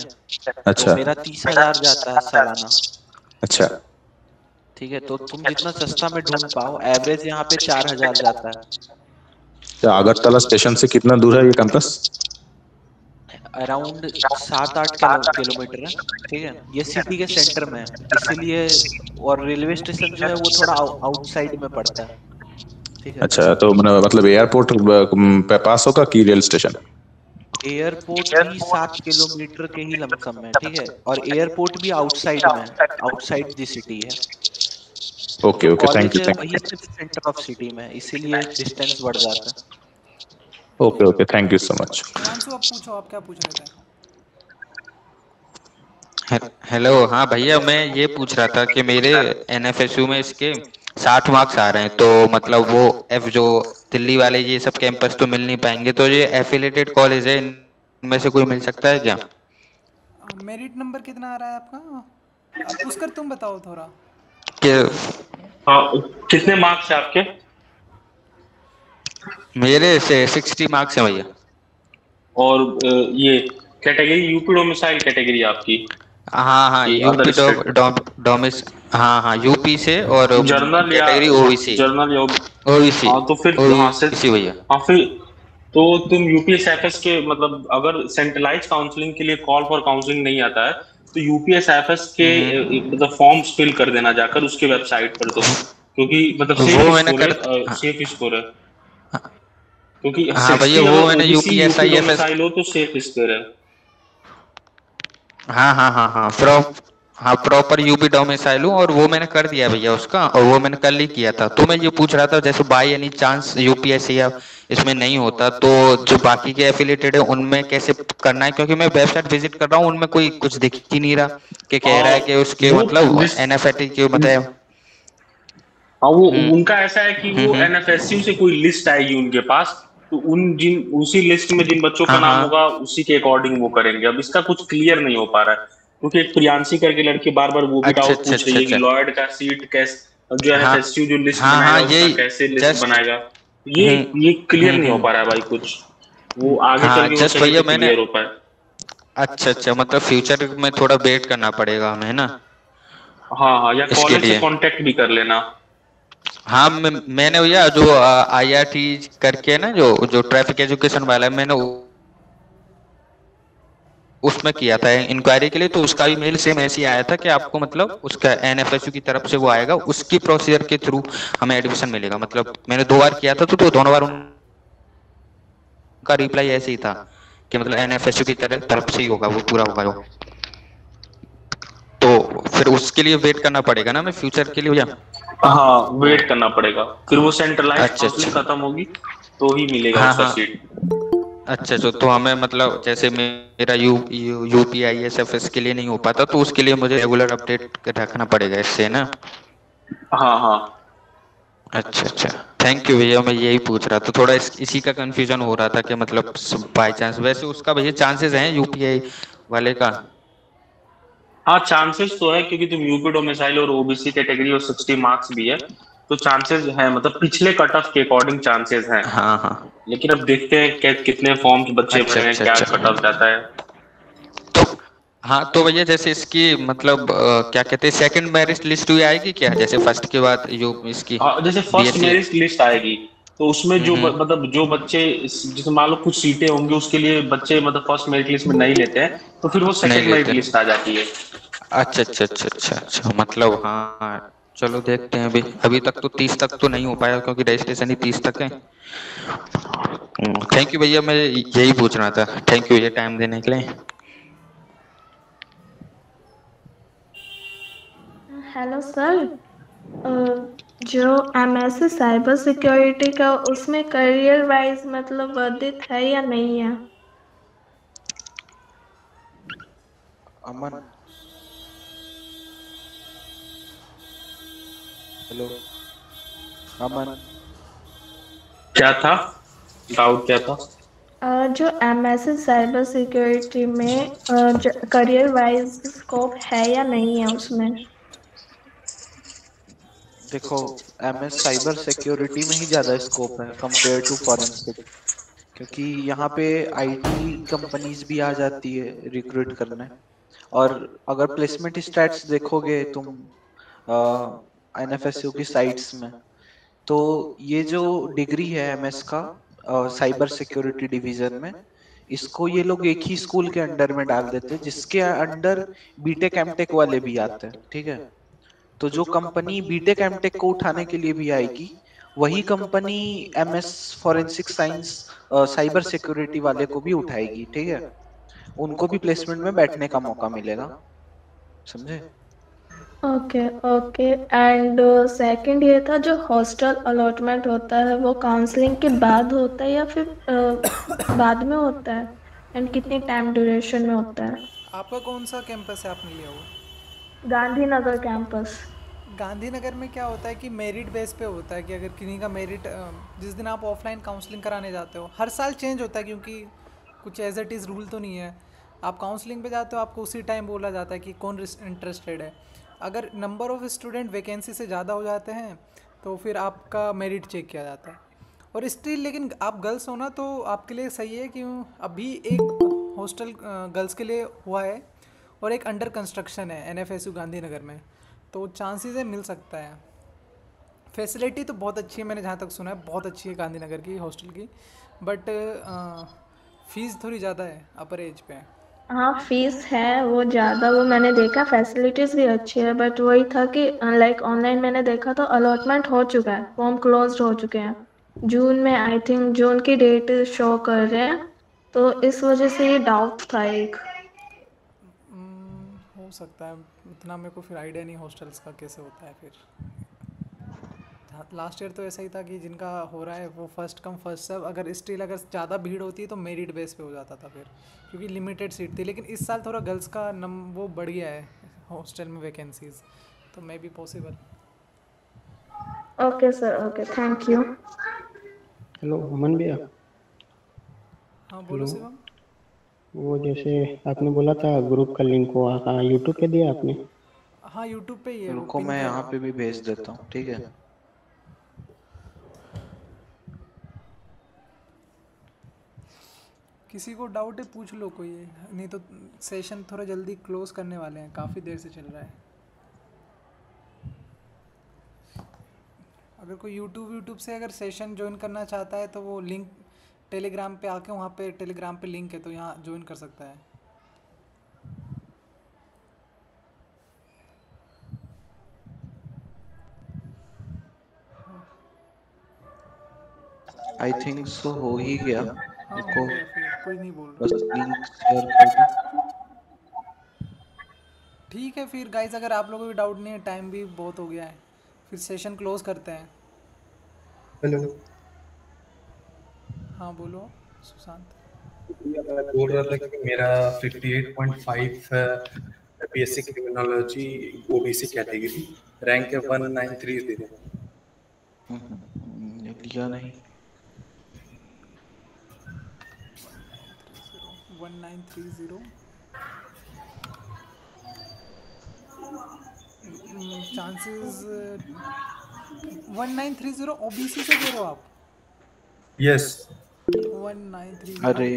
अच्छा तो मेरा 30,000 जाता है सालाना। अच्छा ठीक है, तो तुम जितना सस्ता में ढूंढ पाओ, एवरेज यहाँ पे 4,000 जाता है। क्या अगरतला स्टेशन से कितना दूर है ये कैंपस? अराउंड 7-8 किलोमीटर है, ठीक है। ये सिटी के सेंटर में है इसीलिए, और रेलवे स्टेशन जो है वो थोड़ा आउटसाइड में पड़ता है, ठीक है। अच्छा, तो मतलब एयरपोर्ट पे पास होगा कि रेल स्टेशन? एयरपोर्ट भी 7 किलोमीटर के ही लमसम में, ठीक है, और एयरपोर्ट भी आउटसाइड में है, आउटसाइड दी सिटी है। ओके ओके, थैंक यू वही सेंटर ऑफ सिटी में, इसीलिए डिस्टेंस बढ़ जाता है। Okay okay, thank you so much. Himanshu, आप पूछो, आप क्या पूछ रहे थे? हेलो, हाँ भैया, मैं ये पूछ रहा था कि मेरे एनएफएसयू में इसके 60 मार्क्स आ रहे हैं, तो मतलब वो एफ जो दिल्ली वाले ये सब कैंपस तो मिल नहीं पाएंगे, तो ये एफिलेटेड कॉलेज है, इनमें से कोई मिल सकता है क्या? मेरिट नंबर कितना आ रहा है आपका? पुष्कर तुम बताओ थोड़ा। कितने मार्क्स है आपके? मेरे से 60 मार्क्स है भैया। और ये कैटेगरी यूपी डोमिसाइल कैटेगरी आपकी? हाँ, यूपी डोमिस, हाँ यूपी से, और जर्नल या कैटेगरी ओबीसी। जर्नल या ओबीसी। हाँ, तो फिर वहां से भैया। हाँ, फिर तो तुम यूपीएसएफएस के, मतलब अगर सेंट्रलाइज काउंसलिंग के लिए कॉल फॉर काउंसलिंग नहीं आता है तो यूपीएसएफएस के मतलब फॉर्म्स फिल कर देना जाकर उसके वेबसाइट पर, तो क्योंकि मतलब सेफ स्कोर है, क्योंकि हाँ भैया, वो मैंने यूपीएसआईएफएस हो तो सेफ स्कोर है। हाँ, प्रॉपर यूपी डोमिसाइल हूँ, और वो मैंने कर दिया भैया उसका, और वो मैंने कल ही किया था। तो मैं ये पूछ रहा था, जैसे बाय एनी चांस यूपीएससी या इसमें नहीं होता, तो जो बाकी के एफिलेटेड है उनमें कैसे करना है? क्योंकि मैं वेबसाइट विजिट कर रहा हूँ, उनमें कोई कुछ दिख ही नहीं रहा कि कह रहा है कि उसके मतलब एनएफएटी के मतलब। हाँ, वो उनका ऐसा है कि वो एनएफएसयू से कोई लिस्ट आएगी उनके पास, तो उसी लिस्ट में जिन बच्चों का नाम होगा उसी के अकॉर्डिंग वो करेंगे। अब इसका कुछ क्लियर नहीं हो पा रहा है, क्योंकि एक प्रियांशी करके लड़की बार बार वो भी डाउट पूछ रही है कि लॉयड का सीट कैसे, जो एनएफएसयू जो लिस्ट बनाएगा उसका कैसे लिस्ट बनाएगा, ये क्लियर नहीं हो पा रहा है भाई कुछ, वो आगे चल के क्लियर हो पाए। अच्छा, मतलब फ्यूचर में थोड़ा वेट करना पड़ेगा हमें, है ना? हाँ, या कॉलेज से कांटेक्ट भी कर लेना। हाँ, मैंने भैया जो आईआरटी करके है ना, जो ट्रैफिक एजुकेशन वाला है, मैंने उसमें किया था इंक्वायरी के लिए, तो उसका भी मेल सेम ऐसे ही आया था कि आपको मतलब उसका एनएफएसयू की तरफ से वो आएगा, उसकी प्रोसीजर के थ्रू हमें एडमिशन मिलेगा। मतलब मैंने 2 बार किया था, तो दोनों बार उनका रिप्लाई ऐसे ही था कि मतलब एनएफएसयू की तरफ से ही होगा, वो पूरा होगा वो। तो फिर उसके लिए वेट करना पड़ेगा ना हमें फ्यूचर के लिए भैया? हाँ, वेट करना पड़ेगा, फिर वो सेंट्रलाइज काउंसलिंग खत्म होगी तो ही मिलेगा उसका सीट। अच्छा, तो हमें मतलब जैसे मेरा यूपीआईएसएफएस के लिए नहीं हो पाता, तो उसके लिए मुझे रेगुलर अपडेट रखना पड़ेगा इससे ना? हाँ। अच्छा, थैंक यू भैया, मैं यही पूछ रहा था, थोड़ा इसी का कंफ्यूजन हो रहा था कि मतलब बाय चांस। वैसे उसका भैया चांसेस हैं यूपीआई वाले का? हाँ, चांसेस तो है, क्योंकि तुम यूपी डोमिसाइल और ओबीसी कैटेगरी और 60 मार्क्स भी है, तो चांसेस है, मतलब पिछले कट ऑफ के अकॉर्डिंग चांसेस हैं। हाँ। लेकिन अब देखते हैं कितने फॉर्म्स बच्चे भरे हैं, क्या कट ऑफ जाता है। तो भैया जैसे इसकी मतलब क्या कहते हैं, सेकंड मेरिट लिस्ट हुई आएगी क्या, जैसे फर्स्ट के बाद इसकी? जैसे फर्स्ट मेरिट लिस्ट आएगी तो उसमें जो मतलब जो बच्चे, जैसे मान लो कुछ सीटें होंगी उसके लिए बच्चे मतलब फर्स्ट मेरिट लिस्ट में नहीं लेते हैं, तो फिर वो सेकंड मेरिट लिस्ट आ जाती है। अच्छा, मतलब हाँ, चलो देखते हैं। अभी तक तो 30 तक तो नहीं हो पाया, क्योंकि रजिस्ट्रेशन ही 30 तक है। थैंक यू भैया, मैं यही पूछना था। थैंक यू भैया टाइम देने के लिए। हेलो सर, जो एमएससी साइबर सिक्योरिटी का उसमें करियर वाइज मतलब वर्धित है या नहीं है? अमन, हेलो अमन, क्या था डाउट, क्या था? जो एमएससी साइबर सिक्योरिटी में करियर वाइज स्कोप है या नहीं है उसमें? देखो, एमएस साइबर सिक्योरिटी में ही ज़्यादा स्कोप है कंपेयर टू फॉरेंसिक, क्योंकि यहाँ पे आईटी कंपनीज भी आ जाती है रिक्रूट करने। और अगर प्लेसमेंट स्टैट्स देखोगे तुम एनएफएसयू की साइट्स में, तो ये जो डिग्री है एमएस का, साइबर सिक्योरिटी डिवीजन में, इसको ये लोग एक ही स्कूल के अंडर में डाल देते हैं, जिसके अंडर बीटेक एमटेक वाले भी आते हैं, ठीक है। तो जो कंपनी बीटेक एमटेक को उठाने के लिए भी आएगी, वही company MS forensic science cyber security वाले को भी उठाएगी, ठीक है। उनको भी प्लेसमेंट में बैठने का मौका मिलेगा, समझे। Okay okay. एंड सेकंड ये था, जो हॉस्टल अलॉटमेंट होता है वो काउंसलिंग के बाद होता है या फिर बाद में होता है, एंड कितनी टाइम ड्यूरेशन में होता है? आपका कौन सा कैंपस है आपने लिया हुआ? गांधीनगर कैंपस। गांधीनगर में क्या होता है कि मेरिट बेस पे होता है कि अगर किन्हीं का मेरिट, जिस दिन आप ऑफलाइन काउंसलिंग कराने जाते हो, हर साल चेंज होता है क्योंकि कुछ एज इट इज़ रूल तो नहीं है। आप काउंसलिंग पे जाते हो, आपको उसी टाइम बोला जाता है कि कौन इंटरेस्टेड है। अगर नंबर ऑफ़ स्टूडेंट वैकेंसी से ज़्यादा हो जाते हैं तो फिर आपका मेरिट चेक किया जाता है। और स्टिल लेकिन आप गर्ल्स हो ना, तो आपके लिए सही है, क्यों अभी एक हॉस्टल गर्ल्स के लिए हुआ है और एक अंडर कंस्ट्रक्शन है NFSU गांधीनगर में, तो चांसेस है मिल सकता है। फैसिलिटी तो बहुत अच्छी है, मैंने जहाँ तक सुना है बहुत अच्छी है गांधीनगर की हॉस्टल की, बट फीस थोड़ी ज़्यादा है अपर एज पे। हाँ फीस है वो ज़्यादा, वो मैंने देखा। फैसिलिटीज़ भी अच्छी है, बट वही था कि लाइक ऑनलाइन मैंने देखा तो अलॉटमेंट हो चुका है, फॉर्म क्लोज्ड हो चुके हैं जून में। आई थिंक जून की डेट शो कर रहे हैं, तो इस वजह से ये डाउट था एक। हो सकता है, इतना मेरे को फिर आइडिया नहीं हॉस्टल्स का कैसे होता है। फिर लास्ट ईयर तो ऐसा ही था कि जिनका हो रहा है वो फर्स्ट कम फर्स्ट सर्व, अगर स्टिल अगर ज़्यादा भीड़ होती है तो मेरिट बेस पे हो जाता था फिर, क्योंकि लिमिटेड सीट थी। लेकिन इस साल थोड़ा गर्ल्स का वो बढ़ गया है हॉस्टल में वैकेंसीज, तो may be possible. Okay sir, okay, thank you. Hello Aman भैया। हाँ बोलो शिवम। वो जैसे आपने बोला था ग्रुप का लिंक हुआ, कहाँ यूट्यूब पे दिया आपने? हाँ यूट्यूब पे ही है। रुको मैं यहाँ पे भी भेज देता हूँ, ठीक है। किसी को डाउट है पूछ लो कोई, नहीं तो सेशन थोड़ा जल्दी क्लोज करने वाले हैं, काफ़ी देर से चल रहा है। अगर कोई यूट्यूब से अगर सेशन ज्वाइन करना चाहता है तो वो लिंक टेलीग्राम पे आके, वहाँ पे टेलीग्राम पे लिंक है तो यहाँ ज्वाइन कर सकता है। आई थिंक सो हो ही गया। देखो कोई नहीं बोल बस लिंक शेयर कर दो। ठीक है फिर गाइस, अगर आप लोगों को डाउट नहीं है, टाइम भी बहुत हो गया है, फिर सेशन क्लोज करते हैं। हेलो। हाँ बोलो सुशांत। मैं बोल रहा था कि मेरा 58.5 BSc criminology OBC category, rank है 193 लिया नहीं। 1930 चांसेस 1930 ओबीसी से दे रहे हो आप? यस। 1930। अरे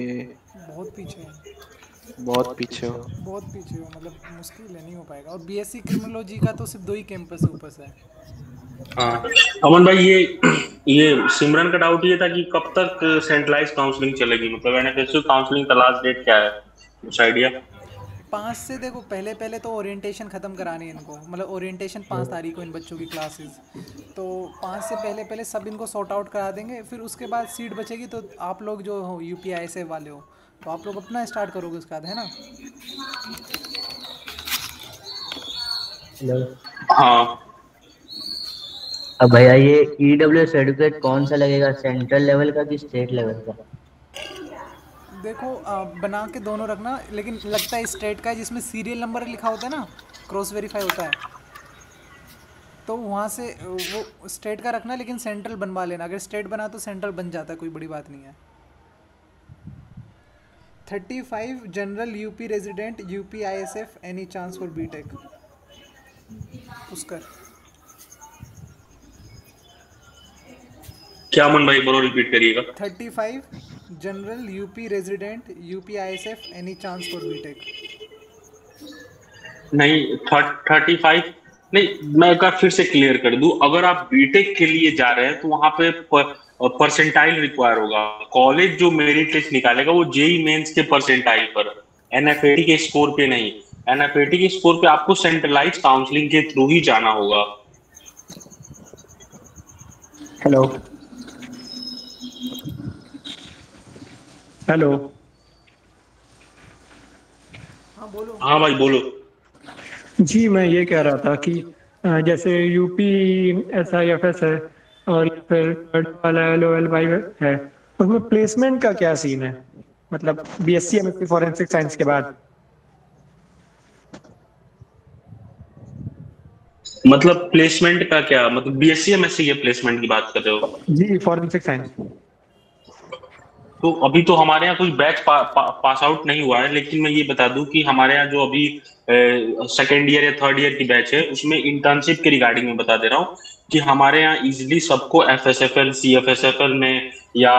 बहुत पीछे है, बहुत पीछे हो, बहुत पीछे हो, मतलब मुश्किल है, नहीं हो पाएगा। और बीएससी क्रिमिनोलॉजी का तो सिर्फ 2 ही कैंपस है ऊपर से। अमन भाई ये सिमरन का डाउट ये था कि कब तक सेंट्रलाइज काउंसलिंग चलेगी, मतलब एनएफएसयू काउंसलिंग का लास्ट डेट क्या है, कुछ आइडिया? 5 से देखो, पहले तो ओरिएंटेशन ख़त्म करानी है इनको, मतलब ओरिएंटेशन 5 तारीख को इन बच्चों की क्लासेस, तो 5 से पहले सब इनको सॉर्ट आउट करा देंगे। फिर उसके बाद सीट बचेगी तो आप लोग जो हो UPISF वाले हो तो आप लोग अपना स्टार्ट करोगे उसके बाद, है ना? हाँ। अब भैया ये EWS सर्टिफिकेट कौन सा लगेगा, सेंट्रल लेवल का कि स्टेट लेवल का? देखो बना के दोनों रखना, लेकिन लगता है स्टेट का है, जिसमें सीरियल नंबर लिखा होता है ना, क्रॉस वेरीफाई होता है, तो वहाँ से वो स्टेट का रखना, लेकिन सेंट्रल बनवा लेना। अगर स्टेट बना तो सेंट्रल बन जाता है, कोई बड़ी बात नहीं है। 35 general UP resident UPISF any chance for B Tech Pushkar. क्या अमन भाई बोलो, रिपीट करिएगा। 35 general UP resident UPISF any chance for B Tech. नहीं 35 नहीं, मैं एक बार फिर से क्लियर कर दूं, अगर आप बीटेक के लिए जा रहे हैं तो वहां पे परसेंटाइल रिक्वायर होगा। कॉलेज जो मेरिट लिस्ट निकालेगा वो जेई मेंस के परसेंटाइल पर, एनएफएटी के स्कोर पे नहीं। एनएफएटी के स्कोर पे आपको सेंट्रलाइज काउंसलिंग के थ्रू ही जाना होगा। Hello hello. हाँ भाई बोलो। जी मैं ये कह रहा था कि जैसे यूपी SIFS है और फिर थर्ड वाला LOLY है, उसमें प्लेसमेंट का क्या सीन है? मतलब BSc MSc फॉरेंसिक साइंस के बाद। मतलब प्लेसमेंट का क्या मतलब, बीएससी एमएससी के प्लेसमेंट की बात कर रहे हो? जी फॉरेंसिक साइंस। तो अभी तो हमारे यहाँ कुछ बैच पास आउट नहीं हुआ है, लेकिन मैं ये बता दूं कि हमारे यहाँ जो अभी सेकेंड ईयर या थर्ड ईयर की बैच है उसमें इंटर्नशिप के रिगार्डिंग में बता दे रहा हूँ कि हमारे यहाँ इजिली सबको FSFL CFSFL में, या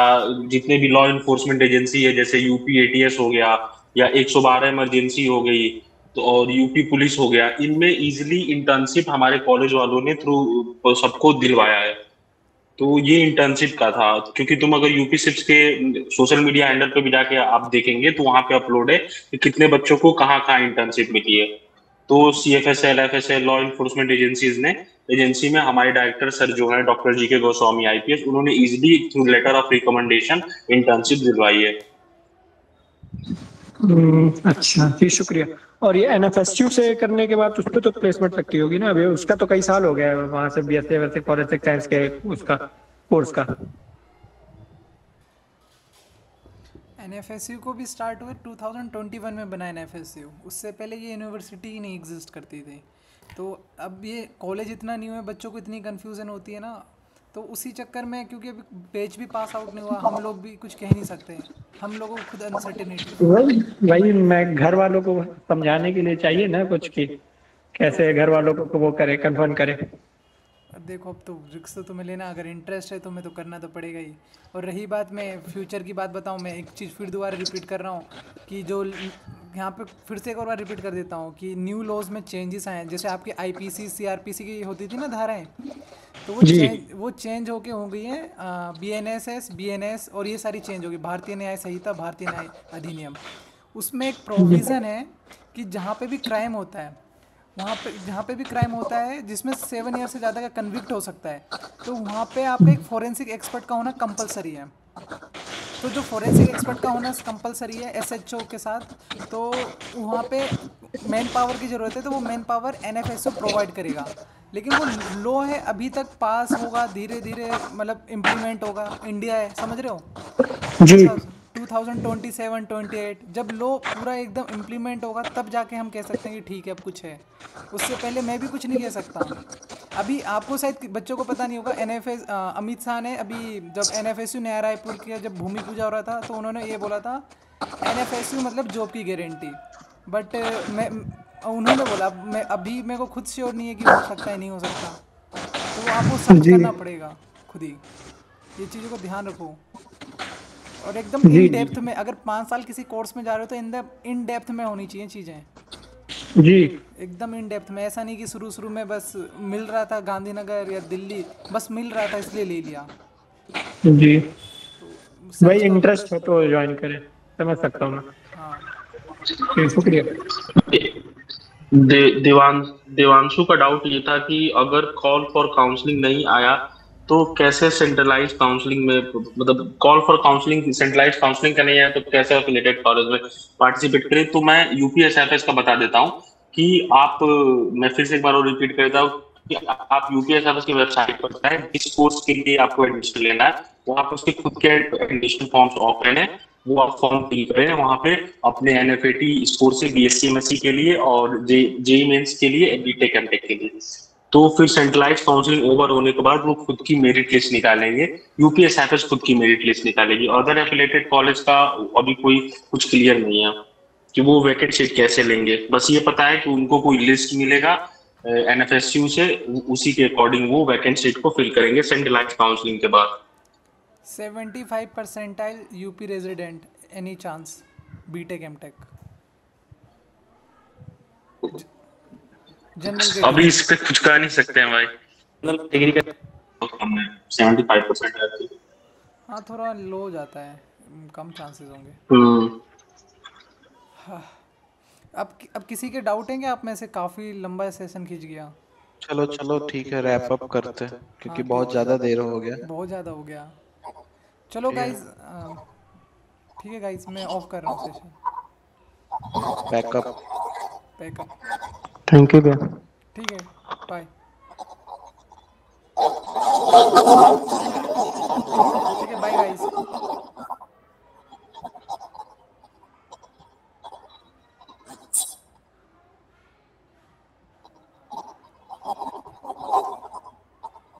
जितने भी लॉ इन्फोर्समेंट एजेंसी है जैसे यूपी ATS हो गया या 112 इमरजेंसी हो गई, तो और यूपी पुलिस हो गया, इनमें इजिली इंटर्नशिप हमारे कॉलेज वालों ने थ्रू सबको दिलवाया है। तो ये इंटर्नशिप का था, क्योंकि तुम अगर यूपी सिप्स के सोशल मीडिया हैंडल पे भी जाके आप देखेंगे तो वहां पे अपलोड है कि कितने बच्चों को कहाँ कहाँ इंटर्नशिप मिली है। तो CFSL FSL law enforcement agencies ने एजेंसी में हमारे डायरेक्टर सर जो है डॉक्टर GK गोस्वामी IPS, उन्होंने easily through letter of recommendation internship दिलवाई है। अच्छा जी शुक्रिया। और ये NFSU से करने के बाद उस पर तो प्लेसमेंट लगती होगी ना? अभी उसका तो कई साल हो गया है वहां से BSc वैसे फॉरेंसिक साइंस के उसका कोर्स का। NFSU को भी स्टार्ट हुए 2021 में बना NFSU, उससे पहले ये यूनिवर्सिटी ही नहीं एग्जिस्ट करती थी। तो अब ये कॉलेज इतना न्यू है, बच्चों को इतनी कन्फ्यूज़न होती है ना, तो उसी चक्कर में क्योंकि अभी बैच भी पास आउट नहीं हुआ, हम लोग भी कुछ कह नहीं सकते, हम लोगों को खुद अनसर्टेनिटी। वही मैं घर वालों को समझाने के लिए चाहिए ना कुछ कि कैसे घर वालों को वो करे, कन्फर्म करे। देखो अब तो रिस्क तो तुम्हें लेना, अगर इंटरेस्ट है तुम्हें तो करना तो पड़ेगा ही। और रही बात, मैं फ्यूचर की बात बताऊं, मैं एक चीज़ फिर दोबारा रिपीट कर रहा हूं कि जो यहाँ पे फिर से एक और बार रिपीट कर देता हूँ कि न्यू लॉज में चेंजेस आए हैं। जैसे आपकी IPC CRPC की होती थी ना धाराएं, तो वो चेंज होके हो गई है BNSS BNS, और ये सारी चेंज होगी। भारतीय न्याय संहिता, भारतीय न्याय अधिनियम, उसमें एक प्रोविज़न है कि जहाँ पे भी क्राइम होता है, वहाँ पे जहाँ पे भी क्राइम होता है जिसमें 7 ईयर से ज़्यादा का कन्विक्ट हो सकता है, तो वहाँ पे आपका एक फॉरेंसिक एक्सपर्ट का होना कंपलसरी है। तो जो फॉरेंसिक एक्सपर्ट का होना कंपलसरी है SHO के साथ, तो वहाँ पे मैन पावर की ज़रूरत है, तो वो मैन पावर NFSU प्रोवाइड करेगा। लेकिन वो लॉ है, अभी तक पास होगा, धीरे धीरे मतलब इम्प्लीमेंट होगा। इंडिया है, समझ रहे हो जी। 2027-28 जब लॉ पूरा एकदम इम्प्लीमेंट होगा तब जाके हम कह सकते हैं कि ठीक है अब कुछ है। उससे पहले मैं भी कुछ नहीं कह सकता। अभी आपको शायद बच्चों को पता नहीं होगा, अमित शाह ने अभी जब NFSU नया रायपुर के जब भूमि पूजा हो रहा था तो उन्होंने ये बोला था NFSU मतलब जॉब की गारंटी। बट उन्होंने बोला, मैं अभी मेरे को खुद श्योर नहीं है कि हो सकता है नहीं हो सकता, तो आपको सर्च करना पड़ेगा खुद ही। ये चीज़ों को ध्यान रखो और एकदम इन डेप्थ में, अगर 5 साल किसी कोर्स में जा रहे हो तो इन डेप्थ में होनी चाहिए चीज़ें जी, एकदम इन डेप्थ में। ऐसा नहीं कि शुरू में बस मिल रहा था गांधीनगर या दिल्ली, बस मिल रहा था इसलिए ले लिया जी। तो भाई इंटरेस्ट हो तो ज्वाइन करें, समझ सकता हूँ मैं। हाँ शुक्रिया। देवांशु का डाउट ये था कि अगर कॉल फॉर काउंसलिंग नहीं आया तो कैसे सेंट्रलाइज काउंसलिंग में, मतलब call for counselling centralise counselling का नहीं आया तो कैसे एफिलिएटेड कॉलेज में पार्टिसिपेट करें। तो मैं UPSFS का बता देता हूँ कि आप, मैं फिर से एक बार और रिपीट करता हूँ कि आप UPSFS की वेबसाइट पर जाएं, जिस कोर्स के लिए आपको एडमिशन लेना है वहाँ पे उसके खुद के एडमिशन फॉर्म्स ओपन है, वो आप फॉर्म फिल करें वहाँ पे अपने NFAT स्कोर से BSc MSc के लिए और JEE मेंस के लिए BTech MTech के लिए। तो फिर सेंट्रलाइज काउंसलिंग ओवर होने के बाद वो खुद की मेरिट लिस्ट निकालेंगे, UPSFS खुद की मेरिट लिस्ट निकालेगी। अदर एफिलिएटेड कॉलेज का अभी कोई कुछ क्लियर नहीं है कि वो वैकेंट सीट कैसे लेंगे। बस ये पता है कि उनको कोई लिस्ट मिलेगा NFSU से, उसी के अकॉर्डिंग वो वैकेंट सीट को फिल करेंगे सेंट्रलाइज काउंसलिंग के बाद। 75 percentile UP resident, any chance BTech MTech? General अभी इस पे कुछ कह नहीं सकते हैं भाई। जनरल डिग्री का हमने 75% है। हाँ थोड़ा लो हो जाता है, कम चांसेस होंगे। हाँ। अब किसी के डाउट हैं क्या आप में से? काफ़ी लंबा सेशन खींच गया। चलो चलो ठीक है, रैप अप करते हैं क्योंकि बहुत ज़्यादा देर हो गया। बहुत ज़्यादा हो गया। चलो गाइस, ठीक है गाइस, मैं ऑफ कर रहा हूँ सेशन। बैकअप। थैंक यू भैया। ठीक है, बाय।